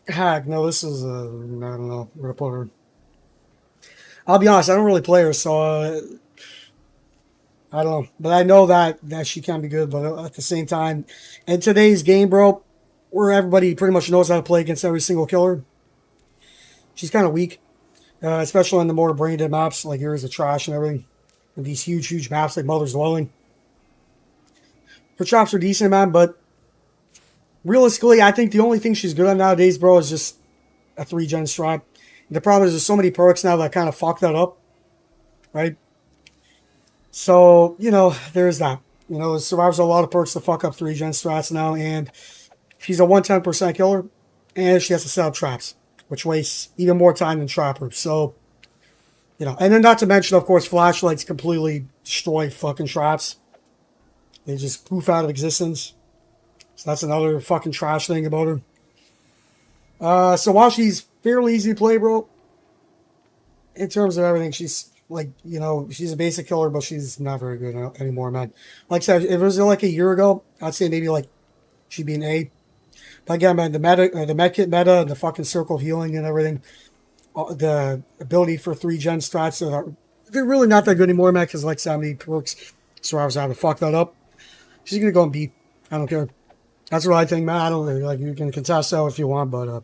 Heck, no, this is, I don't know where to put her. I'll be honest, I don't really play her, so I don't know. But I know that she can be good, but at the same time, in today's game, bro, where everybody pretty much knows how to play against every single killer, she's kind of weak, especially on the more brain dead maps, like Areas of Trash and everything. And these huge maps like Mother's Dwelling. Her chops are decent, man, but realistically, I think the only thing she's good at nowadays, bro, is just a 3-gen strat. The problem is there's so many perks now that kind of fuck that up, right? So, there's that. Survivors a lot of perks to fuck up 3-gen strats now, and she's a 110% killer, and she has to set up traps, which wastes even more time than Trapper. So, and then not to mention, of course, flashlights completely destroy fucking traps. They just poof out of existence. So that's another fucking trash thing about her. So while she's fairly easy to play, bro, in terms of everything, she's like, she's a basic killer, but she's not very good anymore, man. Like I said, if it was like a year ago, I'd say maybe like she'd be an A. But again, man, the medkit meta, and the fucking circle of healing and everything, the ability for 3-gen strats, they're really not that good anymore, man, because like so many perks, survivors have to fuck that up. She's gonna go and B. I don't care. That's what I think, man. I don't really, like, you can contest that if you want, but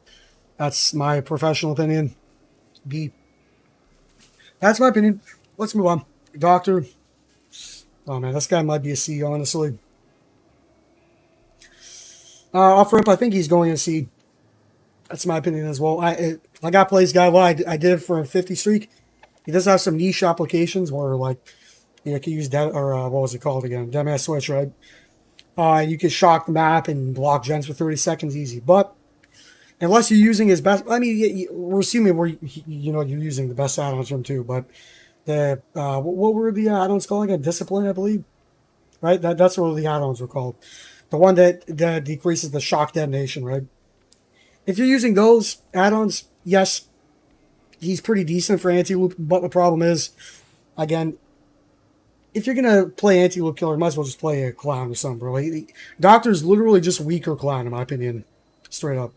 that's my professional opinion. B. That's my opinion. Let's move on. Doctor. Oh, man, this guy might be a C, honestly. Off rip, I think he's going to C. That's my opinion as well. I plays guy well. I did it for a 50 streak. He does have some niche applications where, like, you can use that, or what was it called again? Deadman Switch, right? You can shock the map and block gens for 30 seconds easy. But unless you're using his best, I mean, we're assuming you're using the best add-ons from him too. But the what were the add-ons called again? Discipline, I believe. Right? That's what the add-ons were called. The one that decreases the shock detonation, right? If you're using those add-ons, yes, he's pretty decent for anti-loop. But the problem is, again, if you're gonna play anti-loop killer, you might as well just play a clown or something, bro. Doctor's literally just weaker clown, in my opinion, straight up.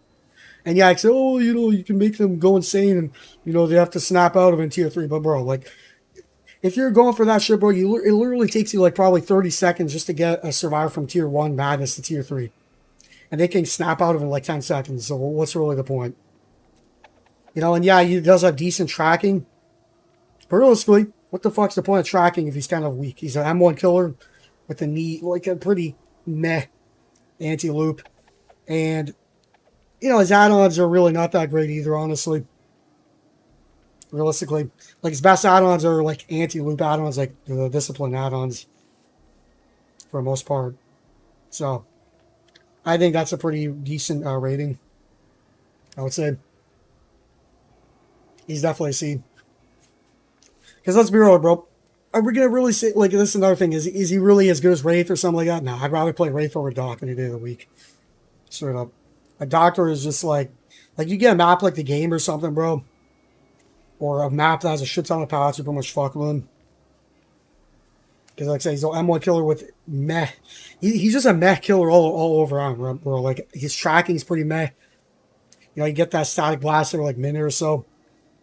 And yeah, I say, oh, you can make them go insane, and they have to snap out of it in tier 3. But bro, like, if you're going for that shit, bro, it literally takes you like probably 30 seconds just to get a survivor from tier 1 madness to tier 3, and they can snap out of it in like 10 seconds. So what's really the point? And yeah, he does have decent tracking, but realistically, what the fuck's the point of tracking if he's kind of weak? He's an M1 killer with a pretty meh anti-loop. And, his add-ons are really not that great either, honestly. Realistically. Like, his best add-ons are, like, anti-loop add-ons, like the discipline add-ons, for the most part. So, I think that's a pretty decent rating, I would say. He's definitely a C. Because let's be real, bro. Are we going to really say, like, this is another thing. Is he really as good as Wraith or something like that? No, I'd rather play Wraith over Doc any day of the week. Straight up. A Doctor is just like you get a map like the game or something, bro. Or a map that has a shit ton of pallets, you're pretty much fucking with him. Because, like I say, he's an M1 killer with meh. He's just a meh killer all over on, bro. Like, his tracking is pretty meh. You get that static blast every, like, minute or so.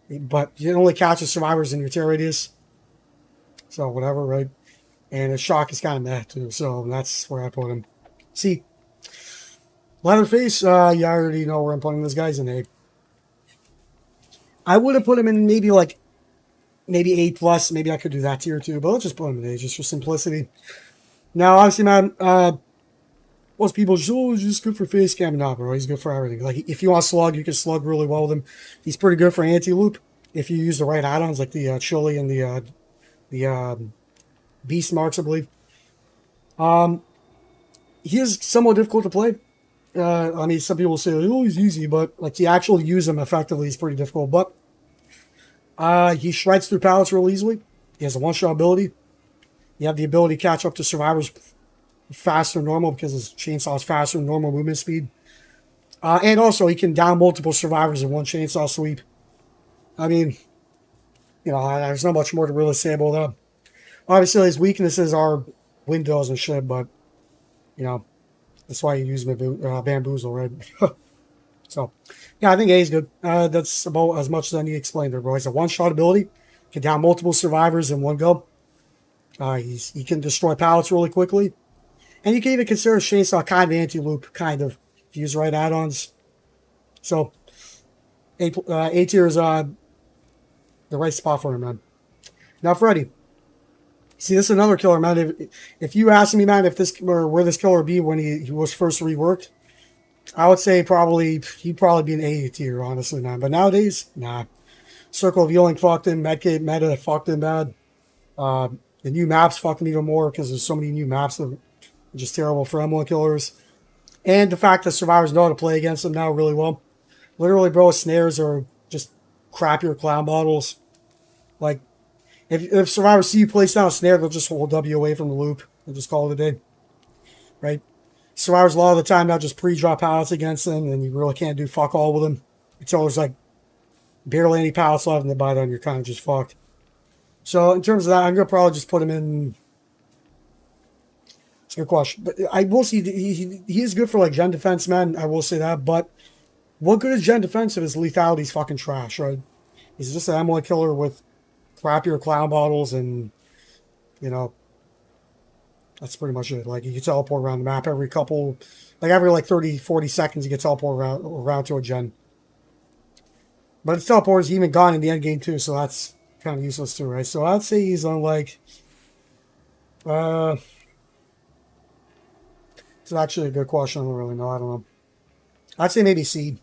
But you only catch the survivors in your tear radius. So, whatever, right? And his shock is kind of meh, too. So, that's where I put him. See, Leatherface, you already know where I'm putting this guy's in A. I would have put him in maybe A plus. Maybe I could do that tier too. But let's just put him in A just for simplicity. Now, obviously, man, most people just, he's just good for face cam. No, bro, he's good for everything. Like, if you want slug, you can slug really well with him. He's pretty good for anti-loop if you use the right add-ons, like the chili and the beast marks, I believe. He is somewhat difficult to play. I mean, some people say, oh, he's easy, but like to actually use him effectively is pretty difficult. But he shreds through pallets real easily. He has a one-shot ability. You have the ability to catch up to survivors faster than normal because his chainsaw is faster than normal movement speed. And also, he can down multiple survivors in one chainsaw sweep. I mean, there's not much more to really say about that. Obviously, his weaknesses are windows and shit, but, that's why you use Bamboozle, right? So, yeah, I think A is good. That's about as much as I need to explain there, bro. He's a one-shot ability, can down multiple survivors in one go. He can destroy pallets really quickly. And you can even consider Chainsaw kind of anti-loop, kind of, if you use the right add-ons. So, A tier is the right spot for him, man. Now, Freddy. See, this is another killer, man. If you ask me, man, if this or where this killer would be when he was first reworked, I would say he'd probably be an A tier, honestly, man. But nowadays, nah. Circle of Healing fucked him. Medkit meta fucked him bad. The new maps fucked him even more because there's so many new maps that are just terrible for M1 killers. And the fact that survivors know how to play against them now really well. Literally, bro, snares are just crappier clown bottles. Like, if survivors see you place down a snare, they'll just hold W away from the loop and just call it a day. Right? Survivors a lot of the time now just pre-drop pallets against them, and you really can't do fuck all with them until there's like barely any pallets left in the bite on, you're kind of just fucked. So in terms of that, I'm gonna probably just put him in. It's a good question, but I will see he is good for like gen defense, man. I will say that, but what good is gen defense if his lethality's fucking trash, right? He's just an M1 killer with crappier clown bottles, and you know that's pretty much it. Like you can teleport around the map every like 30, 40 seconds, you get teleport around to a gen. But his teleport is even gone in the end game too, so that's kind of useless too, right? So I'd say he's on like it's actually a good question. I don't really know. I don't know. I'd say maybe C.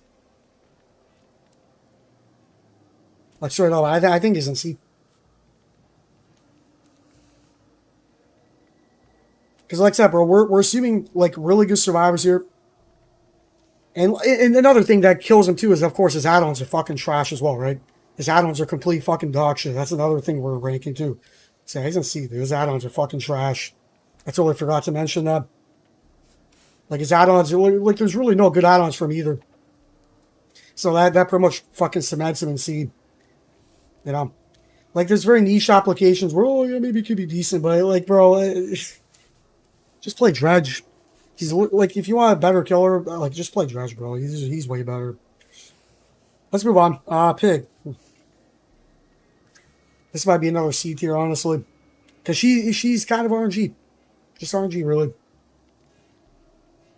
Like straight up, I think he's in C. Because like I said, bro, we're assuming like really good survivors here. And another thing that kills him too is, of course, his add-ons are fucking trash as well, right? His add-ons are complete fucking dog shit. That's another thing we're ranking too. So he's in C, dude. His add-ons are fucking trash. I totally forgot to mention that. Like his add-ons, like there's really no good add-ons from either. So that pretty much fucking cements him in C. You know, like there's very niche applications where yeah, maybe it could be decent, but like bro, just play Dredge. He's like if you want a better killer, like just play Dredge, bro. He's way better. Let's move on. Pig. This might be another C tier, honestly, because she's kind of RNG, just RNG really.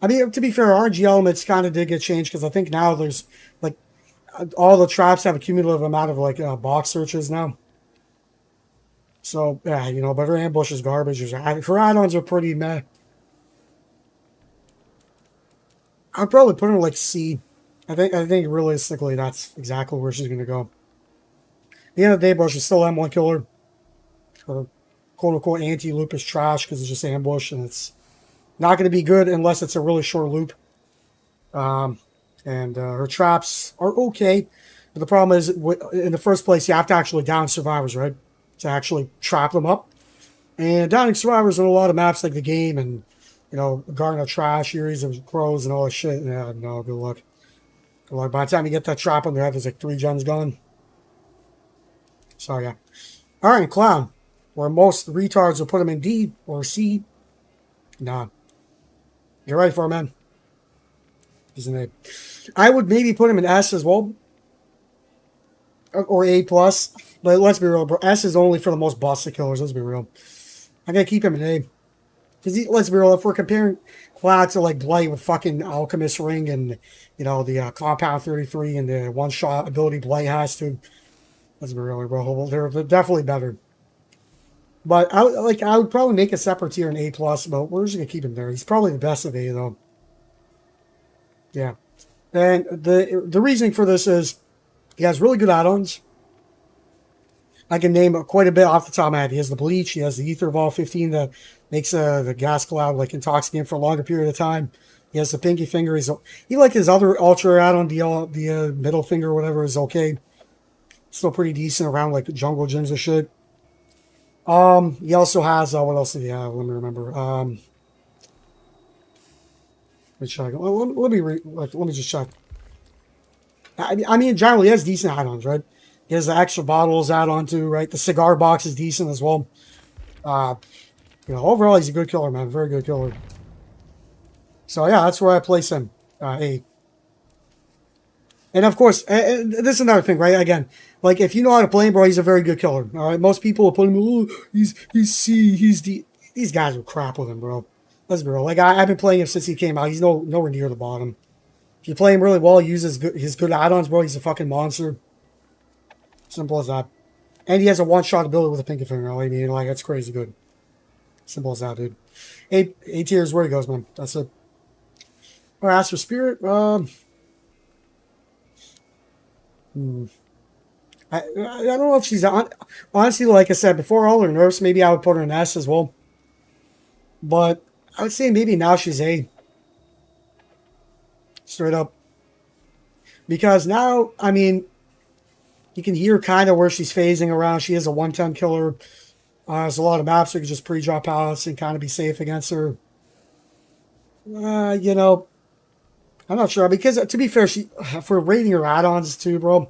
I mean, to be fair, RNG elements kind of did get changed because I think now there's like all the traps have a cumulative amount of like box searches now. So yeah, you know, but her ambush is garbage. Her add-ons are pretty meh. I'd probably put her like C. I think realistically that's exactly where she's gonna go. At the end of the day, bro, she's still M1 killer. Her quote-unquote anti-loop is trash because it's just ambush, and it's not going to be good unless it's a really short loop. And her traps are okay, but the problem is, in the first place, you have to actually down survivors, right? To actually trap them up. And downing survivors on a lot of maps like the game and, you know, Garden of Trash, Series of Crows, and all that shit. Yeah, no, good luck. Good luck. By the time you get that trap on their head, there's like 3 gens gone. So, yeah. All right, Clown. Where most retards will put him in D or C. Nah. You're right for him, man. He's an A. I would maybe put him in S as well. Or A+. But let's be real, bro. S is only for the most busted killers. Let's be real. I'm going to keep him in A. Because, let's be real, if we're comparing Cloud to, like, Blight with fucking Alchemist Ring and, you know, the Compound 33 and the one-shot ability Blight has to, let's be real, bro. They're definitely better. But I would probably make a separate tier in A+, but we're just going to keep him there. He's probably the best of A, though. Yeah. And the reasoning for this is he has really good add-ons. I can name quite a bit off the top of my head. He has the Bleach. He has the Ether Vol 15 that makes the gas cloud like intoxicating for a longer period of time. He has the Pinky Finger. He like his other Ultra add-on, the middle finger or whatever is okay. Still pretty decent around like jungle gyms and shit. He also has what else did he have? Let me remember. Let me check. Let me just check. I mean, generally, he has decent add-ons, right? He has the extra bottles add-on too, right? The cigar box is decent as well. You know, overall, he's a good killer, man. Very good killer. So yeah, that's where I place him. A. And of course, this is another thing, right? Again, like if you know how to play him, bro, he's a very good killer. All right, most people will put him, oh, he's C, he's D. These guys are crap with him, bro. Let's be real. Like I've been playing him since he came out. He's nowhere near the bottom. If you play him really well, use his good add-ons, bro. He's a fucking monster. Simple as that. And he has a one-shot ability with a pinky finger. I mean, like that's crazy good. Simple as that, dude. A tier is where he goes, man. That's it. All right, as for Spirit, I don't know if she's on. Honestly, like I said before, all her nerfs, maybe I would put her in S as well. But I would say maybe now she's A. Straight up. Because now, I mean, you can hear kind of where she's phasing around. She is a 110 killer. There's a lot of maps where you can just pre-drop pallets and kind of be safe against her. You know, I'm not sure. Because to be fair, she for rating her add-ons too, bro.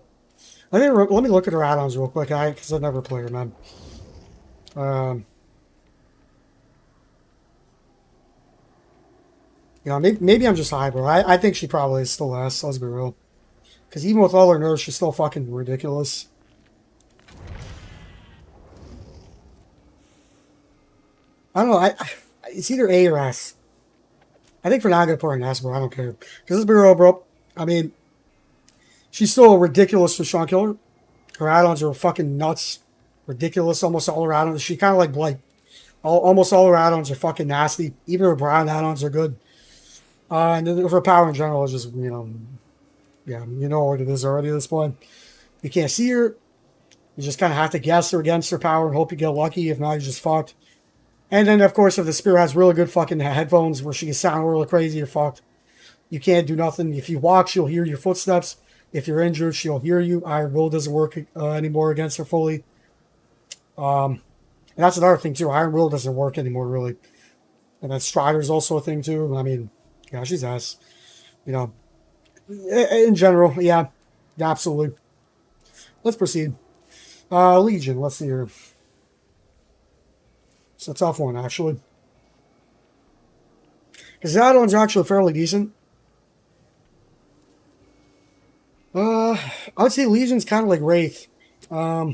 Let me look at her add-ons real quick, because I've never played her, man. You know, maybe I'm just high, bro. I think she probably is still S. Let's be real. Because even with all her nerfs, she's still fucking ridiculous. I don't know. It's either A or S. I think for now I'm going to put her in S, bro. I don't care. Because let's be real, bro. I mean, she's still a ridiculous for Sean Killer. Her add-ons are fucking nuts. Ridiculous. Almost all her add-ons. She kind of like Blight. Almost all her add-ons are fucking nasty. Even her Brown add-ons are good. And then her power in general is just, you know, yeah, you know what it is already at this point. You can't see her. You just kind of have to guess her against her power and hope you get lucky. If not, you're just fucked. And then, of course, if the Spirit has really good fucking headphones where she can sound really crazy, you're fucked. You can't do nothing. If you walk, she'll hear your footsteps. If you're injured, she'll hear you. Iron Will doesn't work anymore against her fully. And that's another thing, too. Iron Will doesn't work anymore, really. And then Strider's also a thing, too. I mean, yeah, she's ass. You know, in general, yeah, absolutely. Let's proceed. Legion, let's see here. It's a tough one, actually. Because the add-ons are actually fairly decent. I would say Legion's kind of like Wraith. I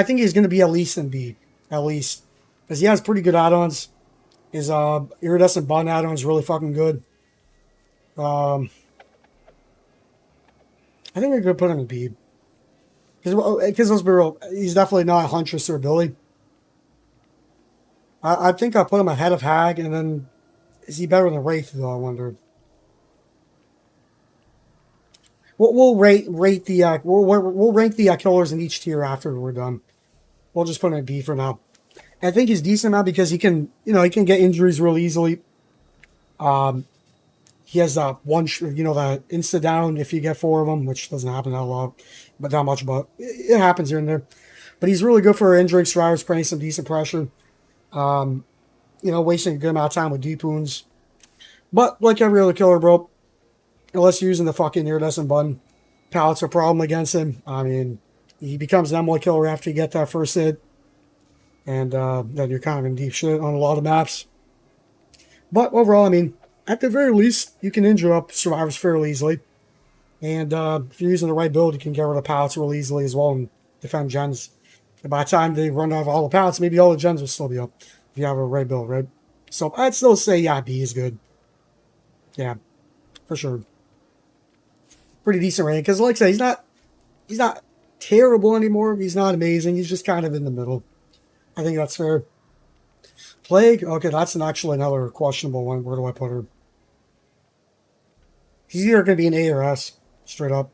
think he's going to be at least in B. At least. Because he has pretty good add-ons. His Iridescent Bond add-on is really fucking good. I think we're going to put him in B. Because let's be real, he's definitely not Huntress or Billy. I think I'll put him ahead of Hag, and then is he better than Wraith, though, I wonder. We'll rate the we'll rank the killers in each tier after we're done. We'll just put him in B for now. I think he's decent now because he can get injuries real easily. He has the insta down if you get 4 of them, which doesn't happen that a lot, but not much. But it happens here and there. But he's really good for injuring survivors, putting some decent pressure. Wasting a good amount of time with deep wounds. But like every other killer, bro, unless you're using the fucking iridescent button, pallets are a problem against him. I mean, he becomes an M1 killer after you get that first hit. And then you're kind of in deep shit on a lot of maps. But overall, I mean, at the very least, you can injure up survivors fairly easily. And if you're using the right build, you can get rid of pallets real easily as well and defend gens. And by the time they run out of all the pallets, maybe all the gens will still be up if you have a right build, right? So I'd still say, yeah, B is good. Yeah, for sure. Pretty decent rank. Because like I said, he's not terrible anymore. He's not amazing. He's just kind of in the middle. I think that's fair. Plague? Okay, that's actually another questionable one. Where do I put her? She's either going to be an A or S. Straight up.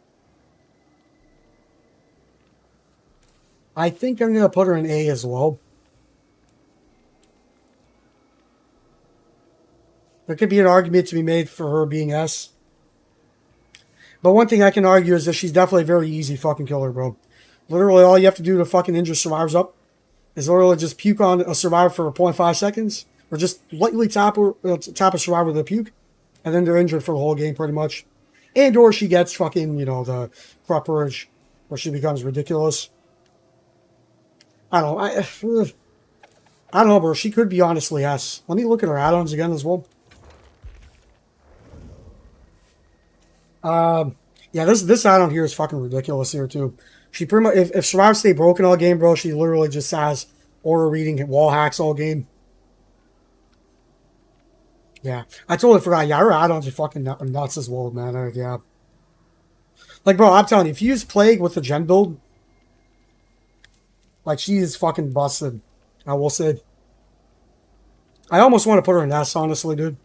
I think I'm going to put her in A as well. There could be an argument to be made for her being S. But one thing I can argue is that she's definitely a very easy fucking killer, bro. Literally all you have to do to fucking injure survivors up is literally just puke on a survivor for 0.5 seconds. Or just lightly tap a survivor with a puke. And then they're injured for the whole game pretty much. And or she gets fucking, the crop purge. Where she becomes ridiculous. I don't know. I don't know, bro. She could be honestly S. Let me look at her add-ons again as well. Yeah, this add-on here is fucking ridiculous here too. She pretty much if Survivor stay broken all game, bro, she literally just has aura reading and wall hacks all game. Yeah, I totally forgot. Yeah, her add-ons are fucking nuts as well, man. Yeah, like bro, I'm telling you, if you use Plague with the gen build, like she is fucking busted. I will say. I almost want to put her in S, honestly, dude.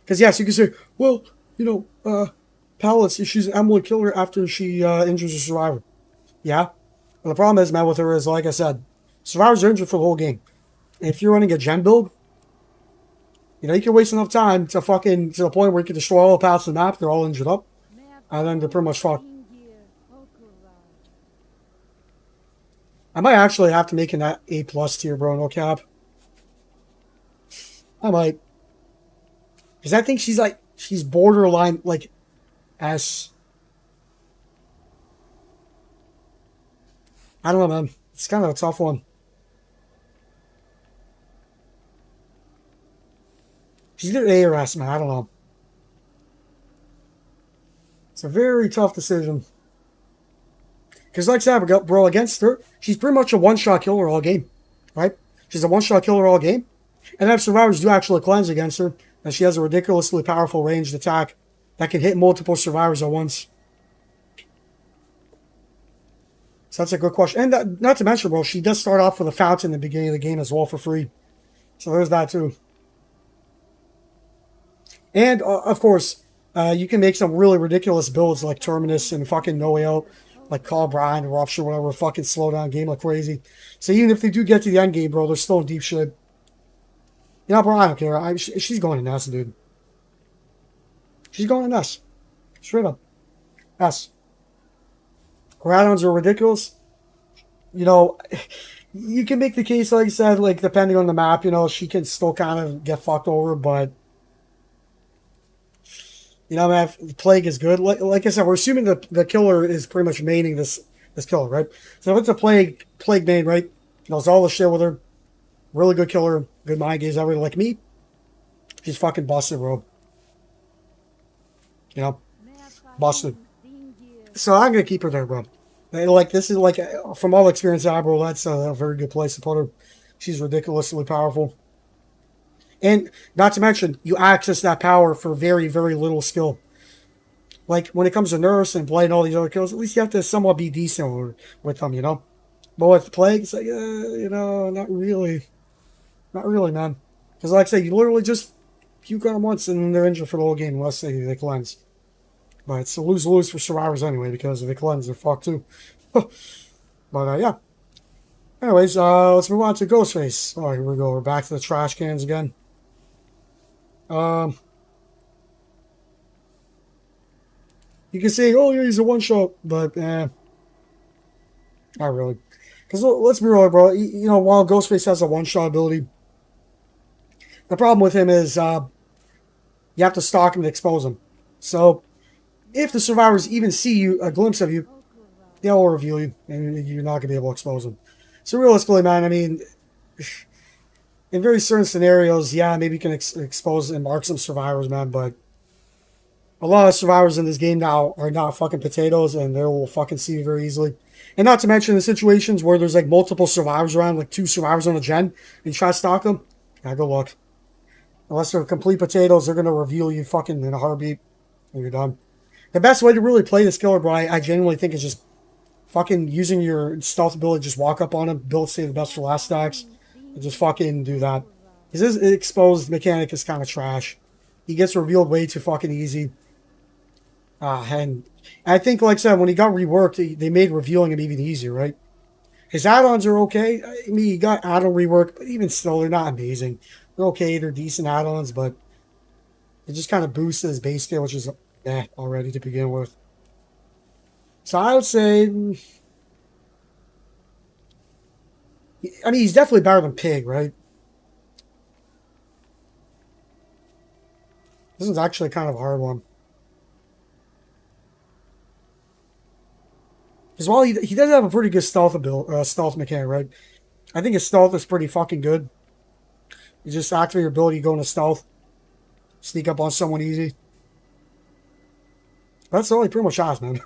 Because yes, you can say, well, you know, Palace, she's an Emily killer after she injures a survivor. Yeah, but the problem is, man, with her is like I said, survivors are injured for the whole game. And if you're running a gen build, you know you can waste enough time to fucking to the point where you can destroy all the paths of the map. They're all injured up, and then they're pretty much fucked. I might actually have to make an A plus tier, bro. No cap. I might, because I think she's borderline like S. I don't know, man. It's kind of a tough one. She's either A or S, man. I don't know. It's a very tough decision. Because like I said, bro, against her, she's pretty much a one-shot killer all game, right? She's a one-shot killer all game. And if survivors do actually cleanse against her, then she has a ridiculously powerful ranged attack that can hit multiple survivors at once. So that's a good question. And not to mention, bro, she does start off with a fountain in the beginning of the game as well for free. So there's that too. And of course, you can make some really ridiculous builds like Terminus and fucking No Way Out, like Call Brian, Rupture, whatever, fucking slow down game like crazy. So even if they do get to the end game, bro, they're still in deep shit. You know, bro, I don't care. She's going in S, dude. She's going in S. Straight up. S. Her add-ons are ridiculous. You know, you can make the case, like I said, like depending on the map, you know, she can still kind of get fucked over, but you know, man, Plague is good. Like I said, we're assuming the killer is pretty much maining this killer, right? So if it's a Plague main, right? Knows all the shit with her. Really good killer, good mind games, everything like me. She's fucking busted, bro. You know, busted. So I'm gonna keep her there, bro. Like this is like from all experience, bro. That's a very good place to put her. She's ridiculously powerful, and not to mention you access that power for very very little skill. Like when it comes to Nurse and Blade and all these other kills, at least you have to somewhat be decent with them, you know. But with Plague, it's like you know, not really, man. Because like I say, you literally just puke on them once and they're injured for the whole game unless they cleanse. But it's a lose-lose for survivors anyway, because if they cleanse, they're fucked too. But yeah. Anyways, let's move on to Ghostface. Oh, here we go. We're back to the trash cans again. You can say, oh yeah, he's a one-shot, but not really. Because let's be real, bro. You know, while Ghostface has a one-shot ability, the problem with him is you have to stalk him to expose him. So if the survivors even see you, a glimpse of you, they'll reveal you, and you're not going to be able to expose them. So realistically, man, I mean, in very certain scenarios, yeah, maybe you can expose and mark some survivors, man, but a lot of survivors in this game now are not fucking potatoes, and they will fucking see you very easily. And not to mention the situations where there's like multiple survivors around, like 2 survivors on a gen, and you try to stalk them, yeah, good luck. Unless they're complete potatoes, they're going to reveal you fucking in a heartbeat, and you're done. The best way to really play this killer, bro, I genuinely think is just fucking using your stealth ability, just walk up on him, build save the best for last stacks, and just fucking do that. Because his exposed mechanic is kind of trash. He gets revealed way too fucking easy. And I think, like I said, when he got reworked, they made revealing him even easier, right? His add-ons are okay. I mean, he got add-on rework, but even still, they're not amazing. They're okay, they're decent add-ons, but it just kind of boosts his base skill, which is already to begin with. So I would say, I mean, he's definitely better than Pig, right? This is actually kind of a hard one. Because while he does have a pretty good stealth mechanic, right? I think his stealth is pretty fucking good. You just activate your ability to go into stealth, sneak up on someone easy. That's all he pretty much has, man.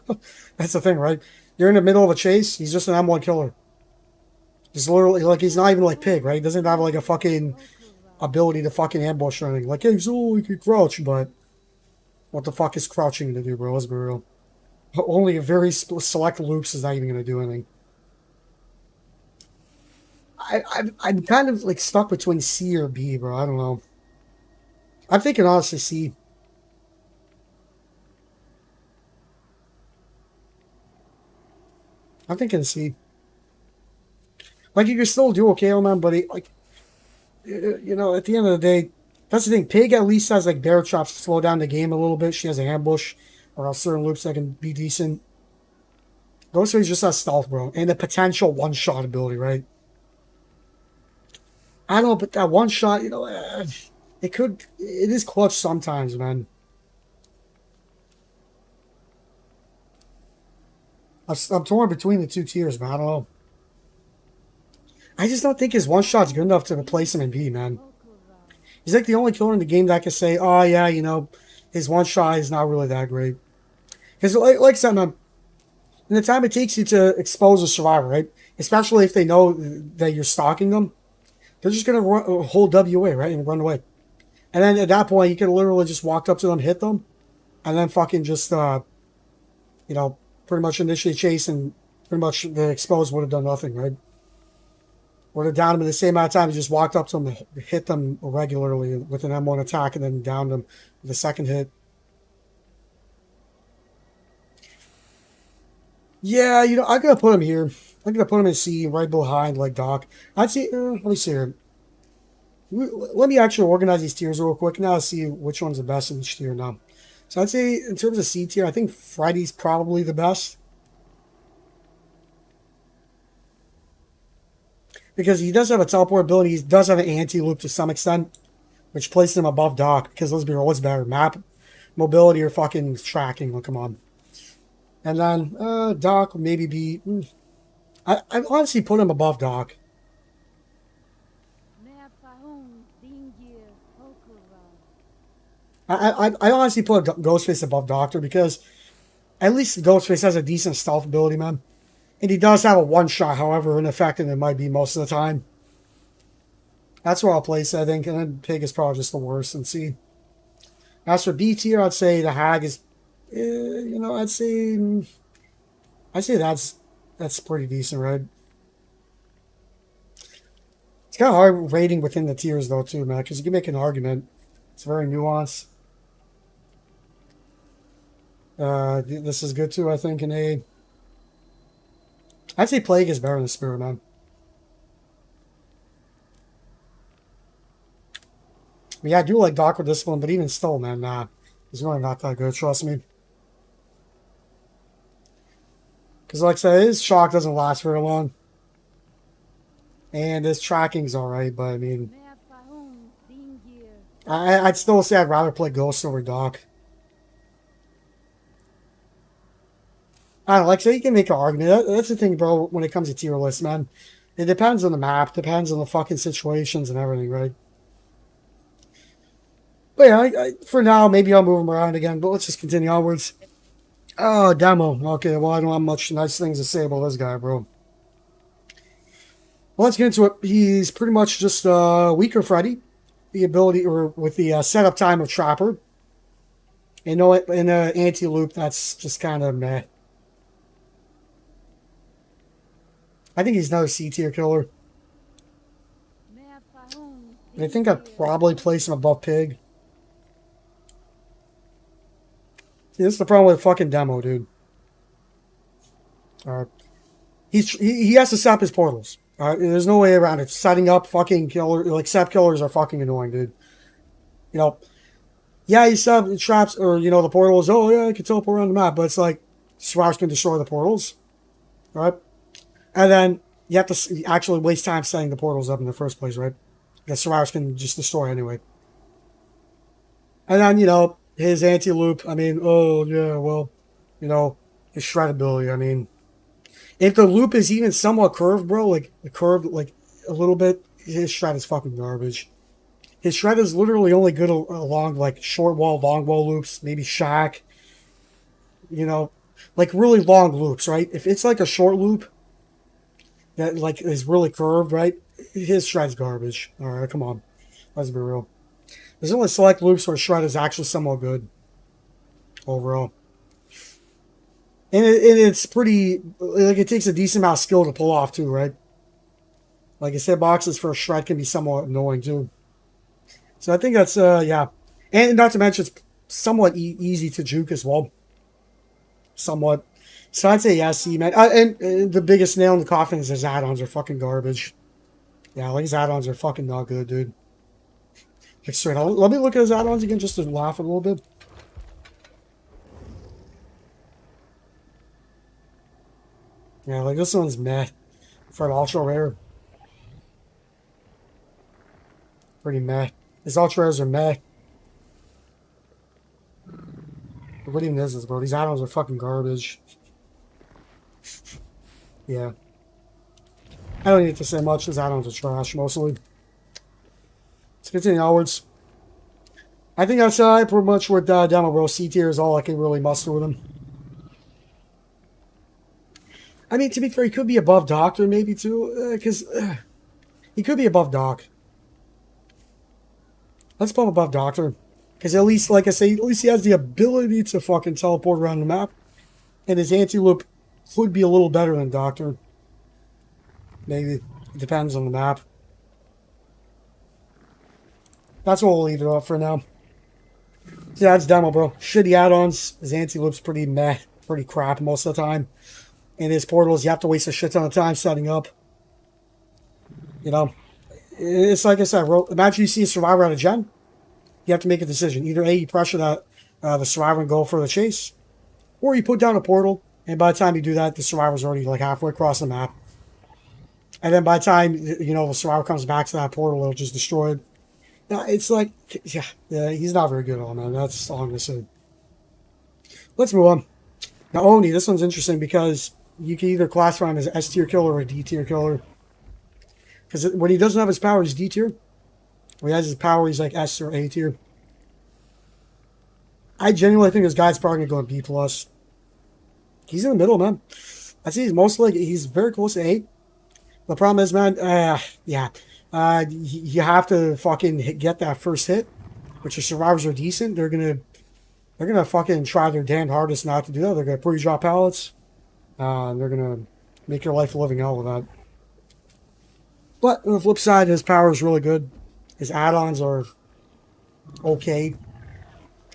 That's the thing, right? You're in the middle of a chase. He's just an M1 killer. He's literally like he's not even like Pig, right? He doesn't have like a fucking ability to fucking ambush or anything. Like, hey, so he can crouch, but what the fuck is crouching to do, bro? Let's be real. Only a very select loops is not even gonna do anything. I'm kind of like stuck between C or B, bro. I don't know. I'm thinking honestly C. I'm thinking C. Like you can still do okay, man, but like you know, at the end of the day, that's the thing. Pig at least has like bear traps to slow down the game a little bit. She has an ambush or else certain loops that can be decent. Ghostface just has stealth, bro, and the potential one shot ability, right? I don't know, but that one shot, you know, it is clutch sometimes, man. I'm torn between the two tiers, man. I don't know. I just don't think his one shot's good enough to replace him in B, man. He's like the only killer in the game that can say, oh, yeah, you know, his one shot is not really that great. Because, like I said, man, in the time it takes you to expose a survivor, right? Especially if they know that you're stalking them, they're just going to hold WA, right? And run away. And then at that point, you could literally just walk up to them, hit them, and then fucking just, you know, pretty much initially chase and pretty much the expose would have done nothing, right? Would have downed them in the same amount of time. You just walked up to them, hit them regularly with an M1 attack, and then downed them with a second hit. Yeah, you know, I'm gonna put him here. I'm gonna put him in C, right behind like Doc. I'd say, let me see here. Let me actually organize these tiers real quick now to see which one's the best in each tier now. So I'd say in terms of C tier, I think Freddy's probably the best. Because he does have a teleport ability, he does have an anti-loop to some extent, which places him above Doc. Because let's be real, what's better, map mobility or fucking tracking? Look, come on. And then Doc maybe be. I honestly put him above Doc. I honestly put Ghostface above Doctor because at least Ghostface has a decent stealth ability, man. And he does have a one shot, however ineffective it might be most of the time. That's where I'll place it, I think. And then Pig is probably just the worst. And C. As for B tier, I'd say the Hag is, you know, I'd say that's pretty decent, right? It's kind of hard rating within the tiers though, too, man, because you can make an argument. It's very nuanced. This is good too, I think, in A. I'd say Plague is better than Spirit, man. I mean, I do like Doctor Discipline, but even still, man, nah. He's really not that good, trust me. Because, like I said, his shock doesn't last very long. And his tracking's alright, but I mean... I'd still say I'd rather play Ghost over Doc. I don't know, like, so you can make an argument. That's the thing, bro, when it comes to tier lists, man. It depends on the map, depends on the fucking situations and everything, right? But yeah, for now, maybe I'll move him around again, but let's just continue onwards. Oh, Demo. Okay, well, I don't have much nice things to say about this guy, bro. Well, let's get into it. He's pretty much just weaker Freddy. The ability, or with the setup time of Trapper. You know, in an anti-loop, that's just kind of meh. I think he's another C-tier killer. I think I'd probably place him above Pig. See, this is the problem with fucking Demo, dude. He has to set up his portals. There's no way around it. Setting up fucking killer, like sap killers are fucking annoying, dude. You know, yeah, you set up traps or you know the portals. Oh yeah, I can teleport around the map, but it's like survivors can destroy the portals, right? And then you have to actually waste time setting the portals up in the first place, right? The survivors can just destroy anyway. And then you know his anti-loop. I mean, oh yeah, well, you know his shred ability. I mean. If the loop is even somewhat curved, bro, like curved like a little bit, his shred is fucking garbage. His shred is literally only good along like short wall, long wall loops, maybe shack. you know, like really long loops, right? If it's like a short loop that like is really curved, right? His shred's garbage. All right, come on, let's be real. There's only select loops where shred is actually somewhat good overall, and it's pretty like it takes a decent amount of skill to pull off too, right? Like I said, boxes for a shred can be somewhat annoying too. So I think that's yeah, and not to mention it's somewhat easy to juke as well, somewhat. So I'd say yeah, see man, and the biggest nail in the coffin is his add-ons are fucking garbage. Yeah, like his add-ons are fucking not good, dude. Like straight up. Let me look at his add-ons again just to laugh a little bit. Yeah, like this one's meh. For an ultra rare, pretty meh. His ultra rares are meh. What even is this, bro? These add-ons are fucking garbage. Yeah. I don't need to say much. His add-ons are trash, mostly. Let's continue onwards. I think that's pretty much with Demo Bro. C tier is all I can really muster with him. I mean, to be fair, he could be above Doctor, maybe, too. Because he could be above Doc. Let's put him above Doctor. Because at least, like I say, at least he has the ability to fucking teleport around the map. And his anti-loop could be a little better than Doctor. Maybe. It depends on the map. That's what we'll leave it off for now. So yeah, that's Demo Bro. Shitty add-ons. His anti-loop's pretty meh. Pretty crap most of the time. And his portals, you have to waste a shit ton of time setting up. You know, it's like I said, imagine you see a survivor out of gen. You have to make a decision. Either A, you pressure that the survivor and go for the chase, or you put down a portal, and by the time you do that, the survivor's already like halfway across the map. And then by the time, you know, the survivor comes back to that portal, it'll just destroy it. It's like, yeah, he's not very good at all, man. That's all I'm going to say. Let's move on. Now, Oni, this one's interesting because you can either classify him as S tier killer or a D tier killer. Because when he doesn't have his power, he's D tier. When he has his power, he's like S or A tier. I genuinely think this guy's probably going to go in B plus. He's in the middle, man. I see he's very close to A. The problem is, man, yeah. You have to fucking get that first hit, which your survivors are decent. They're gonna fucking try their damn hardest not to do that. They're gonna pre-drop pallets. They're gonna make your life a living hell with that. But on the flip side, his power is really good. His add-ons are okay.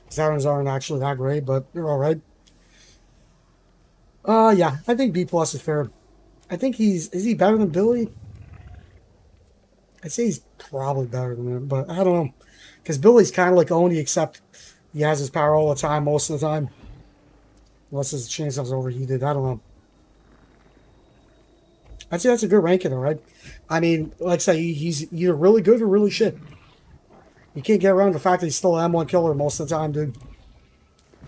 His add-ons aren't actually that great, but they're all right. Yeah, I think B plus is fair. I think is he better than Billy? I'd say he's probably better than him, but I don't know. Because Billy's kind of like Oni, except he has his power all the time, most of the time. Unless his chance is overheated. I don't know. I'd say that's a good ranking, all right? I mean, like I say, he's either really good or really shit. You can't get around the fact that he's still an M1 killer most of the time, dude.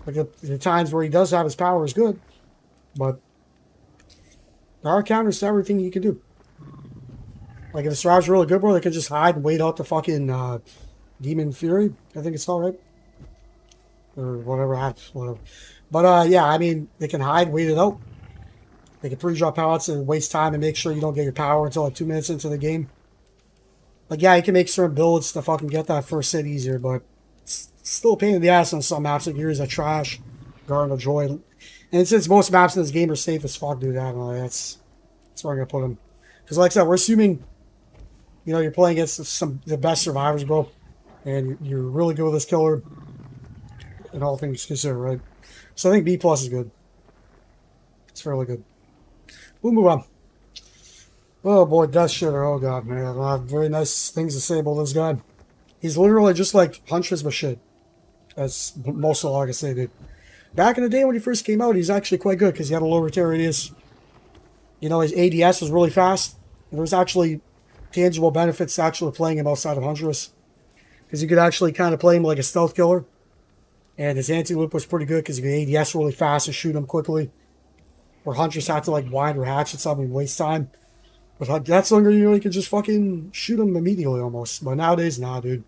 Like the times where he does have his power is good, but there are counters to everything he can do. Like if the survivor's really good, bro, they can just hide and wait out the fucking Demon Fury. I think it's all right. Or whatever. But yeah, I mean, they can hide, wait it out. They can pre-drop pallets and waste time and make sure you don't get your power until like 2 minutes into the game. Like, yeah, you can make certain builds to fucking get that first hit easier, but it's still a pain in the ass on some maps. Like yours are trash, Garden of Joy. And since most maps in this game are safe as fuck, dude, I don't know. That's where I'm going to put them. Because like I said, we're assuming, you know, you're playing against the best survivors, bro. And you're really good with this killer. And all things considered, right? So I think B plus is good. It's fairly good. We'll move on. Oh boy, Death Shitter. Oh god, man. I don't have very nice things to say about this guy. He's literally just like Huntress but shit. That's most of all I can say, dude. Back in the day when he first came out, he's actually quite good because he had a low return radius. You know, his ADS was really fast. There was actually tangible benefits to actually playing him outside of Huntress. Because you could actually kind of play him like a stealth killer. And his anti-loop was pretty good because you could ADS really fast and shoot him quickly. Or Huntress had to like wind or hatchet something and waste time. But that's longer, you know, you could just fucking shoot him immediately almost. But nowadays, nah, dude.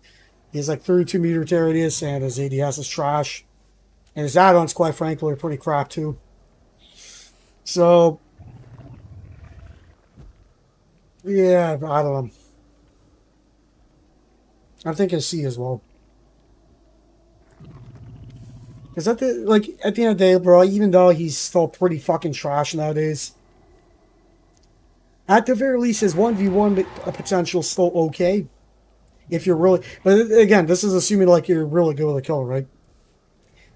He has like 32 meter radius and his ADS is trash. And his add-ons, quite frankly, are pretty crap too. So, yeah, I don't know. I'm thinking C as well. Because at the end of the day, bro, even though he's still pretty fucking trash nowadays, at the very least, his 1v1 potential is still okay. If you're really, but again, this is assuming like you're really good with a killer, right?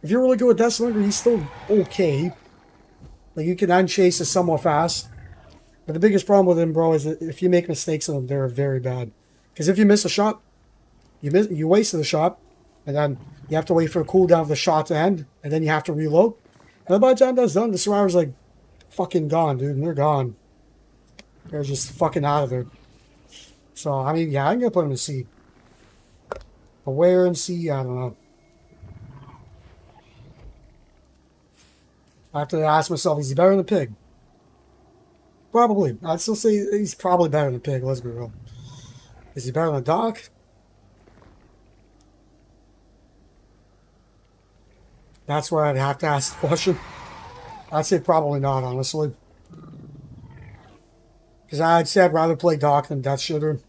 If you're really good with Deathslinger, he's still okay. Like you can unchase it somewhat fast. But the biggest problem with him, bro, is that if you make mistakes on him, they're very bad. Because if you miss a shot, you wasted a shot, and then you have to wait for a cooldown of the shot to end, and then you have to reload. And then by the time that's done, the survivor's like fucking gone, dude, and they're gone. They're just fucking out of there. So I mean, yeah, I'm gonna put him in C. But where in C, I don't know. I have to ask myself, is he better than the pig? Probably. I'd still say he's probably better than the pig, let's be real. Is he better than the Doc? That's where I'd have to ask the question. I'd say probably not, honestly. Because I'd say I'd rather play Doc than Death Shitter.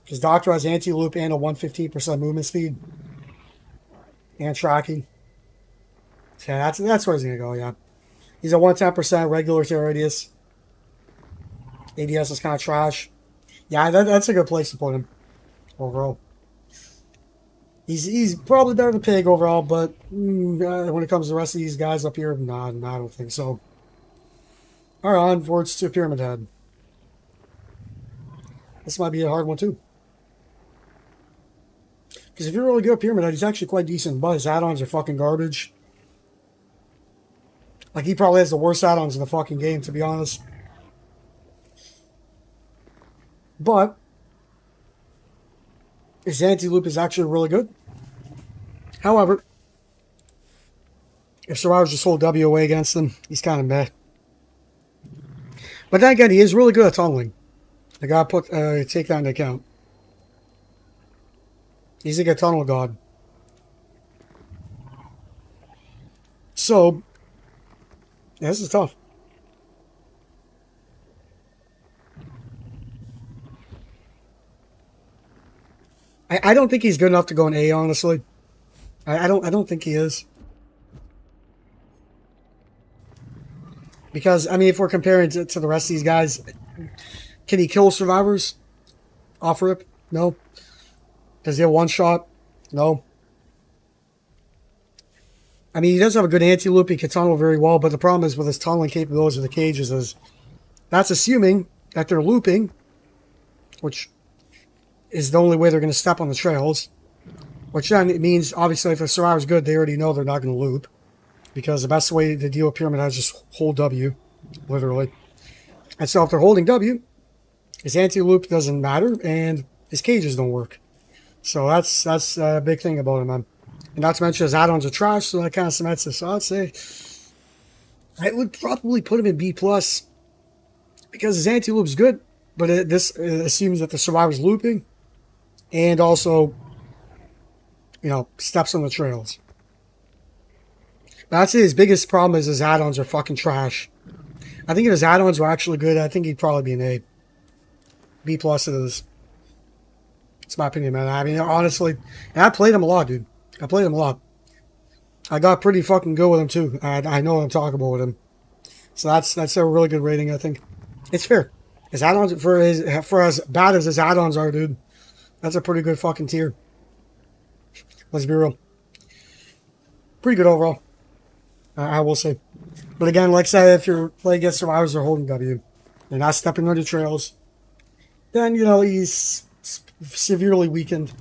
Because Doctor has anti-loop and a 115% movement speed. And tracking. Yeah, that's where he's going to go, yeah. He's a 110% regular to radius. ADS is kind of trash. Yeah, that's a good place to put him overall. He's probably better than Pig overall, but when it comes to the rest of these guys up here, nah, I don't think so. All right, onwards to Pyramid Head. This might be a hard one too. Because if you're really good at Pyramid Head, he's actually quite decent, but his add-ons are fucking garbage. Like, he probably has the worst add-ons in the fucking game, to be honest. But his anti-loop is actually really good. However, if survivors just hold W away against him, he's kind of meh. But then again, he is really good at tunneling. I gotta take that into account. He's a good tunnel god. So, yeah, this is tough. I don't think he's good enough to go in A, honestly. I don't think he is. Because, I mean, if we're comparing to the rest of these guys, can he kill survivors off rip? No. Does he have one shot? No. I mean, he does have a good anti-loop. He can tunnel very well, but the problem is with his tunneling capabilities of the cages is that's assuming that they're looping, which is the only way they're going to step on the trails. Which then it means, obviously, if the survivor's good, they already know they're not going to loop. Because the best way to deal with Pyramid Head is just hold W, literally. And so if they're holding W, his anti-loop doesn't matter, and his cages don't work. So that's a big thing about him, man. And not to mention his add-ons are trash, so that kind of cements it. So I'd say I would probably put him in B+, because his anti-loop's good, but this assumes that the survivor's looping, and also, you know, steps on the trails. But I'd say his biggest problem is his add-ons are fucking trash. I think if his add-ons were actually good, I think he'd probably be an A. B+ it is. It's my opinion, man. I mean, honestly, and I played him a lot, dude. I played him a lot. I got pretty fucking good with him, too. I know what I'm talking about with him. So that's a really good rating, I think. It's fair. His add-ons, for as bad as his add-ons are, dude, that's a pretty good fucking tier. Let's be real. Pretty good overall. I will say. But again, like I said, if you're playing against survivors or holding W, they're not stepping on the trails, then, you know, he's severely weakened.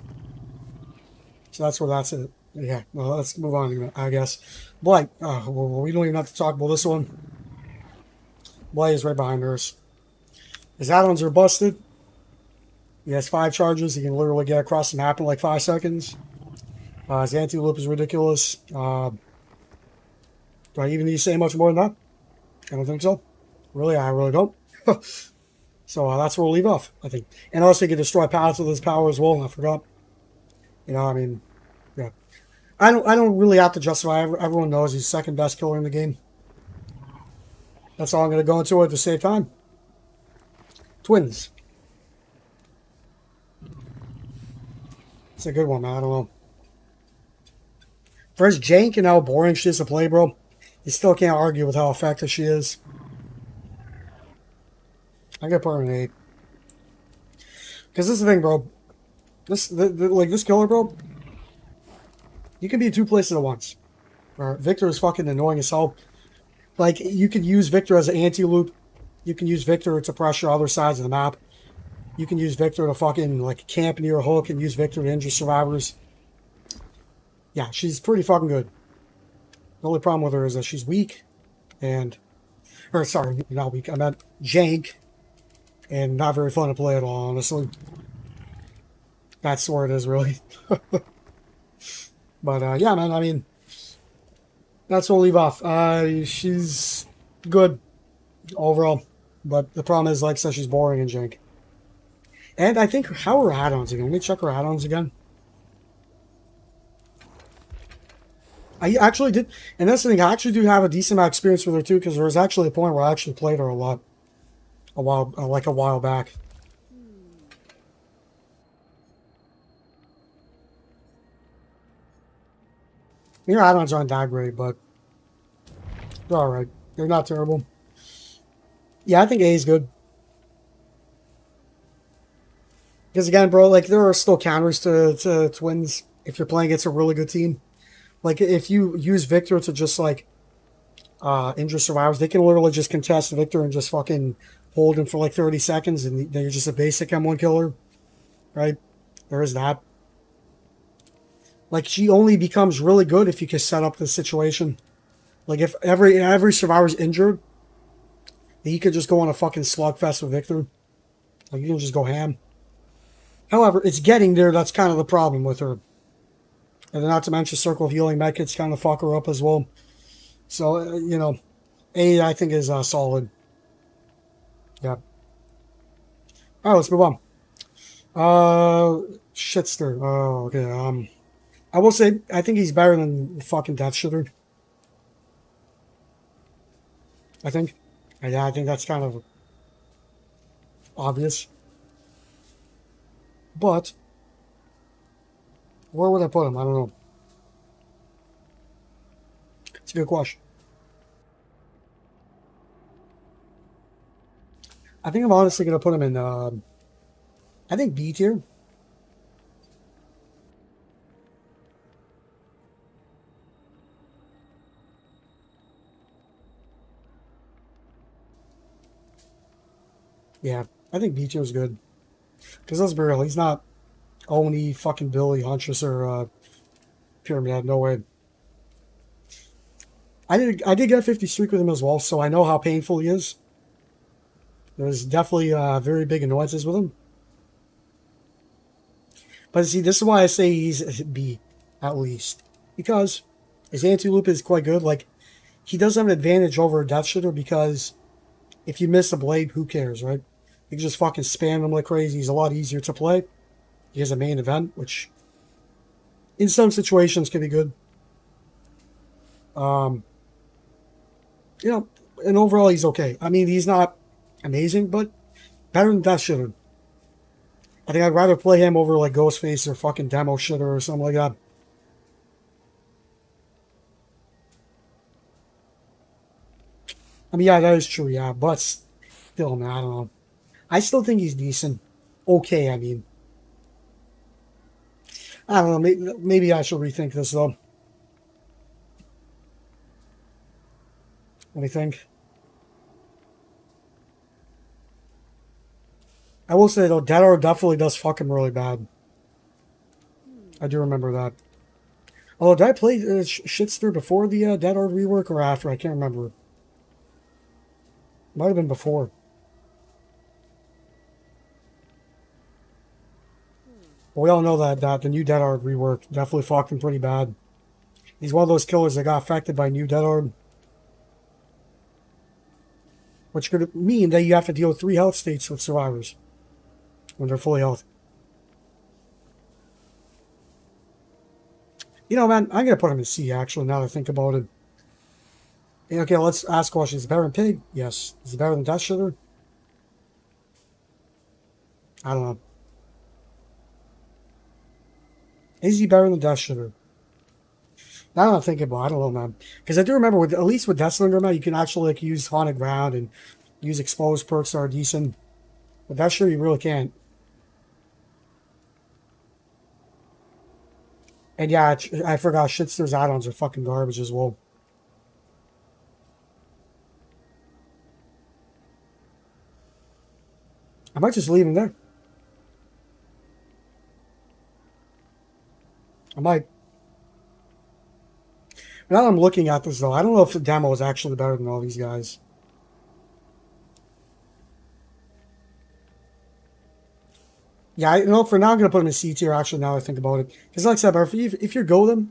So that's where that's it. Yeah, well, let's move on, I guess. Blight. We don't even have to talk about this one. Blight is right behind hers. His add-ons are busted. He has 5 charges. He can literally get across the map in like 5 seconds. His anti-loop is ridiculous. Do I even need to say much more than that? I don't think so. Really, I really don't. So that's where we'll leave off, I think. And also, he can destroy pallets with his power as well. I forgot. You know, I mean, yeah. I don't really have to justify. Everyone knows he's second best killer in the game. That's all I'm going to go into at the same time. Twins. It's a good one, man. I don't know. First, jank and how boring she is to play, bro. You still can't argue with how effective she is. I gotta put her an 8. Because this is the thing, bro. This killer, bro. You can be in two places at once. Victor is fucking annoying as hell. Like, you could use Victor as an anti-loop. You can use Victor to pressure other sides of the map. You can use Victor to fucking, like, camp near a hook and use Victor to injure survivors. Yeah, she's pretty fucking good. The only problem with her is that she's weak and... Or, sorry, not weak. I meant jank. And not very fun to play at all, honestly. That's where it is, really. But, yeah, man, I mean... That's what we'll leave off. She's good overall. But the problem is, like I said, she's boring and jank. And I think, how are her add-ons again? Let me check her add-ons again. I actually did, and that's the thing, I actually do have a decent amount of experience with her too, because there was actually a point where I actually played her a lot. A while back. Your add-ons aren't that great, but they're alright. They're not terrible. Yeah, I think A is good. Because again, bro, like, there are still counters to twins if you're playing against a really good team. Like, if you use Victor to just, like, injure survivors, they can literally just contest Victor and just fucking hold him for, like, 30 seconds, and then you're just a basic M1 killer, right? There is that. Like, she only becomes really good if you can set up the situation. Like, if every survivor's injured, he could just go on a fucking slugfest with Victor. Like, you can just go ham. However, it's getting there. That's kind of the problem with her. And not to mention Circle of Healing Medkits kind of fuck her up as well. So, you know, A, I think, is solid. Yeah. Alright, let's move on. Shitster. Oh, okay. I will say, I think he's better than fucking Death Shitter. I think. Yeah, I think that's kind of obvious. But where would I put him? I don't know. It's a good question. I think I'm honestly going to put him in, I think B tier. Yeah, I think B tier is good. Because let's be real, he's not Oni, fucking Billy, Huntress, or Pyramid Head. No way. I did get a 50 streak with him as well, so I know how painful he is. There's definitely very big annoyances with him. But see, this is why I say he's B, at least. Because his anti-loop is quite good. Like, he does have an advantage over a Death Shitter because if you miss a blade, who cares, right? You can just fucking spam him like crazy. He's a lot easier to play. He has a main event, which in some situations can be good. You know, and overall he's okay. I mean, he's not amazing, but better than Death Shitter. I think I'd rather play him over like Ghostface or fucking Demo Shitter or something like that. I mean, yeah, that is true, yeah, but still, man, I don't know. I still think he's decent. Okay, I mean. I don't know, maybe I should rethink this, though. What do you think? I will say, though, Dead Art definitely does fuck him really bad. I do remember that. Oh, did I play Shitster before the Dead Art rework or after? I can't remember. Might have been before. But we all know that the new Dead Art rework definitely fucked him pretty bad. He's one of those killers that got affected by new Dead Art. Which could mean that you have to deal with 3 health states with survivors when they're fully healthy. You know, man, I'm going to put him in C, actually, now that I think about it. Okay, let's ask questions. Is he better than Pig? Yes. Is he better than Death Shitter? I don't know. Is he better than Death Shitter? Now that I'm thinking about it, I don't know, man. Because I do remember, with at least with Death Slinger, man, you can actually like use Haunted Ground and use exposed perks that are decent. But Death Shitter, you really can't. And yeah, I forgot, Shitster's add-ons are fucking garbage as well. I might just leave him there. I might. Now that I'm looking at this, though, I don't know if the demo is actually better than all these guys. Yeah, you know, for now I'm going to put him in C tier, actually, now that I think about it. Because like I said, bro, if you're Golem,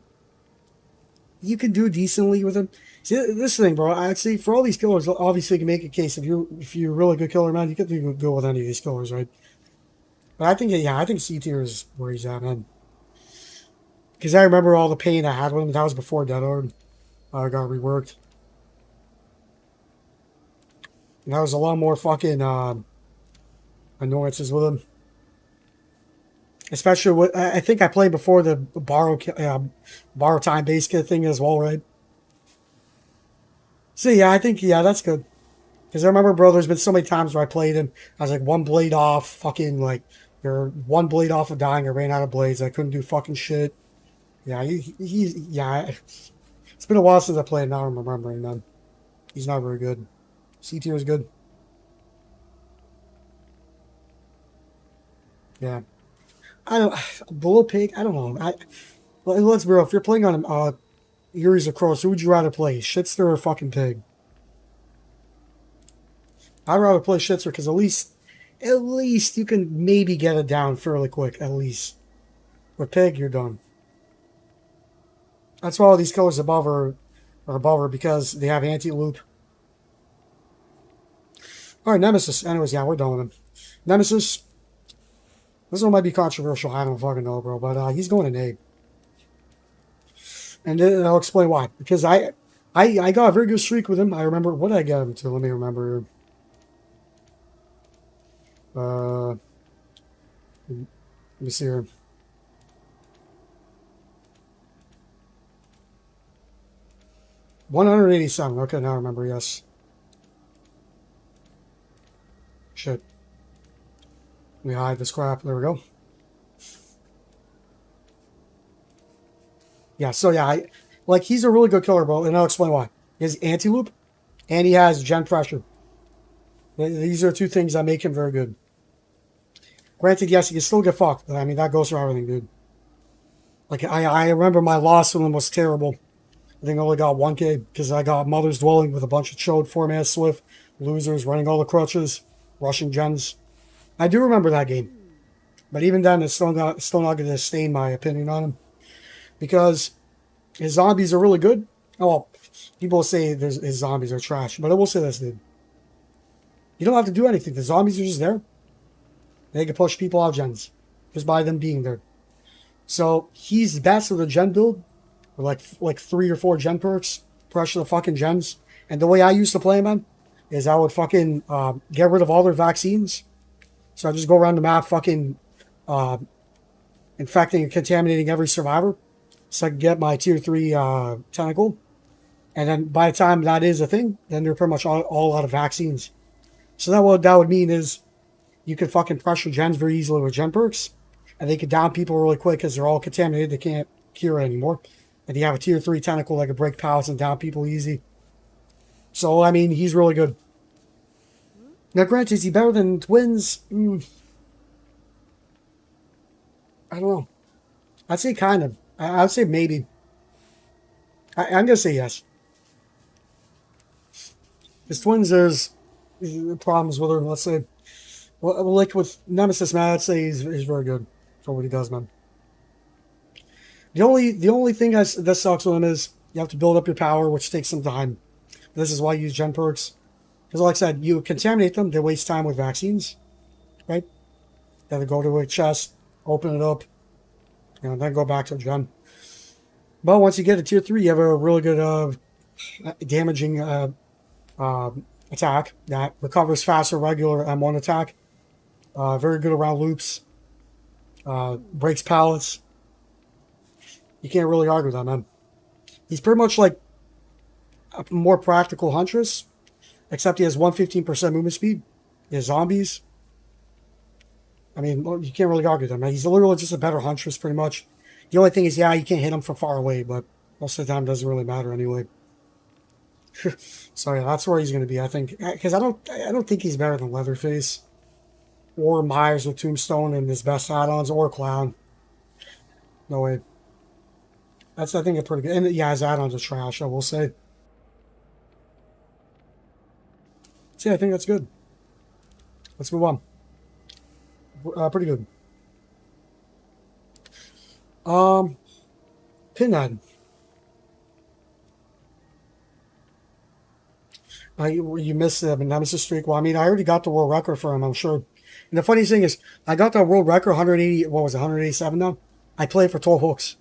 you can do decently with him. See, this thing, bro, I'd say for all these killers, obviously you can make a case, if you're a really good killer, man, you can go with any of these killers, right? But I think, yeah, I think C tier is where he's at, man. Because I remember all the pain I had with him. That was before Dead Orb got reworked. And that was a lot more fucking annoyances with him. Especially with, I think I played before the borrow time base kit thing as well, right? So yeah, I think, yeah, that's good. Because I remember, bro, there's been so many times where I played him. I was like one blade off, fucking like, you're one blade off of dying. I ran out of blades. I couldn't do fucking shit. Yeah, yeah. It's been a while since I played. Now I'm remembering, man. He's not very good. C tier is good. Yeah. I don't. Bullet Pig. I don't know. Let's be real. If you're playing on Yuri's of Crows, who would you rather play, Shitster or fucking Pig? I'd rather play Shitster because at least you can maybe get it down fairly quick. At least with Pig, you're done. That's why all these killers above are above her, because they have anti-loop. Alright, Nemesis. Anyways, yeah, we're done with him. Nemesis. This one might be controversial. I don't fucking know, bro. But he's going in A. And I'll explain why. Because I got a very good streak with him. I remember. What did I get him to? Let me remember. Let me see here. $187. Okay, now I remember, yes. Shit. Let me hide this crap. There we go. Yeah, so yeah, he's a really good killer, bro, and I'll explain why. He has anti-loop, and he has gen pressure. These are two things that make him very good. Granted, yes, he can still get fucked, but I mean, that goes for everything, dude. Like, I remember my loss with him was terrible. I think I only got 1K because I got Mother's Dwelling with a bunch of chode 4-man Swift, losers, running all the crutches, rushing gens. I do remember that game. But even then, it's still not going to stain my opinion on him. Because his zombies are really good. Oh, well, people say his zombies are trash. But I will say this, dude. You don't have to do anything. The zombies are just there. They can push people off gens. Just by them being there. So, he's best with a gen build. Like 3 or 4 gen perks, pressure the fucking gens. And the way I used to play, man, is I would fucking get rid of all their vaccines. So I just go around the map fucking infecting and contaminating every survivor. So I can get my tier 3 tentacle. And then by the time that is a thing, then they're pretty much all out of vaccines. So what that would mean is you can fucking pressure gens very easily with gen perks. And they can down people really quick because they're all contaminated. They can't cure it anymore. And you have a tier 3 tentacle that can break pallets and down people easy. So, I mean, he's really good. Now, granted, is he better than Twins? I don't know. I'd say kind of. I'd say maybe. I'm going to say yes. Because Twins, there's problems with her, let's say. Well, like with Nemesis, man, I'd say he's very good for what he does, man. The only thing that sucks with him is you have to build up your power, which takes some time. This is why you use gen perks. Because like I said, you contaminate them, they waste time with vaccines. Right? They have to go to a chest, open it up, and then go back to a gen. But once you get to tier 3, you have a really good damaging attack that recovers faster regular M1 attack. Very good around loops. Breaks pallets. You can't really argue with that, man. He's pretty much like a more practical Huntress, except he has 115% movement speed. He has zombies. I mean, you can't really argue with that, man. He's literally just a better Huntress, pretty much. The only thing is, yeah, you can't hit him from far away, but most of the time it doesn't really matter anyway. So yeah, that's where he's going to be, I think, because I don't think he's better than Leatherface or Myers with Tombstone and his best add-ons or Clown. No way. That's, I think, a pretty good. And yeah, his add-ons are trash, I will say. So yeah, I think that's good. Let's move on. Pretty good. Pinhead. You missed the Nemesis streak. Well, I mean, I already got the world record for him, I'm sure. And the funny thing is, I got the world record 180. What was it, 187 now? I played for 12 hooks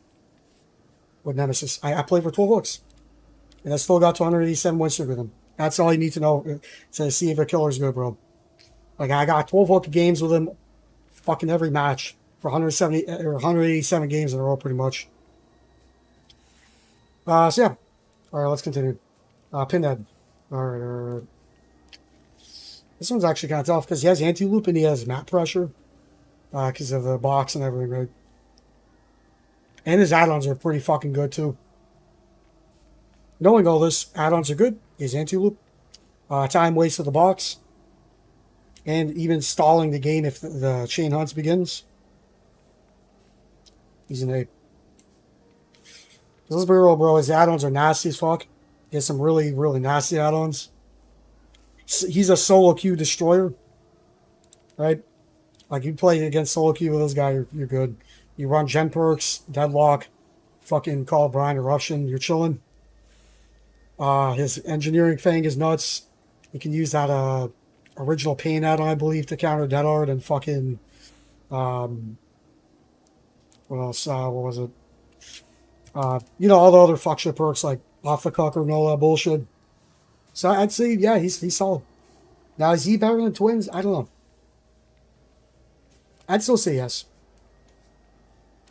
with Nemesis. I played for 12 hooks, and I still got to 187 win streak with him. That's all you need to know to see if a killer's good, bro. Like, I got 12 hook games with him, fucking every match for 170 or 187 games in a row, pretty much. So yeah. All right, let's continue. Pinhead. All right. This one's actually kind of tough because he has anti-loop and he has map pressure because of the box and everything, right? And his add-ons are pretty fucking good too. Knowing all this, add-ons are good. He has anti-loop, time waste of the box, and even stalling the game if the chain hunts begins. He's an A. Let's be real, bro. His add-ons are nasty as fuck. He has some really, really nasty add-ons. He's a solo queue destroyer, right? Like, you play against solo queue with this guy, you're good. You run gen perks, deadlock, fucking call Brian eruption, you're chilling. His engineering fang is nuts. You can use that original pain add-on, I believe, to counter dead art and fucking what else? What was it? All the other fuck shit perks like off the cucker and all that bullshit. So I'd say, yeah, he's solid. Now, is he better than Twins? I don't know. I'd still say yes.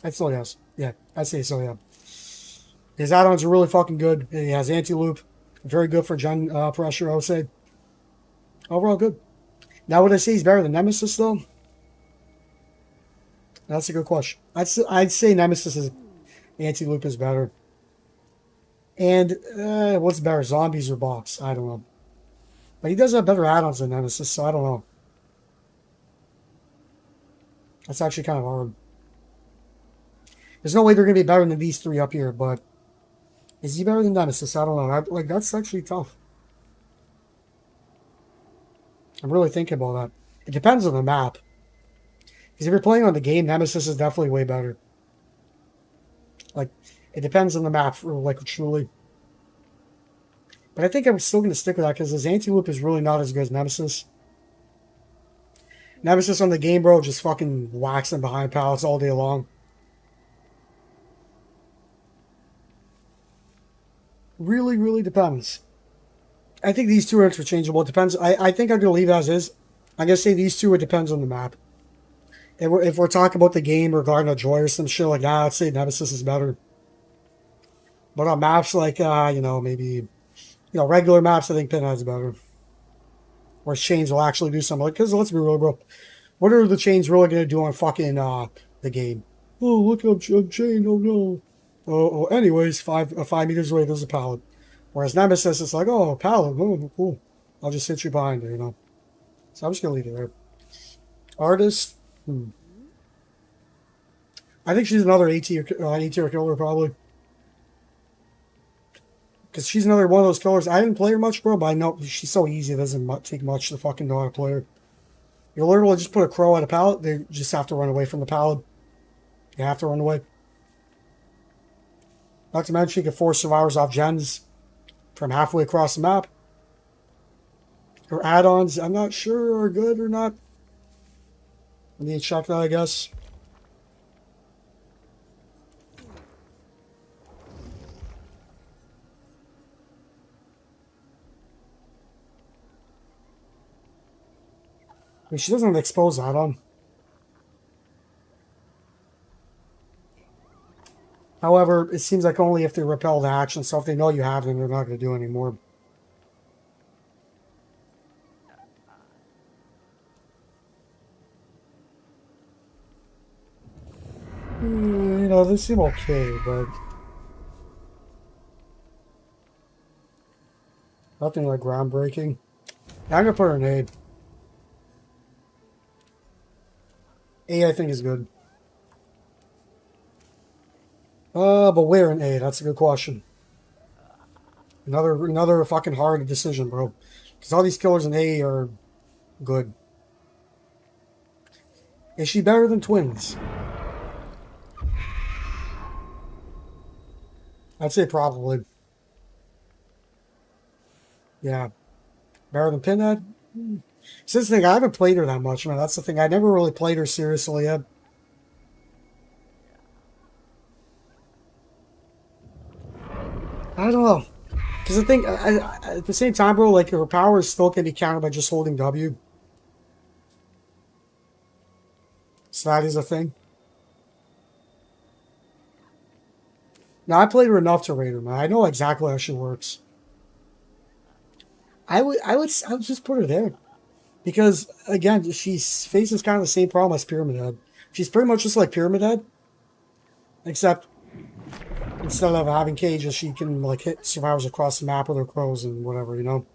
Yeah, I'd say so, yeah. His add-ons are really fucking good. He has anti-loop. Very good for gen pressure, I would say. Overall, good. Now, would I say he's better than Nemesis, though? That's a good question. I'd say Nemesis' anti-loop is better. And what's better, zombies or box? I don't know. But he does have better add-ons than Nemesis, so I don't know. That's actually kind of hard. There's no way they're going to be better than these three up here, but is he better than Nemesis? I don't know. That's actually tough. I'm really thinking about that. It depends on the map. Because if you're playing on the game, Nemesis is definitely way better. Like, it depends on the map, truly. But I think I'm still going to stick with that because his anti-loop is really not as good as Nemesis. Nemesis on the game, bro, just fucking waxing behind pallets all day long. Really, really depends. I think these two are interchangeable. It depends. I think I'm going to leave as is. I'm going to say these two, it depends on the map. If we're talking about the game or Garden of Joy or some shit like that, I'd say Nemesis is better. But on maps like, maybe, regular maps, I think Pinhead's better. Where chains will actually do something. Because let's be real, bro. What are the chains really going to do on fucking the game? Oh, look, I'm chained. Oh, no. Oh, anyways, 5 meters away, there's a pallet. Whereas Nemesis, it's like, oh, a pallet. Oh, cool. I'll just hit you behind it, So I'm just going to leave it there. Artist. I think she's another A-tier killer, probably. Because she's another one of those killers. I didn't play her much, bro, but I know she's so easy. It doesn't take much to fucking know how to play her. You literally just put a crow at a pallet. They just have to run away from the pallet. You have to run away. Not to mention, you can force survivors off gens from halfway across the map. Her add-ons, I'm not sure are good or not. I need to check that, I guess. mean, she doesn't expose that on. However, it seems like only if they repel the action, so if they know you have them, they're not going to do anymore. You know, they seem okay, but nothing like groundbreaking. I'm going to put her in A. A, I think, is good. But where in A? That's a good question. Another fucking hard decision, bro. Because all these killers in A are good. Is she better than twins? I'd say probably. Yeah. Better than Pinhead? See, this thing, I haven't played her that much, man. That's the thing. I never really played her seriously yet. I don't know. Because the thing, at the same time, bro, like her powers still can be countered by just holding W. So that is a thing. Now, I played her enough to rate her, man. I know exactly how she works. I would just put her there. Because, again, she faces kind of the same problem as Pyramid Head. She's pretty much just like Pyramid Head. Except, instead of having cages, she can, like, hit survivors across the map with her crows and whatever, you know?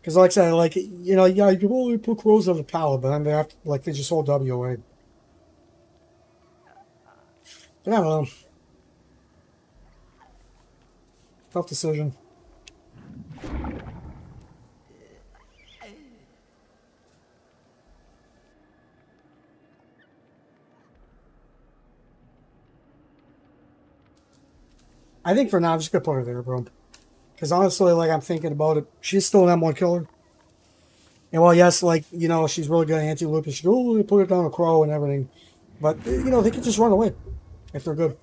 Because, like I said, like, you know, yeah, you can only put crows on the pallet, but then they have to, like, they just hold W away. But I don't know. Tough decision. I think for now, I'm just going to put her there, bro. Because honestly, like, I'm thinking about it. She's still an M1 killer. And well, yes, like, you know, she's really good at anti-loop. She go, oh, put her down a crow and everything. But, you know, they can just run away if they're good.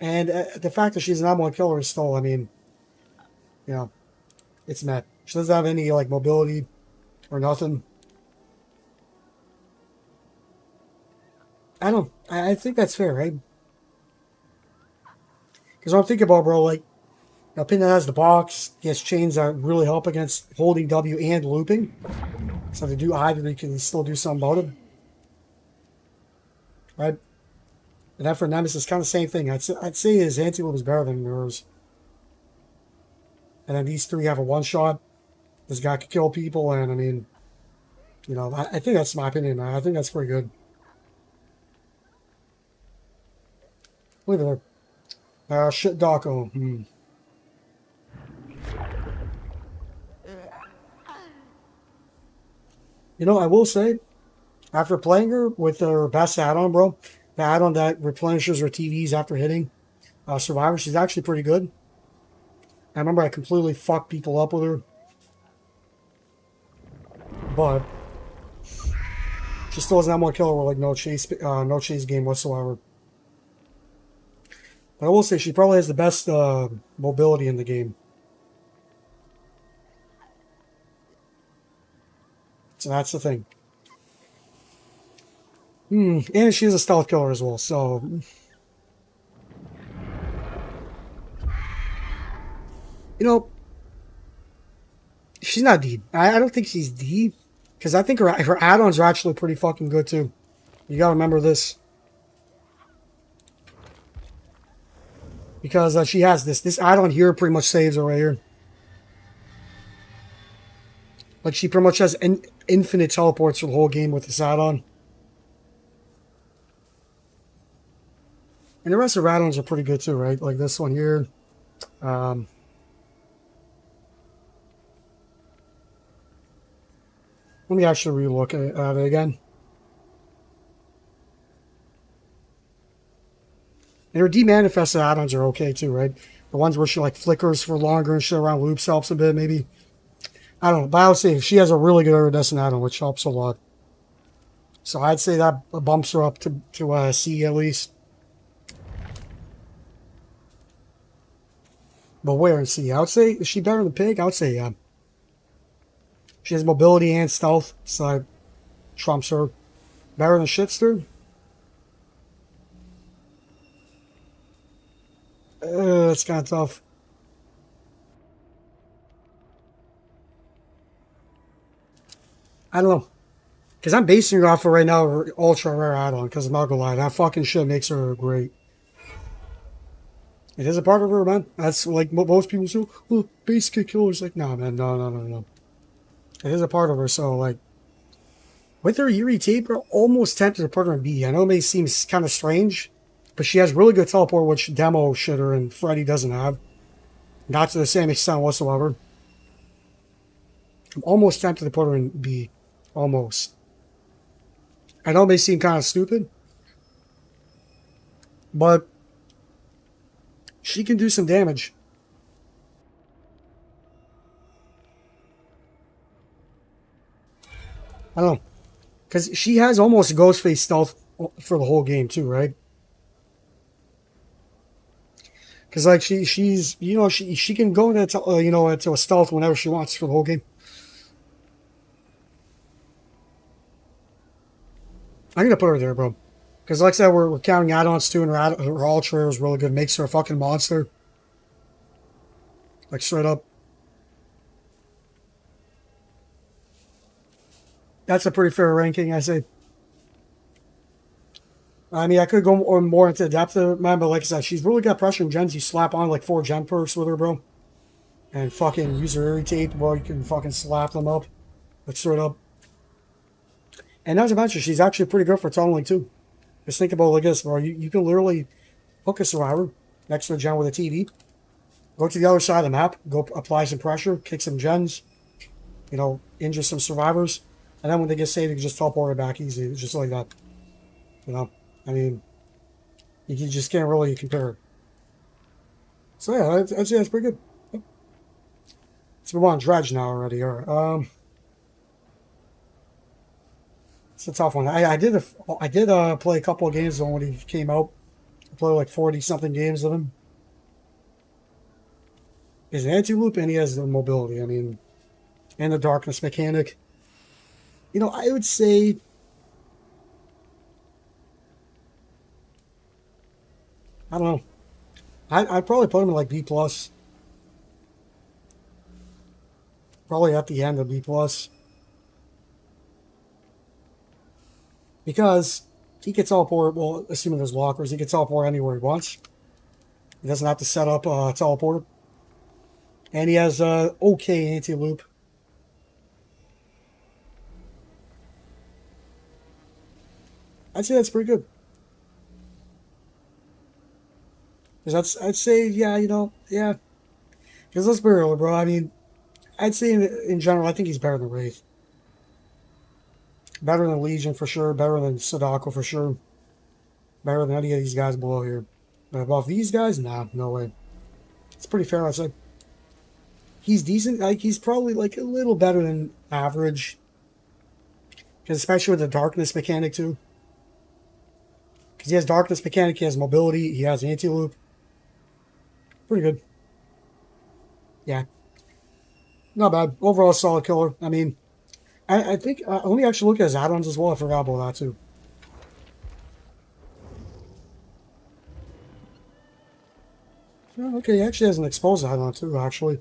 And the fact that she's an M1 killer is still, I mean, you know, it's mad. She doesn't have any, like, mobility or nothing. I think that's fair, right? Because I'm thinking about, bro, like, now Pinhead has the box. He has chains that really help against holding W and looping. So if they do either, they can still do something about it. Right? And then for Nemesis, kind of the same thing. I'd say his anti-loop is better than yours. And then these three have a one-shot. This guy could kill people, and I mean, you know, I think that's my opinion. I think that's pretty good. Leave it there. Shit, Daco. You know, I will say, after playing her with her best add-on, bro, the add-on that replenishes her TVs after hitting Survivor, she's actually pretty good. I remember I completely fucked people up with her. But she still has an M1 killer with like no chase game whatsoever. But I will say she probably has the best mobility in the game. So that's the thing. And she is a stealth killer as well, so... You know, she's not D. I don't think she's D. Because I think her add-ons are actually pretty fucking good, too. You gotta remember this. Because she has this. This add-on here pretty much saves her right here. Like, she pretty much has infinite teleports for the whole game with this add-on. And the rest of her add-ons are pretty good, too, right? Like this one here. Let me actually relook at it again. And her demanifested add-ons are okay too, right? The ones where she like flickers for longer and shit around loops helps a bit, maybe. I don't know, but I would say she has a really good iridescent add-on, which helps a lot. So I'd say that bumps her up to C at least. But where and see? I would say, is she better than Pig? I would say, yeah. She has mobility and stealth, so I trumps her. Better than Shitster? It's kind of tough. I don't know. Because I'm basing her off of right now her ultra rare add-on, because I'm not gonna lie, that fucking shit makes her great. It is a part of her, man. That's like most people say, oh, base kick killer's like, nah, man, no. It is a part of her, so like, with her Yuri tape, we're almost tempted to put her in B. I know it may seem kind of strange, but she has really good teleport, which Demo Shitter and Freddy doesn't have. Not to the same extent whatsoever. I'm almost tempted to put her in B. Almost. I know it may seem kind of stupid, but she can do some damage. I don't know. Because she has almost Ghostface stealth for the whole game too, right? Because like she's you know she can go into into a stealth whenever she wants for the whole game. I'm gonna put her there, bro. Because like I said, we're counting add-ons too, and her ultra is really good. Makes her a fucking monster. Like straight up. That's a pretty fair ranking, I say. I mean, I could go more into depth of it, man, but like I said, she's really got pressure and gens. You slap on like 4 gen perks with her, bro. And fucking use her irritate, bro. You can fucking slap them up. Like straight up. And not to mention, she's actually pretty good for tunneling too. Just think about it like this, bro. You can literally hook a survivor next to a gen with a TV. Go to the other side of the map. Go apply some pressure. Kick some gens. Injure some survivors. And then when they get saved, you can just teleport it back easy. Just like that. I mean, you just can't really compare it. So yeah, I'd say that's pretty good. Yep. Let's move on. Dredge now already. All right. It's a tough one. I did play a couple of games when he came out. I played like 40 something games of him. He's an anti-loop and he has the mobility. I mean, and the darkness mechanic. I would say I don't know. I'd probably put him in like B plus. Probably at the end of B plus. Because he can teleport, well, assuming there's lockers, he can teleport anywhere he wants. He doesn't have to set up a teleporter. And he has okay anti-loop. I'd say that's pretty good. Because I'd say, yeah, yeah. Because let's be real, bro. I mean, I'd say in general, I think he's better than Wraith. Better than Legion for sure. Better than Sadako for sure. Better than any of these guys below here. But above these guys, nah, no way. It's pretty fair, I'd say. He's decent. Like he's probably like a little better than average. Because especially with the darkness mechanic too. Because he has darkness mechanic, he has mobility, he has anti-loop. Pretty good. Yeah. Not bad. Overall, solid killer. I mean, I think, let me actually look at his add-ons as well. I forgot about that too. Oh, okay, he actually has an exposed add-on too, actually.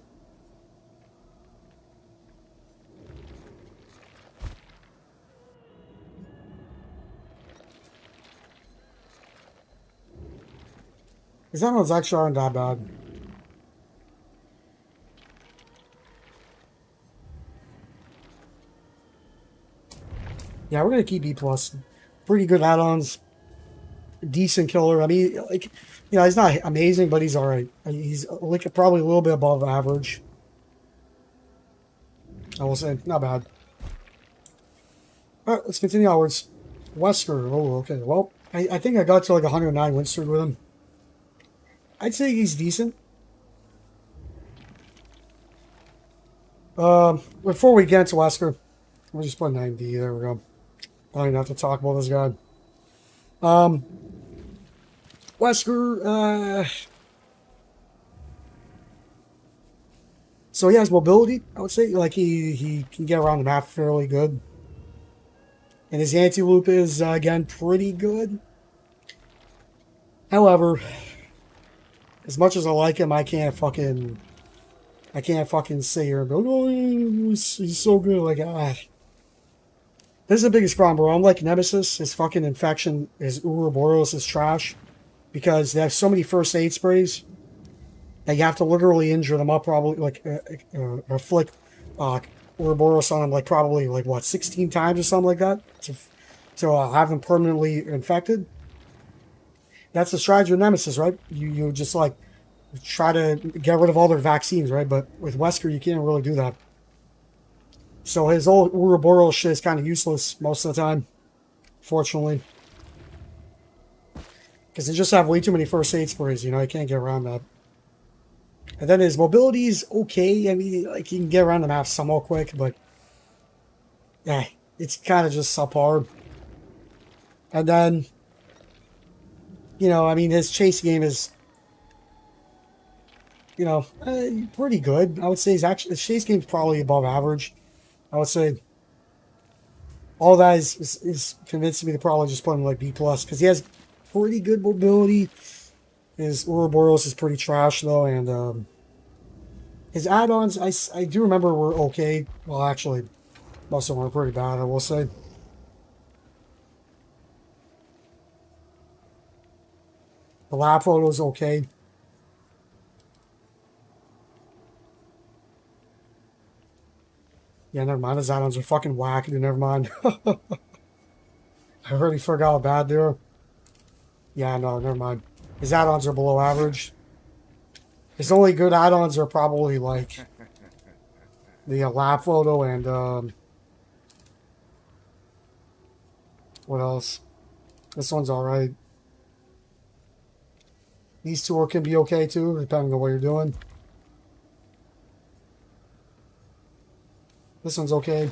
His add-ons actually aren't that bad. Yeah, we're gonna keep B plus. Pretty good add-ons. Decent killer. I mean, like, he's not amazing, but he's all right. He's like probably a little bit above average. I will say, not bad. All right, let's continue onwards. Wesker. Oh, okay. Well, I think I got to like 109 Winstreak with him. I'd say he's decent. Before we get to Wesker, we'll just put 90. There we go. I don't even have to talk about this guy. Wesker, So he has mobility, I would say. Like, he can get around the map fairly good. And his anti-loop is, again, pretty good. However, as much as I like him, I can't fucking sit here and go, oh, he's so good. Like, this is the biggest problem, bro. I'm like Nemesis. His fucking infection, his Ouroboros is trash because they have so many first aid sprays that you have to literally injure them up, probably like afflict Ouroboros on them, like probably like what 16 times or something like that to have them permanently infected. That's the strategy with Nemesis, right? You just like try to get rid of all their vaccines, right? But with Wesker, you can't really do that. So his old Ouroboros shit is kind of useless most of the time, fortunately. Because they just have way too many first aid sprays, you can't get around that. And then his mobility is okay. I mean, like, you can get around the map somewhat quick, but yeah, it's kind of just subpar. And then, I mean, his chase game is, pretty good. I would say his chase game is probably above average. I would say all that is convincing me to probably just put him like B+, because he has pretty good mobility. His Ouroboros is pretty trash, though, and his add-ons, I do remember were okay. Well, actually, most of them were pretty bad, I will say. The lab photo is okay. Yeah, never mind. His add-ons are fucking whack, dude. Never mind. I already forgot how bad they are. Yeah, no, never mind. His add-ons are below average. His only good add-ons are probably like the lab photo and what else? This one's alright. These two can be okay too, depending on what you're doing. This one's okay.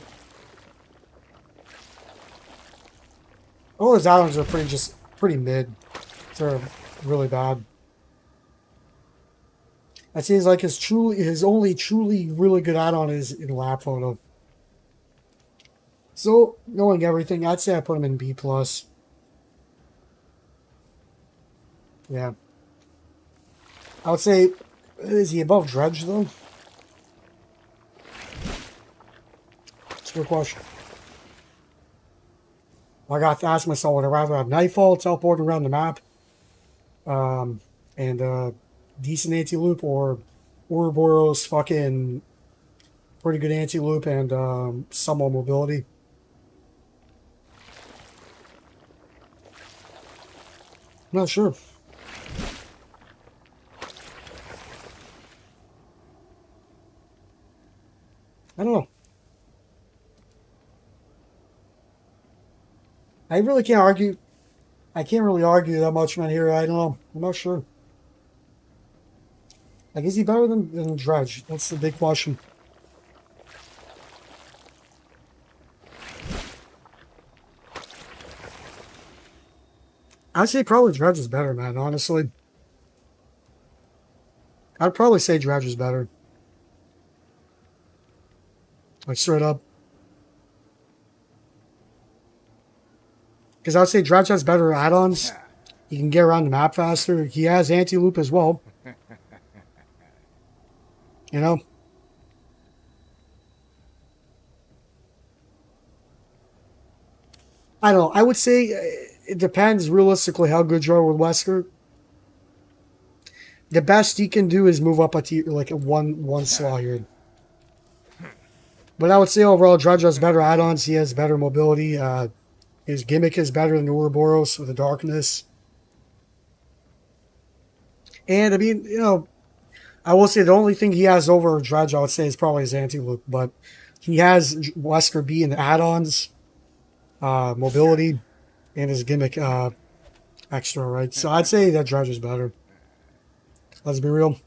All his add-ons are pretty mid. They're really bad. That seems like his only truly really good add-on is in lab photo. So, knowing everything, I'd say I put him in B+. Yeah. I would say, is he above Dredge, though? That's a good question. I got to ask myself, would I rather have Nightfall teleporting around the map and decent anti-loop, or Ouroboros fucking pretty good anti-loop and somewhat mobility? I'm not sure. I don't know. I really can't argue. I can't really argue that much, man, here. I don't know. I'm not sure. Like, is he better than Dredge? That's the big question. I'd say probably Dredge is better, man, honestly. I'd probably say Dredge is better. Like, straight up. Because I would say Dredge has better add-ons. He can get around the map faster. He has anti-loop as well. You know? I don't know. I would say it depends realistically how good you are with Wesker. The best he can do is move up a tier, like a one slot here. But I would say overall, Dredge has better add-ons. He has better mobility. His gimmick is better than Ouroboros with the darkness. And I mean, I will say the only thing he has over Dredge, I would say, is probably his anti-loop. But he has Wesker B in the add-ons, mobility, and his gimmick extra, right? So I'd say that Dredge is better. Let's be real.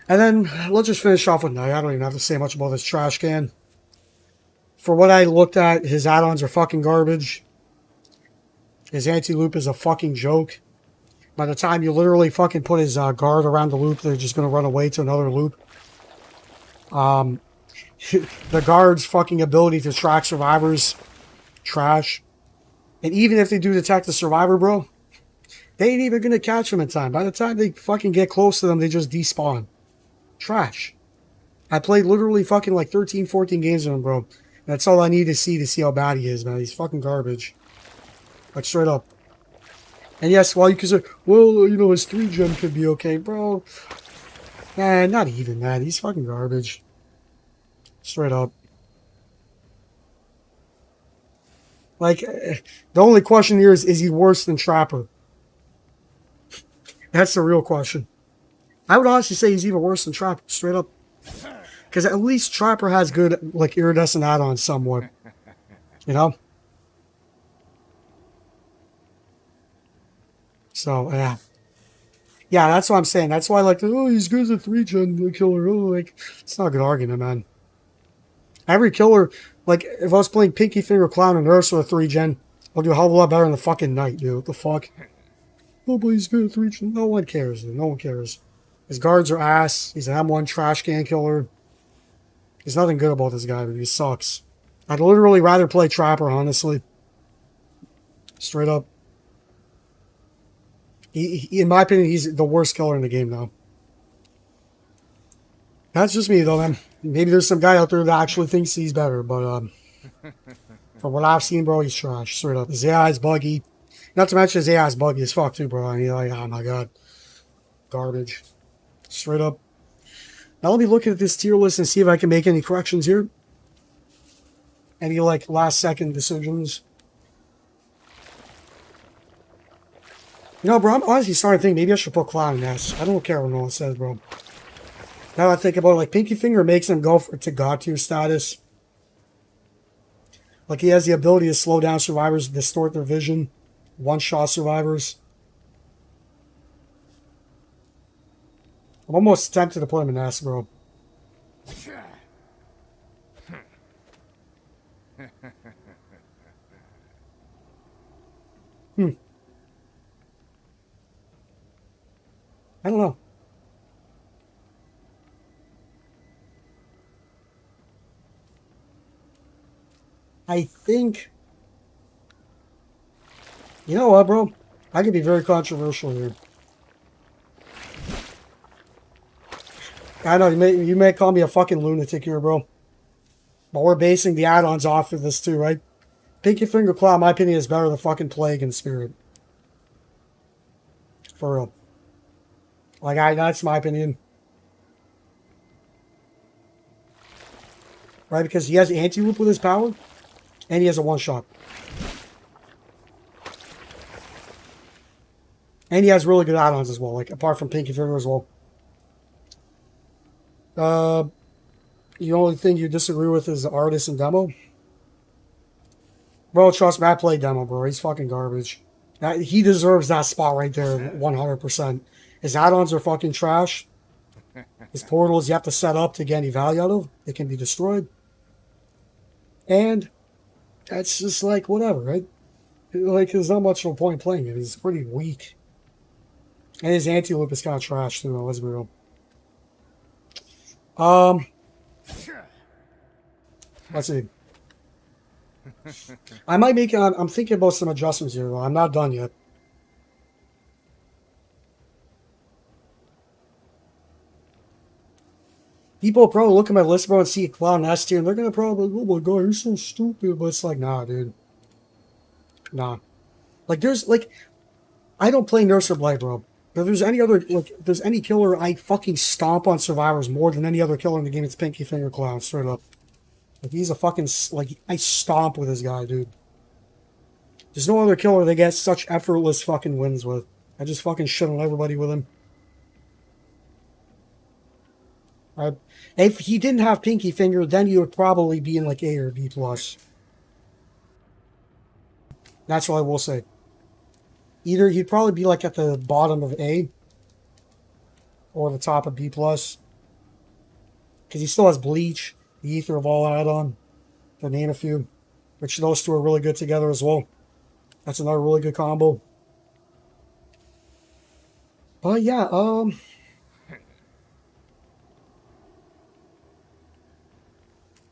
And then let's just finish off with Knight. I don't even have to say much about this trash can. For what I looked at, his add-ons are fucking garbage. His anti-loop is a fucking joke. By the time you literally fucking put his guard around the loop, they're just going to run away to another loop. The guards' fucking ability to track survivors, trash. And even if they do detect the survivor, bro, they ain't even gonna catch them in time. By the time they fucking get close to them, they just despawn. Trash. I played literally fucking like 13, 14 games with him, bro. That's all I need to see how bad he is, man. He's fucking garbage. Like, straight up. And yes, well, you could say, well, you know, his 3-gem could be okay, bro. Nah, not even that. He's fucking garbage. Straight up. Like, the only question here is he worse than Trapper? That's the real question. I would honestly say he's even worse than Trapper, straight up. Because at least Trapper has good, like, iridescent add-ons somewhat. You know? So, yeah. Yeah, that's what I'm saying. That's why, like, oh, he's good as a 3-gen killer. Oh, like, it's not a good argument, man. Every killer, like, if I was playing Pinky Finger Clown and Nurse with a 3-gen, I'll do a hell of a lot better in the fucking night, dude. What the fuck? Oh, but he's good at 3-gen. No one cares, dude. No one cares. His guards are ass. He's an M1 trash can killer. There's nothing good about this guy, but he sucks. I'd literally rather play Trapper, honestly. Straight up. In my opinion, he's the worst killer in the game, though. That's just me, though, man. Maybe there's some guy out there that actually thinks he's better, but from what I've seen, bro, he's trash. Straight up. His AI is buggy. Not to mention his AI is buggy as fuck, too, bro. I mean, like, oh my god. Garbage. Straight up. Now let me look at this tier list and see if I can make any corrections here. Any, like, last-second decisions. You know, bro, I'm honestly starting to think maybe I should put Clown in S. I don't care what no one says, bro. Now I think about it, like, Pinky Finger makes him go to God tier status. Like, he has the ability to slow down survivors, distort their vision, one-shot survivors. I'm almost tempted to put him in S, bro. I don't know. I think... You know what, bro? I could be very controversial here. I know, you may call me a fucking lunatic here, bro. But we're basing the add-ons off of this too, right? Pinky Finger Claw, in my opinion, is better than fucking Plague and Spirit. For real. Like, that's my opinion. Right, because he has anti-loop with his power, and he has a one-shot. And he has really good add-ons as well, like, apart from Pinky Finger as well. The only thing you disagree with is the artist and demo. Bro, trust me, I played demo, bro. He's fucking garbage. He deserves that spot right there, 100%. His add-ons are fucking trash. His portals you have to set up to get any value out of. They can be destroyed. And that's just like, whatever, right? Like, there's not much of a point playing it. He's pretty weak. And his anti-loop is kind of trash, too, let's be real. Let's see. I might make... I'm thinking about some adjustments here, though. I'm not done yet. People probably look at my list, bro, and see a Clown S tier, and they're going to probably be like, oh my god, you're so stupid. But it's like, nah, dude. Nah. Like, there's, like... I don't play Nurse or Blade, bro. But if there's any other... Like, if there's any killer, I fucking stomp on survivors more than any other killer in the game. It's Pinky Finger Clown, straight up. Like, he's a fucking... Like, I stomp with this guy, dude. There's no other killer that gets such effortless fucking wins with. I just fucking shit on everybody with him. If he didn't have Pinky Finger, then he would probably be in like A or B+. That's what I will say. Either he'd probably be like at the bottom of A or the top of B+. Because he still has Bleach, the Ether of All add-on, to name a few. Which those two are really good together as well. That's another really good combo. But yeah,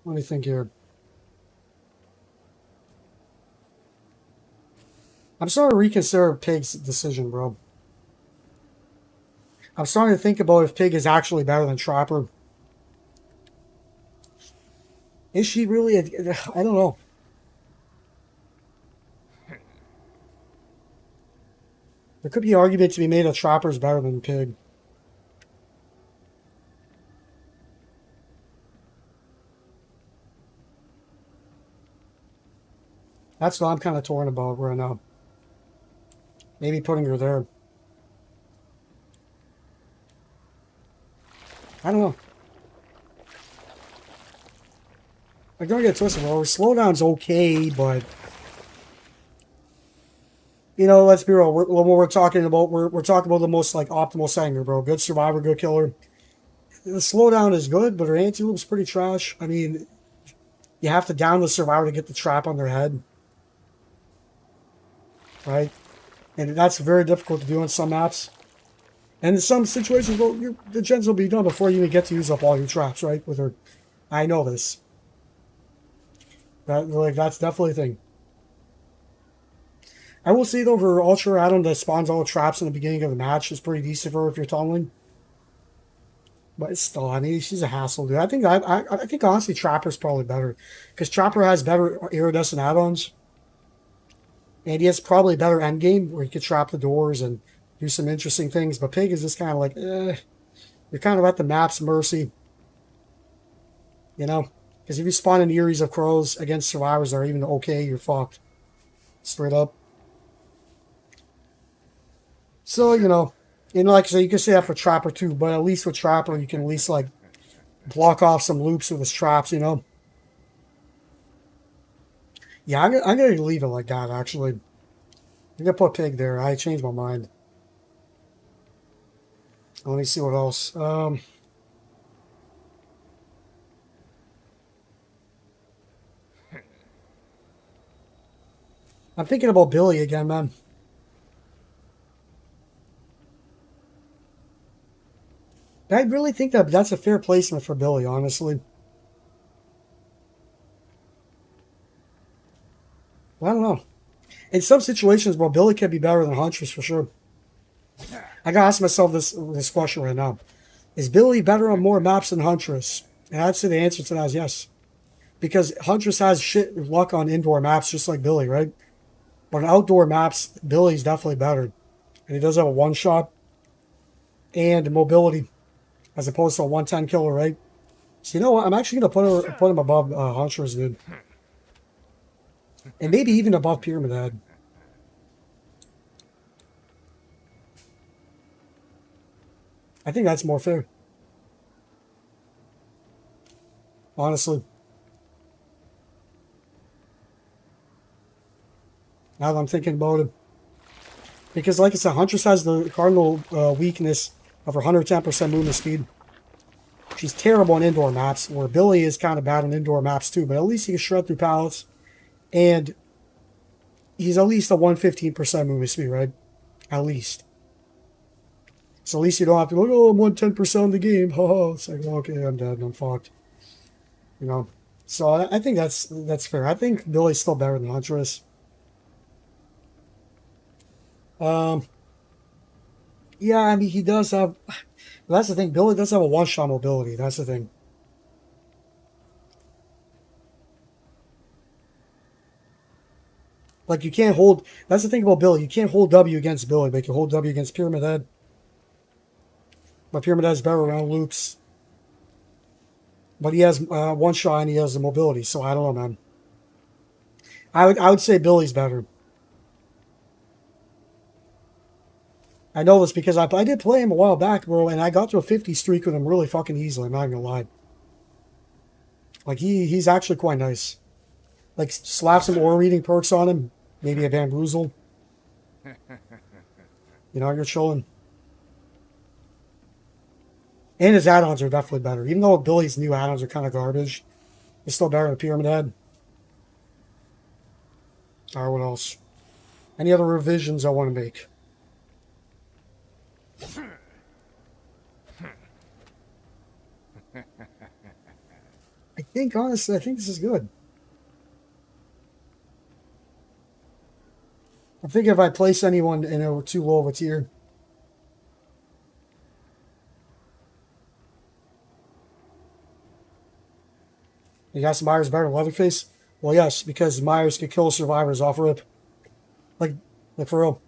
Let me think here. I'm starting to reconsider Pig's decision, bro. I'm starting to think about if Pig is actually better than Trapper. Is she really? I don't know. There could be an argument to be made that Trapper is better than Pig. That's what I'm kind of torn about right now. Maybe putting her there. I don't know. I don't get twisted. Well, her slowdown's okay, but you know, let's be real. When we're talking about, we're talking about the most like optimal Sanger, bro. Good survivor, good killer. The slowdown is good, but her anti-loop's pretty trash. I mean, you have to down the survivor to get the trap on their head, right? And that's very difficult to do on some maps. And in some situations, well, the gens will be done before you even get to use up all your traps, right? With her, I know this. That's definitely a thing. I will say though, her Ultra add-on that spawns all the traps in the beginning of the match is pretty decent for her if you're tunneling. But it's still, I mean, she's a hassle, dude. I think honestly, Trapper's probably better because Trapper has better iridescent add-ons, and he has probably better endgame where you could trap the doors and do some interesting things. But Pig is just kind of like, you're kind of at the map's mercy, you know. Because if you spawn in Eries of Crows against survivors that are even okay, you're fucked. Straight up. So, you know, like I said, you can say that for Trapper too, but at least with Trapper, you can at least, like, block off some loops with his traps, you know? Yeah, I'm gonna leave it like that, actually. I'm gonna put Pig there. I changed my mind. Let me see what else. I'm thinking about Billy again, man. I really think that that's a fair placement for Billy, honestly. I don't know. In some situations, well, Billy can be better than Huntress for sure. I gotta ask myself this question right now: is Billy better on more maps than Huntress? And I'd say the answer to that is yes, because Huntress has shit luck on indoor maps, just like Billy, right? But on outdoor maps, Billy's definitely better, and he does have a one shot and mobility as opposed to a 110 killer, right? So you know what? I'm actually gonna put him above Huntress, dude, and maybe even above Pyramid Head. I think that's more fair, honestly. Now that I'm thinking about it, because like I said, Huntress has the cardinal weakness of her 110% movement speed. She's terrible on indoor maps, where Billy is kind of bad on indoor maps too, but at least he can shred through pallets, and he's at least a 115% movement speed, right? At least. So at least you don't have to look, oh, I'm 110% of the game. Oh, it's like, okay, I'm dead, I'm fucked. You know? So I think that's fair. I think Billy's still better than Huntress. Yeah, I mean, he does have. That's the thing. Billy does have a one-shot mobility. That's the thing. Like, you can't hold. That's the thing about Billy. You can't hold W against Billy, but you can hold W against Pyramid Head. But Pyramid Head's better around loops. But he has one shot and he has the mobility. So I don't know, man. I would say Billy's better. I know this because I did play him a while back, bro, and I got to a 50 streak with him really fucking easily. I'm not gonna lie. Like he's actually quite nice. Like slap some aura reading perks on him, maybe a bamboozle. You know, you're chilling. And his add-ons are definitely better. Even though Billy's new add-ons are kind of garbage, it's still better than Pyramid Head. Alright, what else? Any other revisions I want to make? I think, honestly, I think this is good. I think if I place anyone in a too low of a tier. You got some Myers better than Leatherface? Well, yes, because Myers could kill survivors off rip. Like for real.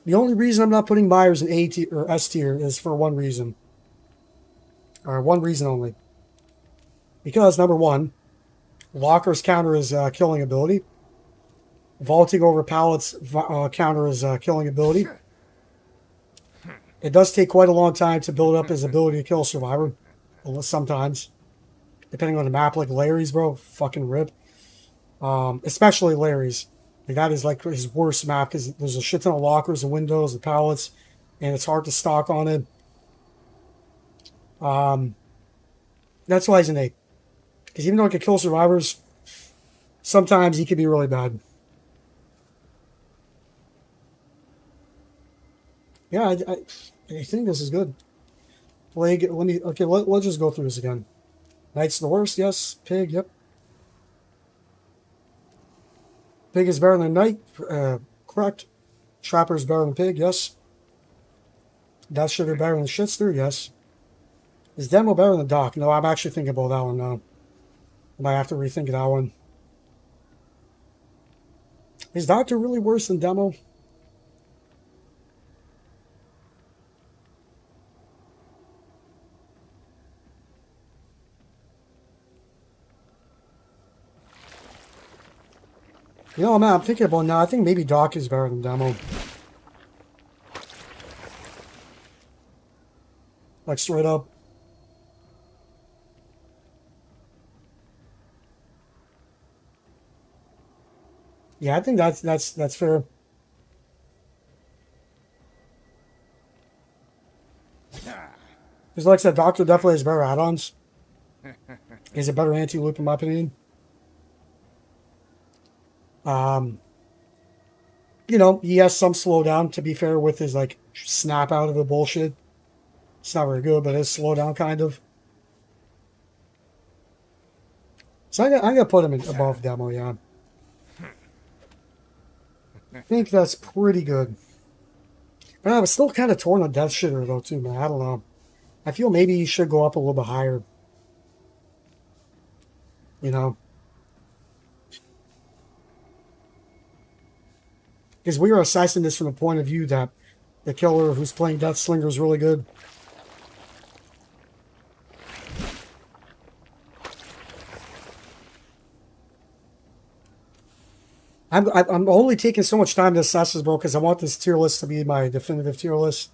The only reason I'm not putting Myers in A tier or S tier is for one reason. Or one reason only. Because, number one, Lockers counter his killing ability. Vaulting over pallets counter his killing ability. It does take quite a long time to build up his ability to kill a survivor. Sometimes. Depending on the map, like Larry's, bro. Fucking rip. Especially Larry's. Like, that is like his worst map because there's a shit ton of lockers and windows and pallets, and it's hard to stock on it. That's why he's an 8. Because even though he can kill survivors, sometimes he can be really bad. Yeah, I think this is good. Plague, let's just go through this again. Knight's the worst, yes. Pig, yep. Pig is better than Knight, correct. Trapper is better than Pig, yes. Death Sugar better than Shitster, yes. Is Demo better than Doc? No, I'm actually thinking about that one now. I might have to rethink that one. Is Doctor really worse than Demo? You know, man, I'm thinking about now. I think maybe Doc is better than Demo. Like, straight up. Yeah, I think that's fair. Because like I said, Doctor definitely has better add-ons. He's a better anti-loop in my opinion. You know, he has some slowdown, to be fair, with his, like, snap out of the bullshit. It's not very good, but it's slowdown, kind of. So I'm going to put him in above Demo, yeah. I think that's pretty good. But I was still kind of torn on Death Shitter, though, too, man. I don't know. I feel maybe he should go up a little bit higher. You know? Because we were assessing this from the point of view that the killer who's playing Death Slinger is really good. I'm only taking so much time to assess this, bro, because I want this tier list to be my definitive tier list.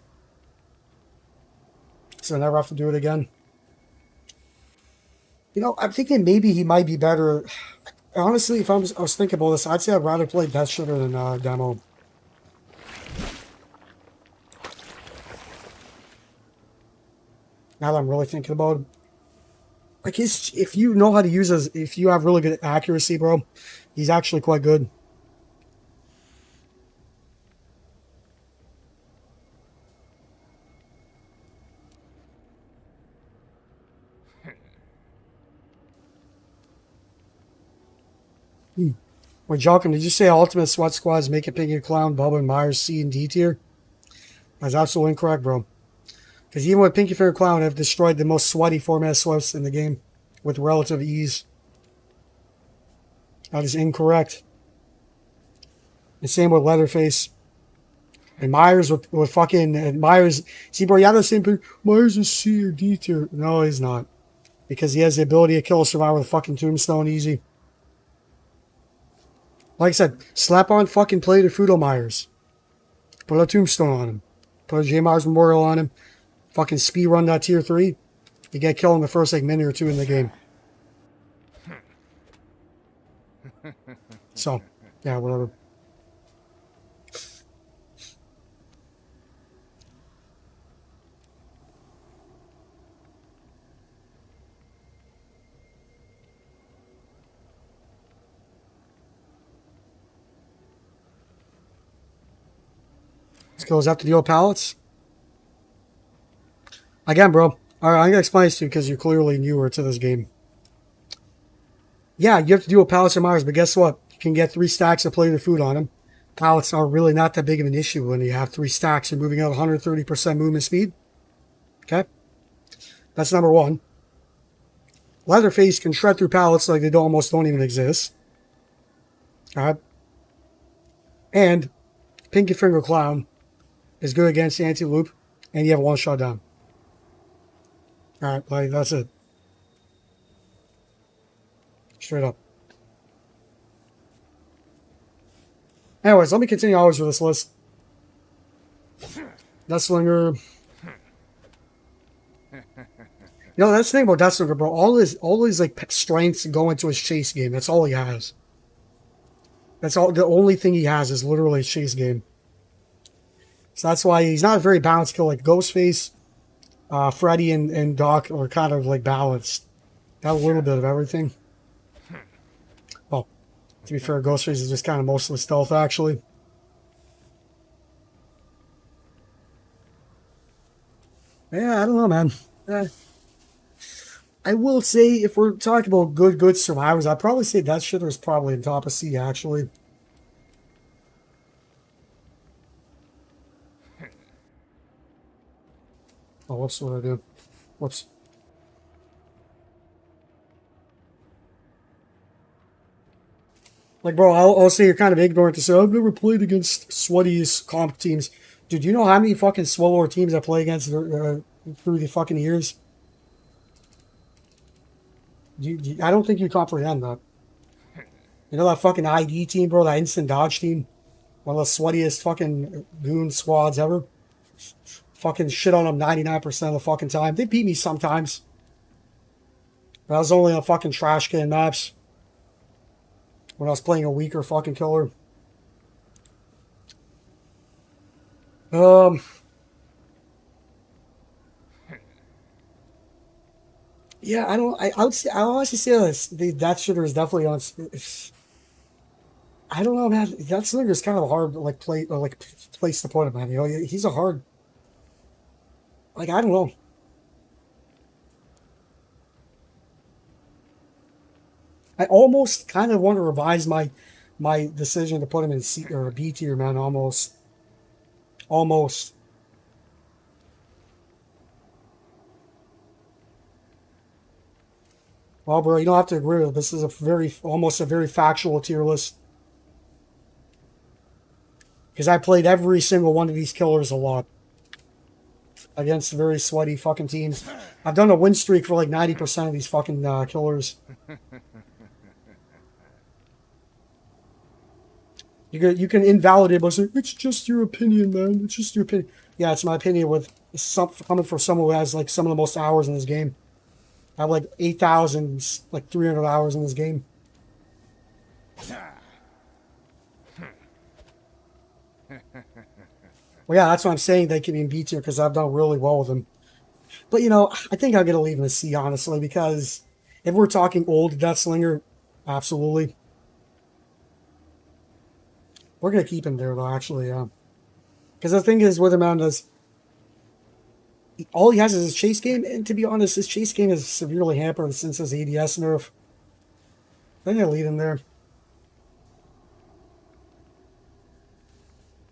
So I never have to do it again. You know, I'm thinking maybe he might be better. Honestly, if I was thinking about this, I'd say I'd rather play Death Shitter than Demo. Now that I'm really thinking about it. Like, if you know how to use his, if you have really good accuracy, bro, he's actually quite good. Wait, Joachim, did you say Ultimate Sweat Squads make a Piggy Clown, Bubba, and Myers C and D tier? That's absolutely incorrect, bro. Because even with Pinky Finger Clown, have destroyed the most sweaty format sweats in the game with relative ease. That is incorrect. The same with Leatherface. And Myers with fucking Myers. See, bro, you have the same thing. Myers is C or D tier. No, he's not. Because he has the ability to kill a survivor with a fucking tombstone easy. Like I said, slap on fucking plate of Fudo Myers. Put a tombstone on him. Put a J. Myers Memorial on him. Fucking speed run that tier 3. You get killed in the first like minute or two in the game. So, yeah, whatever. This goes up to the old pallets. Again, bro, Alright, I'm going to explain this to you because you're clearly newer to this game. Yeah, you have to deal with pallets or Mars, but guess what? You can get 3 stacks of plate of food on them. Pallets are really not that big of an issue when you have 3 stacks and moving at 130% movement speed. Okay? That's number one. Leatherface can shred through pallets like they almost don't even exist. Alright? And Pinky Finger Clown is good against anti-loop, and you have a one-shot down. Alright, like, that's it. Straight up. Anyways, let me continue always with this list. Deathslinger. You know, that's the thing about Deathslinger, bro. All his like strengths go into his chase game. That's all he has. That's all. The only thing he has is literally his chase game. So that's why he's not a very balanced kill. Like Ghostface, Freddy, and Doc are kind of like balanced. Got a little bit of everything. Well, to be fair, Ghostface is just kind of mostly stealth, actually. Yeah, I don't know, man. I will say, if we're talking about good survivors, I'd probably say that shitter is probably in top of C, actually. Oh, whoops, what did I do? Whoops. Like, bro, I'll say you're kind of ignorant to say, I've never played against sweaty comp teams. Dude, you know how many fucking swallower teams I play against through the fucking years? I don't think you comprehend that. You know that fucking ID team, bro? That instant dodge team? One of the sweatiest fucking goon squads ever. Fucking shit on them 99% of the fucking time. They beat me sometimes. But I was only on fucking trash can maps. When I was playing a weaker fucking killer. Yeah, I would say, I honestly say this, the Death Shitter is definitely on. I don't know, man. Death Shitter is kind of a hard place to put him, man. You know, he's a hard. Like, I don't know. I almost kind of want to revise my decision to put him in C or a B tier, man. Almost. Well, bro, you don't have to agree with it. This is almost a very factual tier list. Because I played every single one of these killers a lot. Against very sweaty fucking teams. I've done a win streak for like 90% of these fucking killers. You can invalidate it by saying, it's just your opinion, man. It's just your opinion. Yeah, it's my opinion with coming from someone who has like some of the most hours in this game. I have like 8,000, like 300 hours in this game. Well, yeah, that's what I'm saying. They can be in B tier because I've done really well with them. But, you know, I think I'm going to leave him a C, honestly, because if we're talking old Deathslinger, absolutely. We're going to keep him there, though, actually, yeah. Because the thing is with him, man, is all he has is his chase game, and to be honest, his chase game is severely hampered since his ADS nerf. I'm going to leave him there.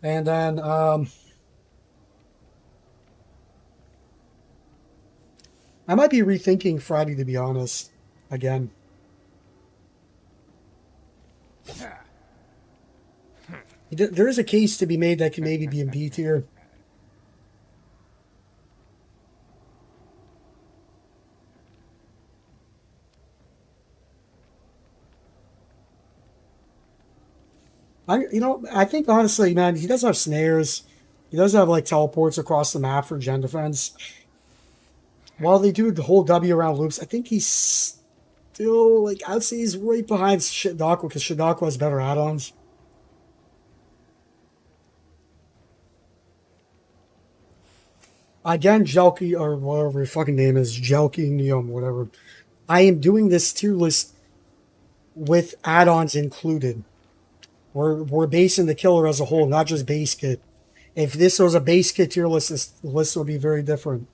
And then, I might be rethinking Friday, to be honest, again. There is a case to be made that can maybe be in B tier. I think honestly, man, he does have snares. He does have like teleports across the map for gen defense. While they do the whole W around loops, I think he's still like I would say he's right behind Shidakwa because Shidakwa has better add-ons. Again, Jelky or whatever your fucking name is, Jelky Neom, whatever. I am doing this tier list with add-ons included. We're basing the killer as a whole, not just base kit. If this was a base kit tier list, the list would be very different.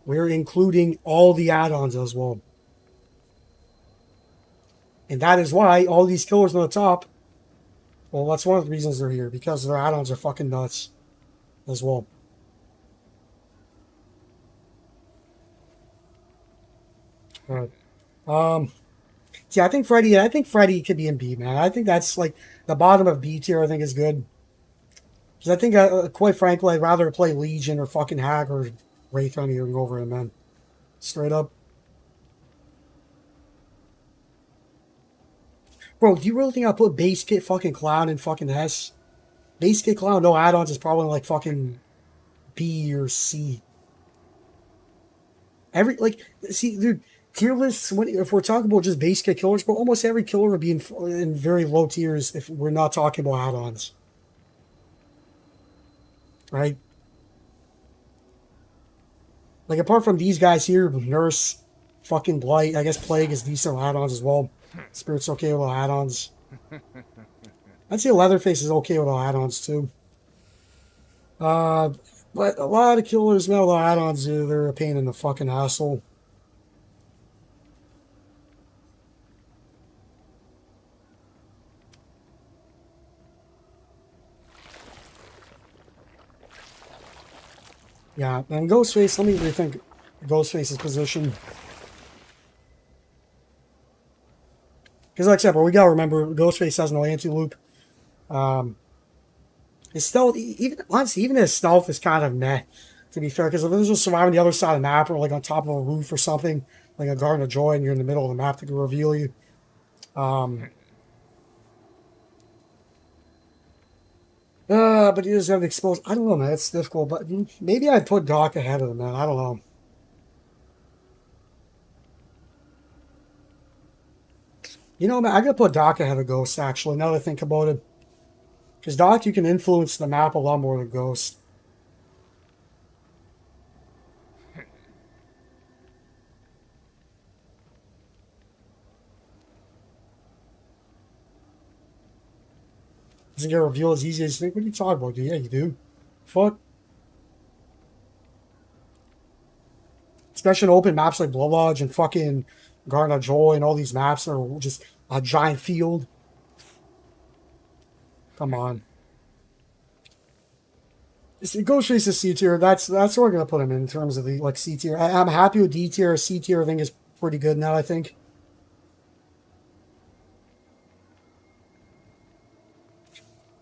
we're including all the add-ons as well. And that is why all these killers on the top, well, that's one of the reasons they're here, because their add-ons are fucking nuts as well. All right. See, I think Freddy could be in B, man. I think that's like the bottom of B tier. I think is good. Because I think, quite frankly, I'd rather play Legion or fucking Hack or Wraith on here and go over him, man. Straight up. Bro, do you really think I'll put Base Kit fucking Clown in fucking S? Base Kit Clown, no add-ons, is probably like fucking B or C. See, dude, tier lists, if we're talking about just base kit killers, but almost every killer would be in very low tiers if we're not talking about add-ons. Right? Like, apart from these guys here, Nurse, fucking Blight, I guess Plague is decent add-ons as well. Spirit's okay with add-ons. I'd say Leatherface is okay with add-ons too. But a lot of killers now, the add-ons, they're a pain in the fucking asshole. Yeah, and Ghostface, let me rethink Ghostface's position. Because, like I said, but we gotta remember, Ghostface has no anti-loop. His stealth, honestly, even his stealth is kind of meh, to be fair. Because if there's just surviving the other side of the map, or like on top of a roof or something, like a Garden of Joy, and you're in the middle of the map that can reveal you. But he doesn't have the exposed. I don't know, man. It's difficult, but maybe I'd put Doc ahead of him, man. I don't know. You know, man, I gotta put Doc ahead of Ghost, actually, now that I think about it. Because Doc, you can influence the map a lot more than Ghost. Doesn't get revealed as easy as you think. What are you talking about, dude? Yeah, you do. Fuck. Especially in open maps like Blood Lodge and fucking Garden of Joy and all these maps that are just a giant field. Come on. Ghostface is C tier. That's where we're gonna put him in terms of the like C tier. I'm happy with D tier. C tier I think is pretty good now, I think.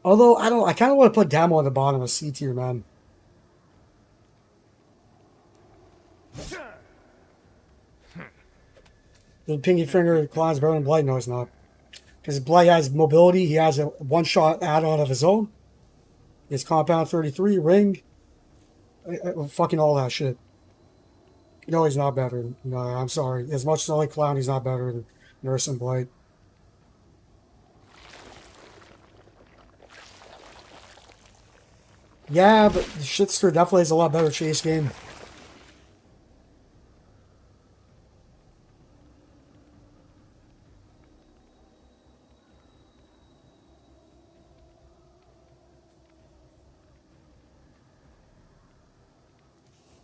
Although I kinda want to put Demo at the bottom of C tier, man. The Pinky Finger Clown's better than Blight? No, it's not. Because Blight has mobility, he has a one-shot add-on of his own. His Compound 33, Ring, fucking all that shit. No, he's not better. No, I'm sorry. As much as I like Clown, he's not better than Nurse and Blight. Yeah, but Shitster definitely has a lot better chase game.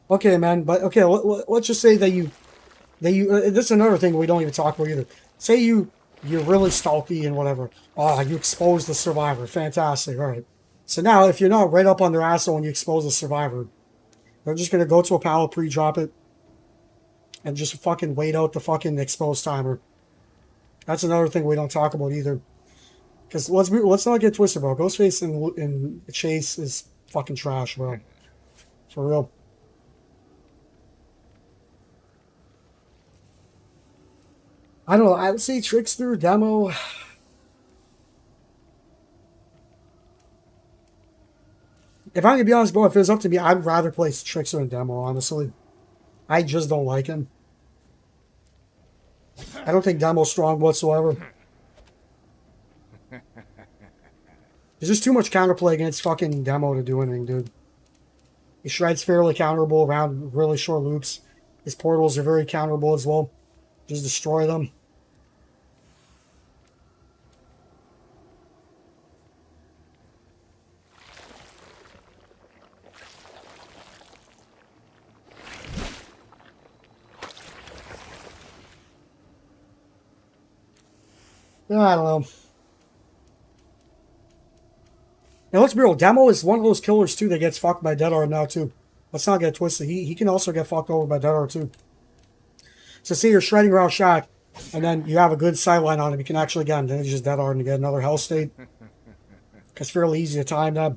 Okay, man, but okay, let's just say that this is another thing we don't even talk about either. Say you're really stalky and whatever. You expose the survivor. Fantastic. All right. So now, if you're not right up on their asshole when you expose the survivor, they're just gonna go to a pallet, pre-drop it, and just fucking wait out the fucking expose timer. That's another thing we don't talk about either. Because let's not get twisted, bro. Ghostface in Chase is fucking trash, bro. For real. I don't know. I would say Trickster, Demo. If I'm gonna be honest, bro, if it was up to me, I'd rather play Trickster and Demo, honestly. I just don't like him. I don't think Demo's strong whatsoever. There's just too much counterplay against fucking Demo to do anything, dude. His Shred's fairly counterable around really short loops. His portals are very counterable as well. Just destroy them. I don't know. And let's be real, Demo is one of those killers too that gets fucked by Dead Arm now too. Let's not get twisted. He can also get fucked over by Dead Arm too. So say you're shredding around Shack, and then you have a good sideline on him, you can actually get him. Then you just Dead Arm to get another Hell State. It's fairly easy to time that.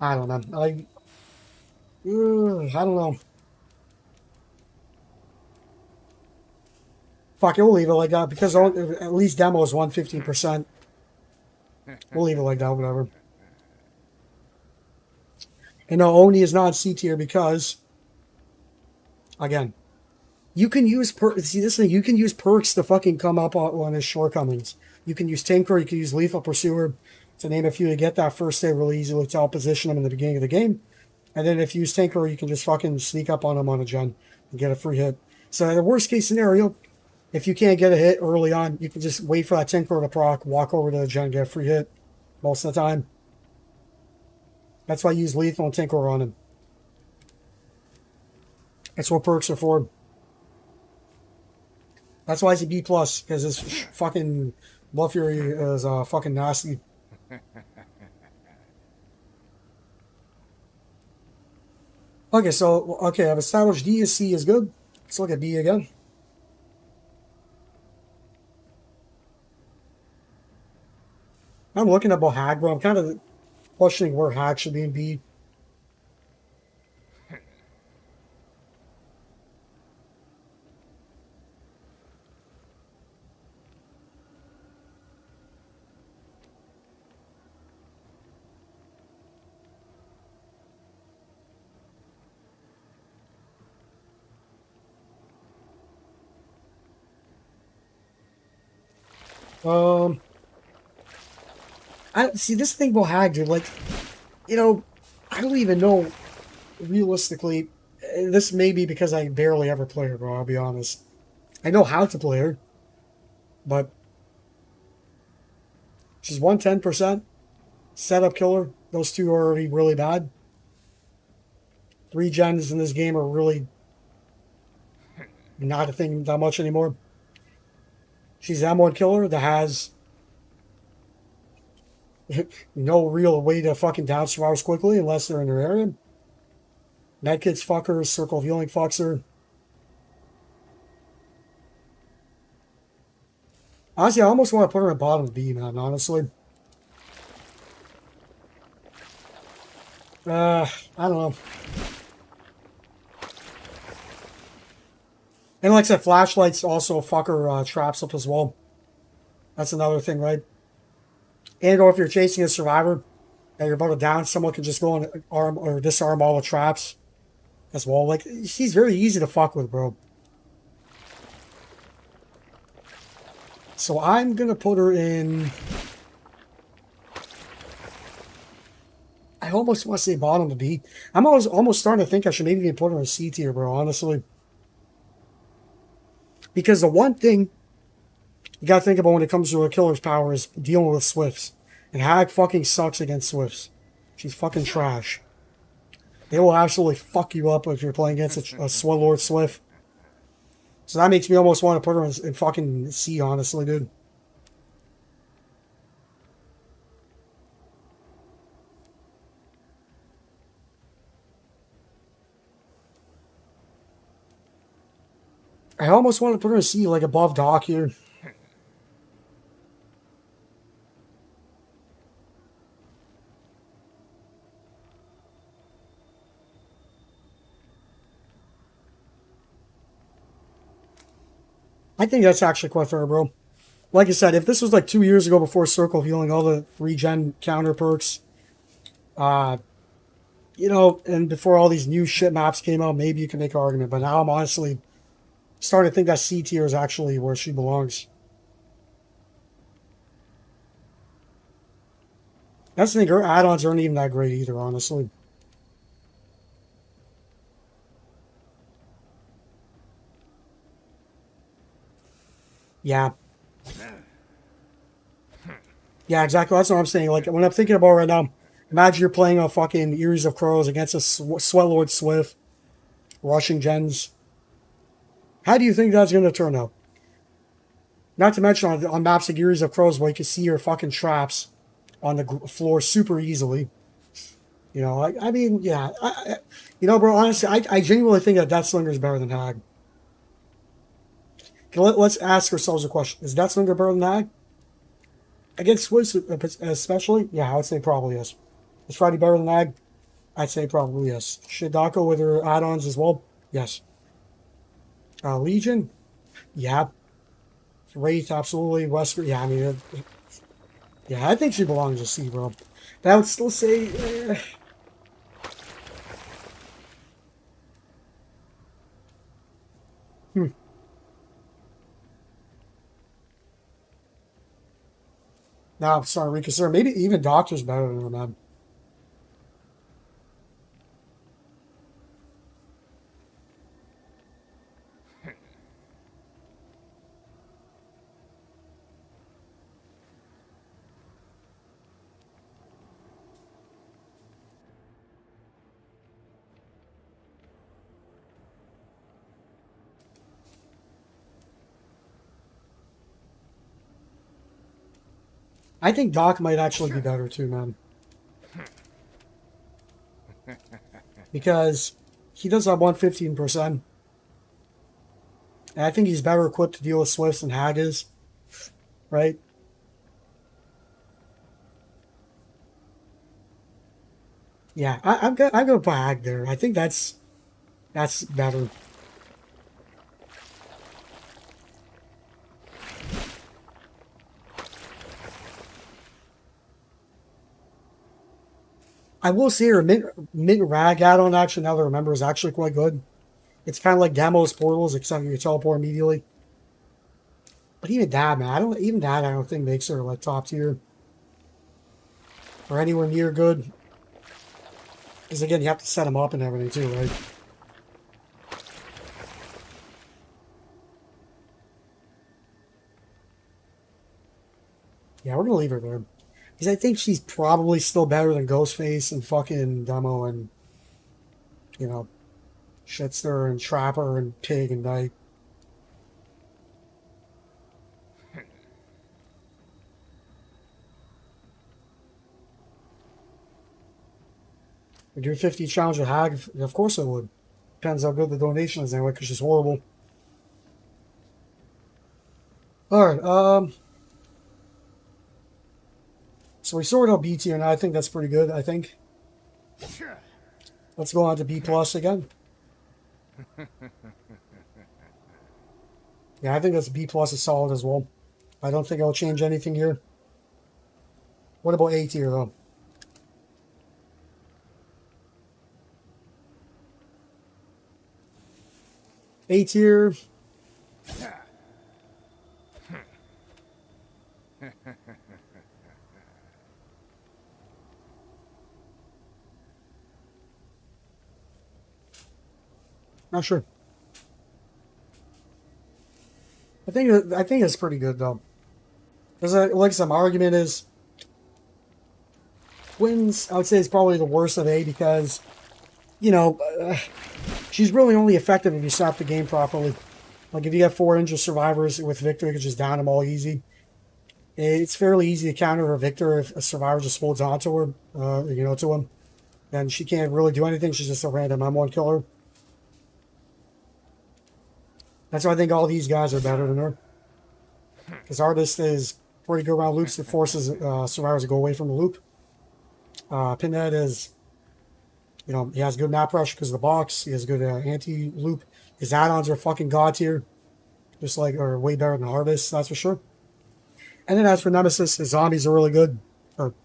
I don't know. I don't know. Fuck it, we'll leave it like that because at least Demo is 115%. We'll leave it like that, whatever. And no, Oni is not C tier because, again, you can use you can use perks to fucking come up on his shortcomings. You can use Tinker, you can use Lethal Pursuer, to name a few, to get that first hit really easily to outposition him in the beginning of the game. And then if you use Tinker, you can just fucking sneak up on him on a gen and get a free hit. So in the worst case scenario, if you can't get a hit early on, you can just wait for that Tinker to proc, walk over to the gen, get a free hit most of the time. That's why I use Lethal and Tinker on him. That's what perks are for. That's why he's a B+, because his fucking Blood Fury is fucking nasty. Okay, so, I've established D is C is good. Let's look at B again. I'm looking at Hag, bro. I'm kind of questioning where Hag should be in B. I see this thing about Hag, dude. Like, I don't even know realistically. This may be because I barely ever play her, bro. I'll be honest. I know how to play her, but she's 110% setup killer. Those two are already really bad. 3 gens in this game are really not a thing that much anymore. She's an M1 killer that has no real way to fucking down survivors quickly unless they're in her area. Medkits fuck her, Circle of Healing fucks her. Honestly, I almost want to put her at bottom of B, man, honestly. I don't know. And like I said, flashlights also fuck her traps up as well. That's another thing, right? And or if you're chasing a survivor and you're about to down, someone can just go and arm or disarm all the traps as well. Like, she's very easy to fuck with, bro. So I'm going to put her in... I almost want to say bottom to B. I'm almost starting to think I should maybe even put her in C tier, bro, honestly. Because the one thing you got to think about when it comes to a killer's power is dealing with Swifts. And Hag fucking sucks against Swifts. She's fucking trash. They will absolutely fuck you up if you're playing against a Swellord Swift. So that makes me almost want to put her in fucking C, honestly, dude. I almost want to put her in C, like above Doc here. I think that's actually quite fair, bro. Like I said, if this was like 2 years ago before Circle of Healing, all the regen counter perks, and before all these new shit maps came out, maybe you can make an argument. But now I'm honestly starting to think that C tier is actually where she belongs. That's the thing, her add-ons aren't even that great either, honestly. Yeah. Yeah, exactly. That's what I'm saying. Like, when I'm thinking about right now, imagine you're playing a fucking Eries of Crows against a Swellord Swift. rushing gens. How do you think that's going to turn out? Not to mention on maps like Gears of Crows where you can see your fucking traps on the floor super easily. You know, I mean, yeah. You know, bro, honestly, I genuinely think that Deathslinger is better than Hag. Okay, let's ask ourselves a question. Is Deathslinger better than Hag? Against Swiss especially? Yeah, I would say probably yes. Is Friday better than Hag? I'd say probably yes. Shidako with her add-ons as well? Yes. Legion? Yeah. Wraith, absolutely. Wesker, yeah, I mean, yeah, I think she belongs to C, bro. But I would still say, no, sorry, reconsider. Maybe even Doctor's better than her, man. I think Doc might actually be better too, man. Because he does have 115%. And I think he's better equipped to deal with Swifts than Hag is. Right? Yeah, I'm gonna put Hag there. I think that's better. I will say her mint rag add-on actually, now that I remember, is actually quite good. It's kind of like Demo's portals, except you can teleport immediately. But even that, man, I don't think makes her like top tier or anywhere near good. Because again, you have to set them up and everything too, right? Yeah, we're gonna leave her there. Because I think she's probably still better than Ghostface and fucking Demo and, you know, Shitster and Trapper and Pig and Knight. Would you 50 challenge with Hag? Of course I would. Depends how good the donation is anyway, because she's horrible. Alright, so we sorted out B tier now. I think that's pretty good, I think. Let's go on to B plus again. Yeah, I think that's B plus is solid as well. I don't think I'll change anything here. What about A tier though? A tier. Not sure. I think it's pretty good though. Because like some argument is Wins. I would say is probably the worst of A because, you know, she's really only effective if you stop the game properly. Like if you have 4 injured survivors with Victor, you can just down them all easy. It's fairly easy to counter her Victor if a survivor just holds on to her, you know, to him. And she can't really do anything. She's just a random M1 killer. That's why I think all these guys are better than her. Because Artist is pretty good around loops that forces survivors to go away from the loop. Pinhead is, you know, he has good map rush because of the box. He has good anti-loop. His add-ons are fucking god tier. Just like, or way better than Artist, that's for sure. And then as for Nemesis, his zombies are really good. Or,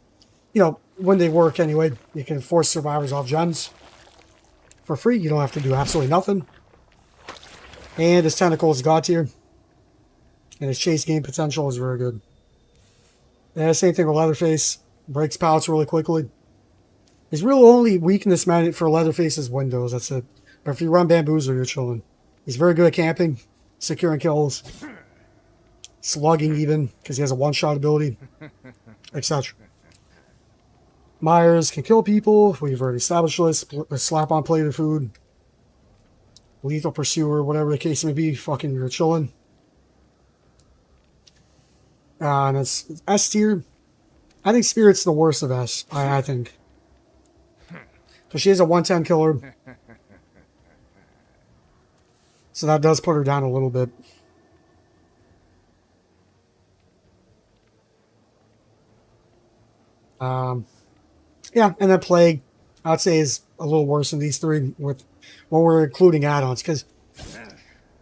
you know, when they work anyway, you can force survivors off gens for free. You don't have to do absolutely nothing. And his tentacle is god tier. And his chase game potential is very good. And the same thing with Leatherface. Breaks pallets really quickly. His real only weakness, man, for Leatherface is windows. That's it. But if you run Bamboozler, you're chilling. He's very good at camping, securing kills, slugging even, because he has a one-shot ability, etc. Myers can kill people. We've already established this. Slap on plated food. Lethal Pursuer, whatever the case may be, fucking you're chilling. And it's S tier. I think Spirit's the worst of S, I think. Because she is a 110 killer. So that does put her down a little bit. Yeah, and then Plague, I'd say, is a little worse than these three with when we're including add-ons. Because,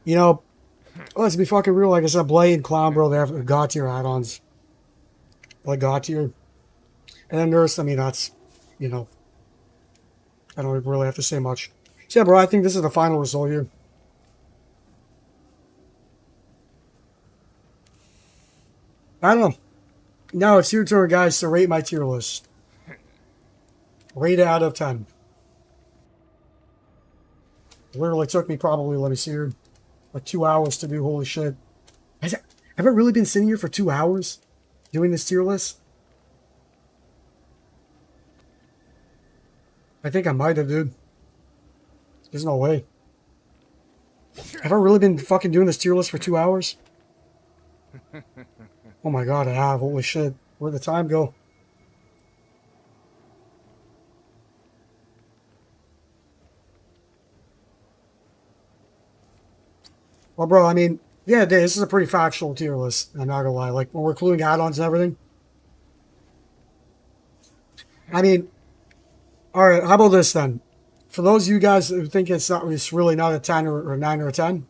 you know, let's be fucking real. Like I said, Blade, Clown Bro, they have God tier add-ons. Like God tier. And then Nurse, I mean, that's, you know, I don't really have to say much. So yeah, bro, I think this is the final result here. I don't know. Now it's your turn, guys, to rate my tier list. Rate it out of 10. It literally took me probably, let me see here, like 2 hours to do. Holy shit. Have I really been sitting here for 2 hours doing this tier list? I think I might have, dude. There's no way. Have I really been fucking doing this tier list for 2 hours? Oh my god, I have. Holy shit. Where'd the time go? Well, bro, I mean, yeah, this is a pretty factual tier list. I'm not gonna lie. Like, when we're including add-ons and everything. I mean, alright, how about this then? For those of you guys who think it's really not a 10 or a 9 or a 10,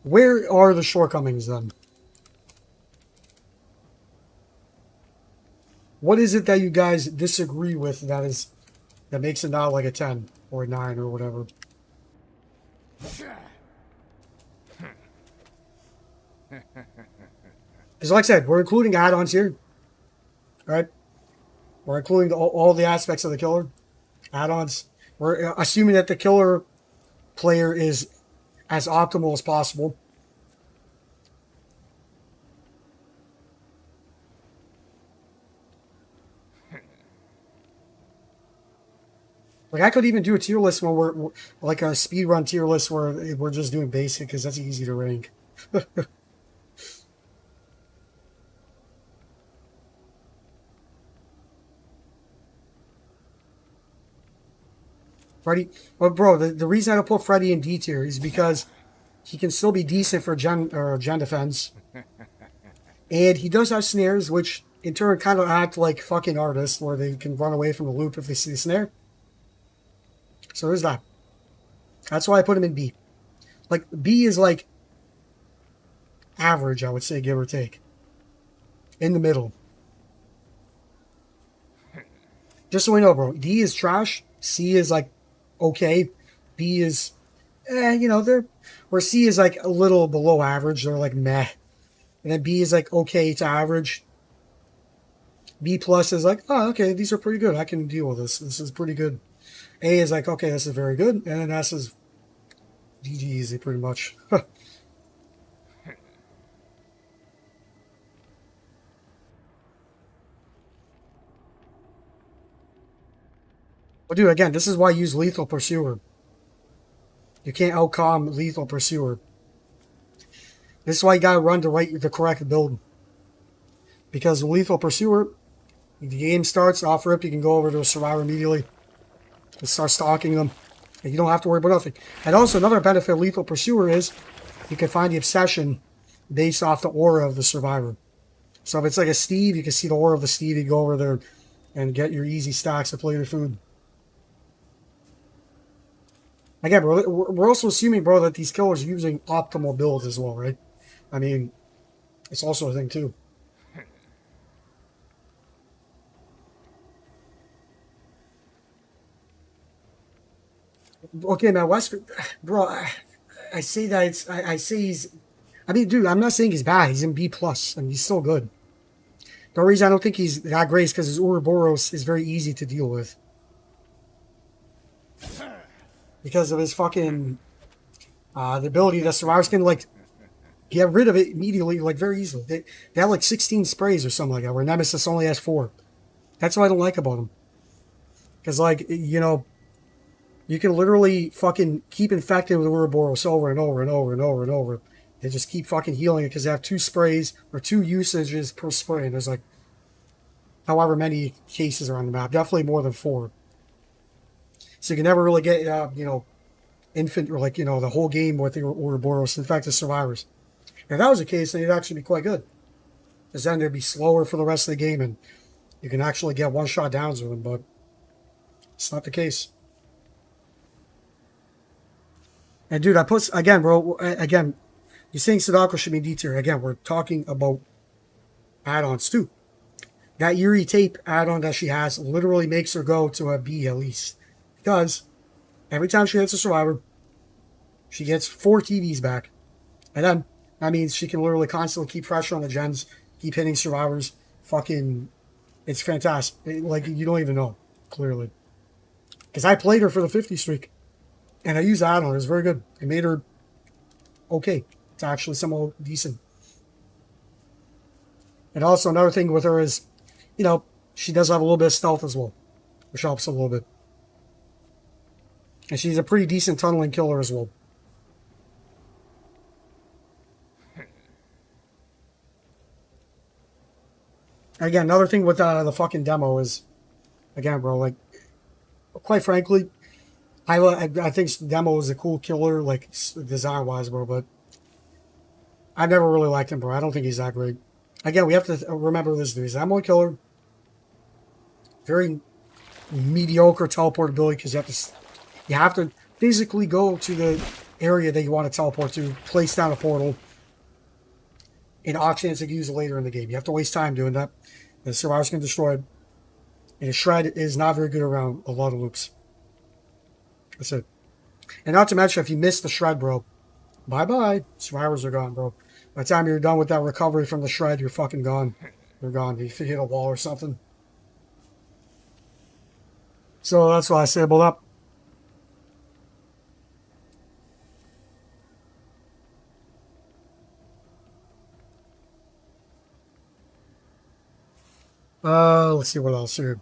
where are the shortcomings then? What is it that you guys disagree with that makes it not like a 10 or a 9 or whatever? Because like I said, we're including add-ons here. Right? We're including all the aspects of the killer. Add-ons. We're assuming that the killer player is as optimal as possible. Like, I could even do a tier list when we're like a speed run tier list where we're just doing basic because that's easy to rank. Freddy, well, bro, the reason I don't put Freddy in D tier is because he can still be decent for gen defense, and he does have snares, which in turn kind of act like fucking artists, where they can run away from the loop if they see the snare. So there's that. That's why I put him in B. Like, B is like average, I would say, give or take. In the middle. Just so we know, bro. D is trash. C is like okay. B is, you know, where C is like a little below average. They're like meh. And then B is like okay to average. B plus is like, oh, okay, these are pretty good. I can deal with this. This is pretty good. A is like, okay, this is very good. And then S is GG easy, pretty much. But dude, again, this is why I use Lethal Pursuer. You can't outcom Lethal Pursuer. This is why you gotta run the correct build. Because Lethal Pursuer, the game starts, off rip, you can go over to a survivor immediately and start stalking them. And you don't have to worry about nothing. And also, another benefit of Lethal Pursuer is you can find the obsession based off the aura of the survivor. So if it's like a Steve, you can see the aura of the Steve, you go over there and get your easy stacks to play your food. Again, we're also assuming, bro, that these killers are using optimal builds as well, right? I mean, it's also a thing, too. Okay, now, bro, I say that I say he's, I mean, dude, I'm not saying he's bad. He's in B+. I mean, he's still good. The reason I don't think he's that great is because his Ouroboros is very easy to deal with. Because of his fucking, the ability that survivors can, like, get rid of it immediately, like, very easily. They have, like, 16 sprays or something like that, where Nemesis only has 4. That's what I don't like about him. Because, like, you know, You can literally fucking keep infecting with Ouroboros over and over and over and over and over. They just keep fucking healing it because they have 2 sprays or 2 usages per spray. And there's like however many cases are on the map. Definitely more than 4. So you can never really get, infant or the whole game with the Ouroboros. In fact, the survivors. If that was the case, then it'd actually be quite good. Because then they'd be slower for the rest of the game and you can actually get one-shot downs with them. But it's not the case. And dude, again, bro, you're saying Sadako should be D tier. Again, we're talking about add-ons too. That Eerie Tape add-on that she has literally makes her go to a B at least. Because every time she hits a survivor, she gets 4 TVs back. And then that means she can literally constantly keep pressure on the gens, keep hitting survivors. Fucking, it's fantastic. You don't even know, clearly. Because I played her for the 50 streak. And I used the add-on. It was very good. It made her okay. It's actually somewhat decent. And also another thing with her is, she does have a little bit of stealth as well, which helps a little bit. And she's a pretty decent tunneling killer as well. Again, another thing with the fucking demo is, again, bro, quite frankly, I think Demo is a cool killer, design-wise, bro, but I've never really liked him, bro. I don't think he's that great. Again, we have to remember this dude. He's an Demo killer. Very mediocre teleport ability because you have to physically go to the area that you want to teleport to, place down a portal, and off chance to use it later in the game. You have to waste time doing that. The survivors can destroy it. And a shred is not very good around a lot of loops. That's it. And not to mention, if you miss the shred, bro, bye-bye. Survivors are gone, bro. By the time you're done with that recovery from the shred, you're fucking gone. You're gone. If you hit a wall or something. So that's why I say about that. Let's see what else here.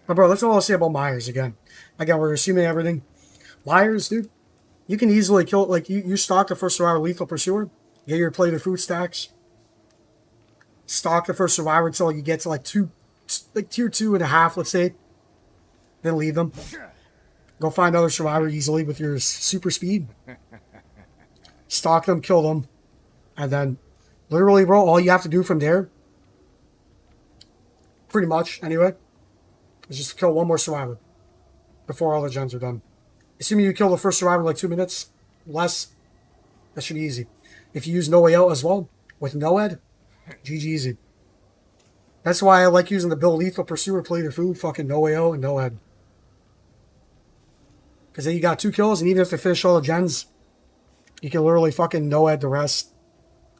But bro, that's all I'll say about Myers again. Again, we're assuming everything. Myers, dude, you can easily kill, you stalk the first survivor lethal pursuer, get your plate of food stacks, stalk the first survivor until you get to tier 2.5, let's say, then leave them. Go find another survivor easily with your super speed. Stalk them, kill them, and then literally, bro, all you have to do from there, pretty much, anyway, is just kill one more survivor before all the gens are done. Assuming you kill the first survivor in 2 minutes, less, that should be easy. If you use No Way Out as well, with No-Ed, GG easy. That's why I like using the Bill Lethal Pursuer, Plate of Food, fucking No Way Out and No-Ed. Because then you got 2 kills, and even if they finish all the gens, you can literally fucking No-Ed the rest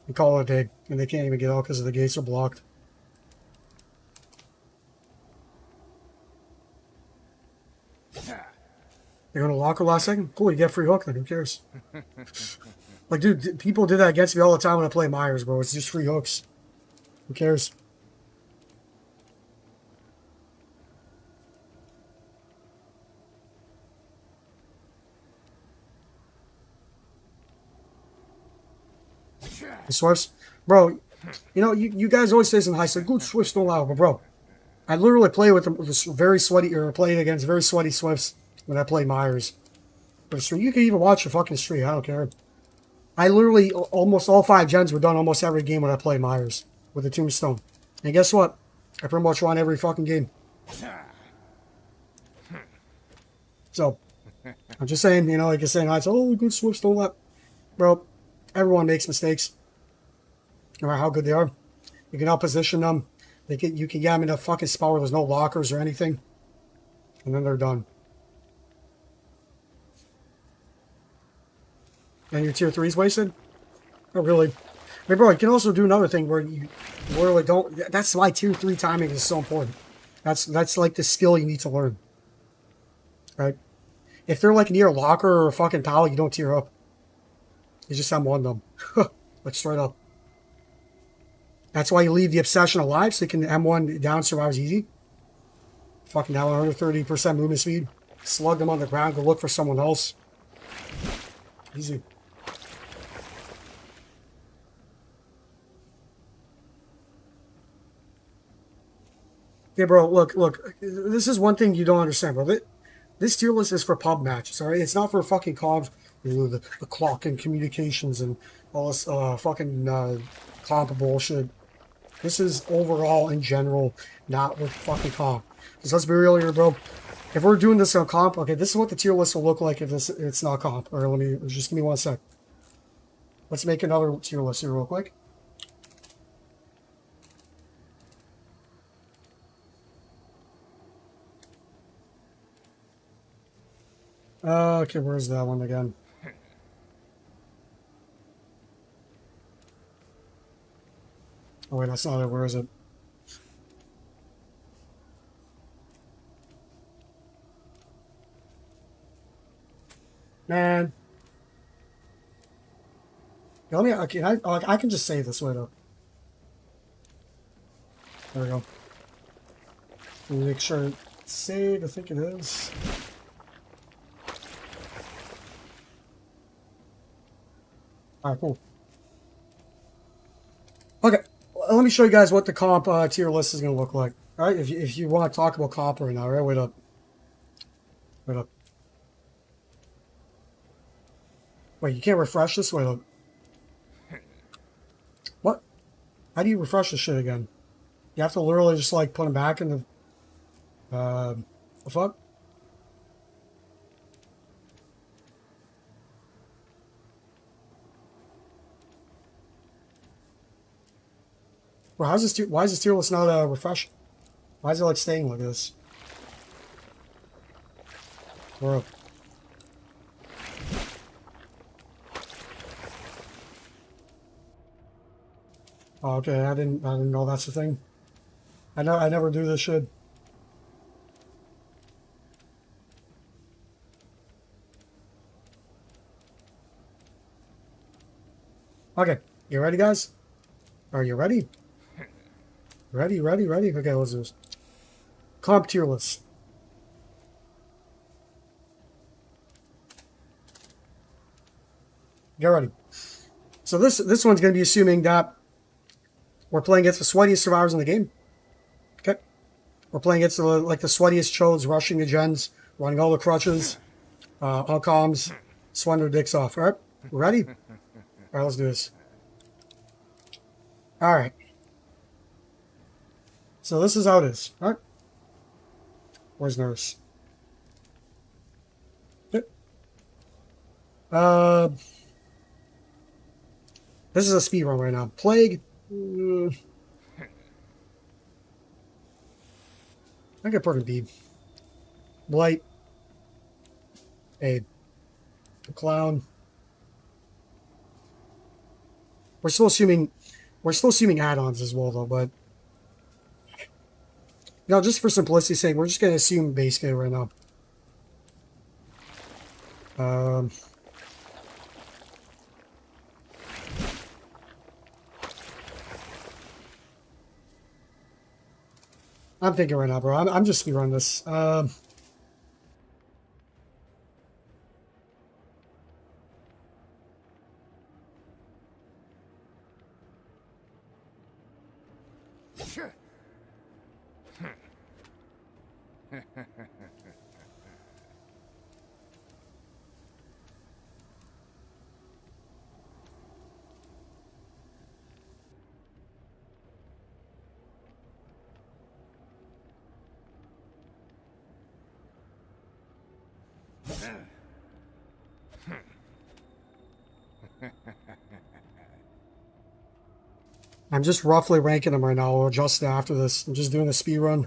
and call it a day. And they can't even get out because the gates are blocked. They're going to lock her last second? Cool, you get free hook then, who cares? Dude, people do that against me all the time when I play Myers, bro. It's just free hooks. Who cares? The Swifts? Bro, you guys always say something high, so good Swifts don't allow, but bro, I literally play with them with very sweaty, or playing against very sweaty Swifts when I play Myers. But you can even watch the fucking stream, I don't care. I literally, almost all 5 gens were done almost every game when I play Myers with the Tombstone. And guess what? I pretty much won every fucking game. So, I'm just saying, like you're saying, oh, good Swifts don't let. Bro, everyone makes mistakes. No matter how good they are. You can out-position them. You can get them in a fucking spot where there's no lockers or anything. And then they're done. And your tier 3's wasted? Oh, really? I mean, bro, you can also do another thing where you literally don't. That's why tier 3 timing is so important. That's like the skill you need to learn. Right? If they're near a locker or a fucking pal, you don't tier up. You just M1 them. Straight up. That's why you leave the Obsession alive, so you can M1 down survives easy. Fucking down 130% movement speed. Slug them on the ground, go look for someone else. Easy. Okay, bro, look. This is one thing you don't understand, bro. This tier list is for pub matches, alright? It's not for fucking comps, the clock and communications and all this fucking comp bullshit. This is overall, in general, not with fucking comp. Because let's be real here, bro. If we're doing this on comp, okay, this is what the tier list will look like if it's not comp. Or just give me 1 sec. Let's make another tier list here real quick. Okay, where's that one again? Oh wait, that's not it. Where is it? Man. Yeah, let me. Okay, I can just save this. Wait up. There we go. Let me make sure it's saved. I think it is. Alright, cool. Okay, let me show you guys what the comp tier list is going to look like. Alright, if you want to talk about comp right now, right? Wait up. Wait up. Wait, you can't refresh this? Wait up. What? How do you refresh this shit again? You have to literally just like put them back in the fuck? Well, why is this tier list not refresh? Why is it like staying like this? Bro. Oh, okay, I didn't know that's the thing. I never do this shit. Okay, you ready, guys? Are you ready? Ready? Okay, let's do this. Comp tier list. Get ready. So this one's going to be assuming that we're playing against the sweatiest survivors in the game. Okay? We're playing against like the sweatiest chodes, rushing the gens, running all the crutches, all comms, sweating their dicks off. All right? Ready? All right, let's do this. All right. So this is how it is. All right? Where's Nurse? Yep. This is a speed run right now. Plague. I could put a B. Blight. A clown. We're still assuming add-ons as well though, but no, just for simplicity's sake, we're just gonna assume base kit right now. I'm thinking right now, bro. I'm just speedrunning this. I'm just roughly ranking them right now. I'll adjust it after this. I'm just doing a speed run.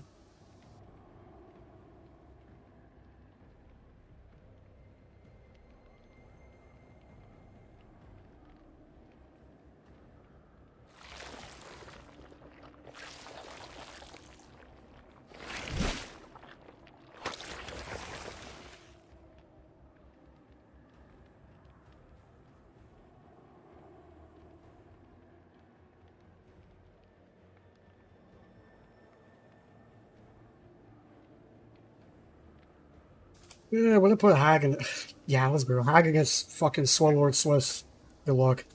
Yeah, when I put a Hag in, yeah, let's go. Hag against fucking Swordlord Swiss. Good luck.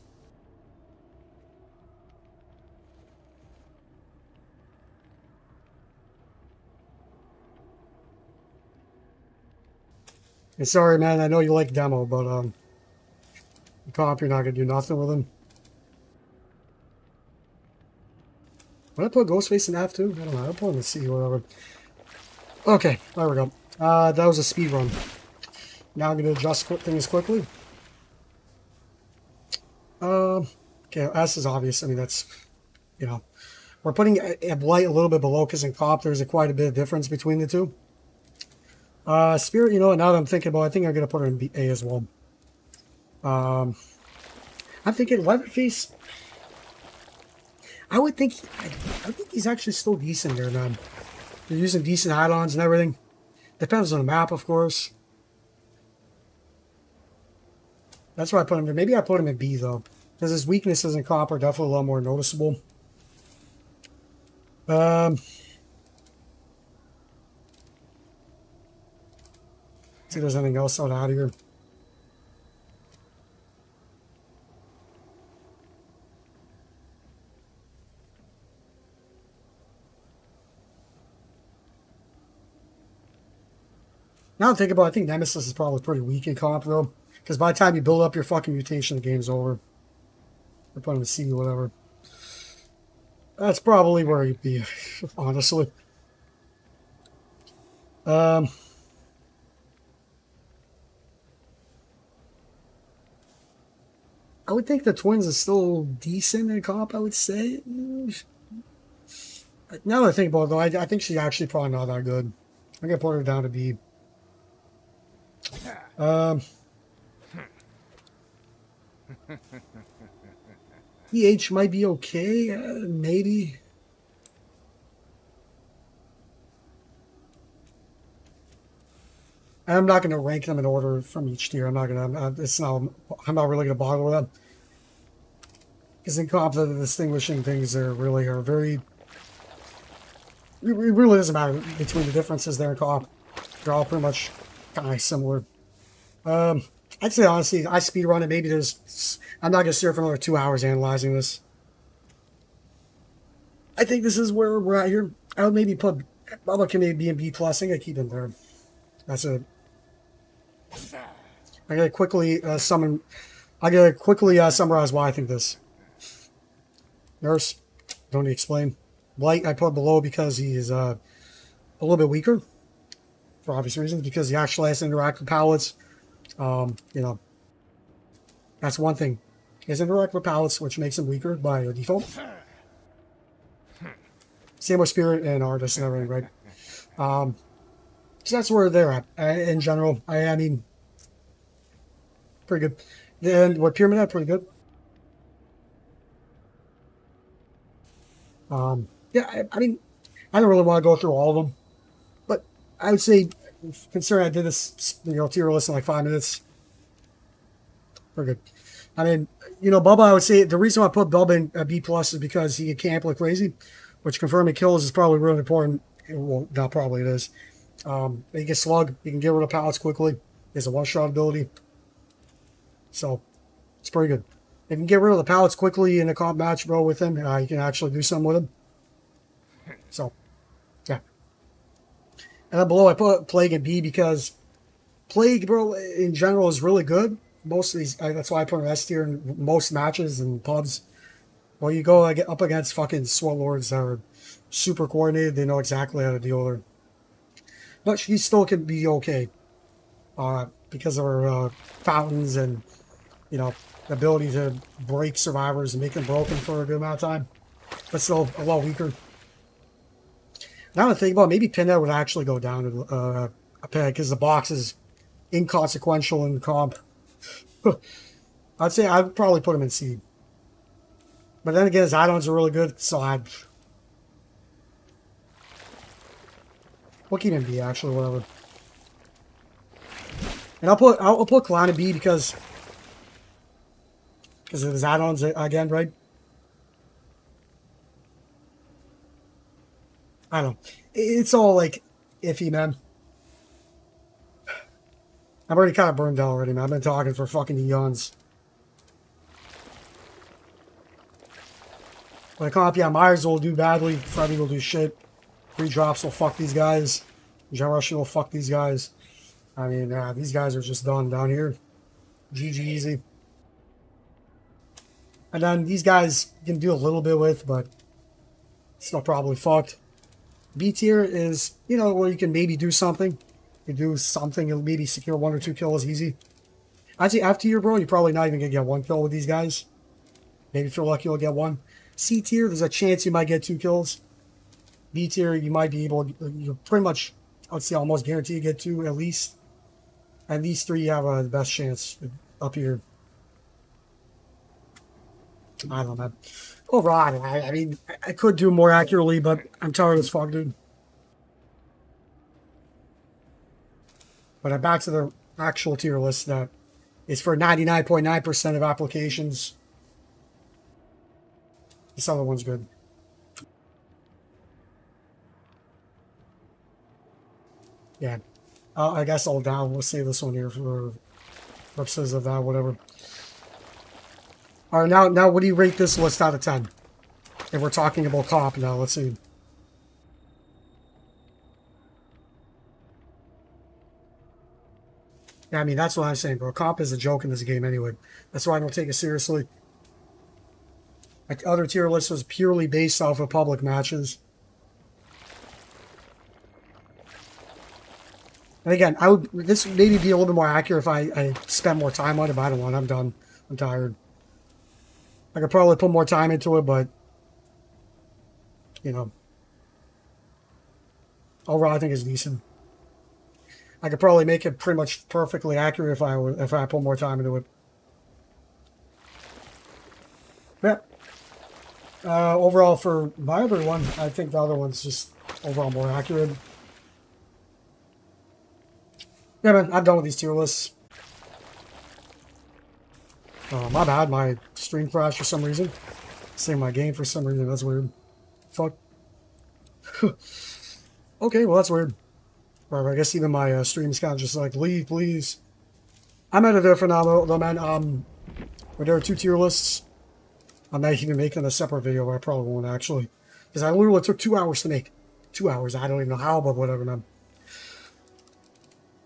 And sorry, man, I know you like demo, but comp, you're not gonna do nothing with him. When I put Ghostface in F2, I don't know. I'll put him in C or whatever. Okay, there we go. That was a speed run. Now I'm gonna adjust things quickly. Okay, S is obvious. I mean, that's, you know, we're putting a Blight a little bit below because in comp there's quite a bit of difference between the two. Spirit, you know, now that I'm thinking about it, I think I'm gonna put her in A as well. I'm thinking Leatherface. I would think, I think he's actually still decent here, man. They're using decent add-ons and everything. Depends on the map, of course. That's why I put him there. Maybe I put him in B, though. Because his weaknesses in comp are definitely a lot more noticeable. See if there's anything else out of here. Now I'm thinking about it, I think Nemesis is probably pretty weak in comp, though. Because by the time you build up your fucking mutation, the game's over. Or put him in C or whatever. That's probably where he'd be, honestly. I would think the Twins is still decent in comp, I would say. Now that I think about it, though, I think she's actually probably not that good. I'm going to put her down to B. EH might be okay, maybe. I'm not going to rank them in order from each tier. I'm not going to. It's not. I'm not really going to bother with them. Because in comp, the distinguishing things there really are very. It really doesn't matter between the differences there in comp. They're all pretty much kind of similar. I'd say honestly, I speedrun it. Maybe there's. I'm not going to sit here for another 2 hours analyzing this. I think this is where we're at here. I would maybe put Bubba can maybe be in B plus. I think I keep him there. That's it. I gotta quickly summon. I gotta quickly summarize why I think this. Nurse, don't need to explain. Blight I put below because he is a little bit weaker, for obvious reasons. Because he actually has to interact with pallets. You know, that's one thing. He has to interact with pallets, which makes him weaker by default. Same with Spirit and Artist and everything, right? So that's where they're at in general. I mean, pretty good. And what Pyramid had, pretty good. Yeah, I mean, I don't really want to go through all of them, but I would say, considering I did this, tier list in like 5 minutes, pretty good. I mean, Bubba, I would say the reason I put Bubba in B plus is because he can camp like crazy, which confirming kills is probably really important. Well, not probably it is. He can slug. He can get rid of pallets quickly. He has a one-shot ability. So, it's pretty good. If you can get rid of the pallets quickly in a comp match, bro, with him, you can actually do something with him. So, yeah. And then below, I put Plague in B because Plague, bro, in general is really good. Most of these, that's why I put an S tier in most matches and pubs. Well, you go up against fucking Swell Lords that are super coordinated. They know exactly how to deal with her. But she still can be okay because of her fountains and, the ability to break survivors and make them broken for a good amount of time. But still a lot weaker. Now I think about it, maybe Pinhead would actually go down to a peg because the box is inconsequential in comp. I'd say I'd probably put him in C. But then again, his add-ons are really good, so we'll keep him B actually, whatever. And I'll put Clown in B because of his add-ons again, right? I don't know. It's all like iffy, man. I'm already kind of burned out already, man. I've been talking for fucking eons. But comp, yeah, Myers will do badly. Freddy will do shit. Free drops will fuck these guys. General will fuck these guys. I mean, these guys are just done down here. GG easy. And then these guys you can do a little bit with, but still probably fucked. B tier is, you know, where you can maybe do something. You can do something, you'll maybe secure 1 or 2 kills easy. I'd say F tier, bro, you're probably not even going to get 1 kill with these guys. Maybe if you're lucky, you'll get 1. C tier, there's a chance you might get 2 kills. B tier, you might be able, you're pretty much, I would say almost guaranteed to get 2 at least. And these 3 you have the best chance up here. I don't know. Overall, I mean, I could do more accurately, but I'm tired as fuck, dude. But I'm back to the actual tier list that is for 99.9% of applications. This other one's good. Yeah. I guess I'll down. We'll save this one here for purposes of that, whatever. All right, now, what do you rate this list out of 10? If we're talking about comp now, let's see. Yeah, I mean, that's what I'm saying, bro. Comp is a joke in this game anyway. That's why I don't take it seriously. Like, other tier list was purely based off of public matches. And again, this would maybe be a little bit more accurate if I spent more time on it, but I don't want. I'm done. I'm tired. I could probably put more time into it, but you know, overall I think it's decent. I could probably make it pretty much perfectly accurate if I put more time into it. Yeah. Overall, for my other one, I think the other one's just overall more accurate. Yeah, man, I'm done with these tier lists. My bad, my stream crashed for some reason. Same my game for some reason, that's weird. Fuck. Okay, well that's weird. Right, I guess even my stream's kind of just like, leave, please. I'm out of there for now, though, man. Where there are 2 tier lists, I'm not even making a separate video, I probably won't actually. Because I literally took 2 hours to make. 2 hours, I don't even know how, but whatever, man.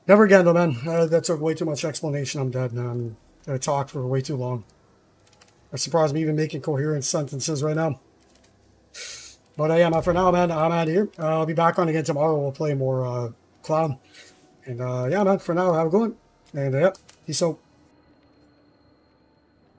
Never again, though, man. That took way too much explanation. I'm dead, man. I talked for way too long. It surprised me even making coherent sentences right now. But yeah, man, for now, man, I'm out of here. I'll be back on again tomorrow. We'll play more Cloud. And yeah, man, for now, have a good one. And yeah, peace out.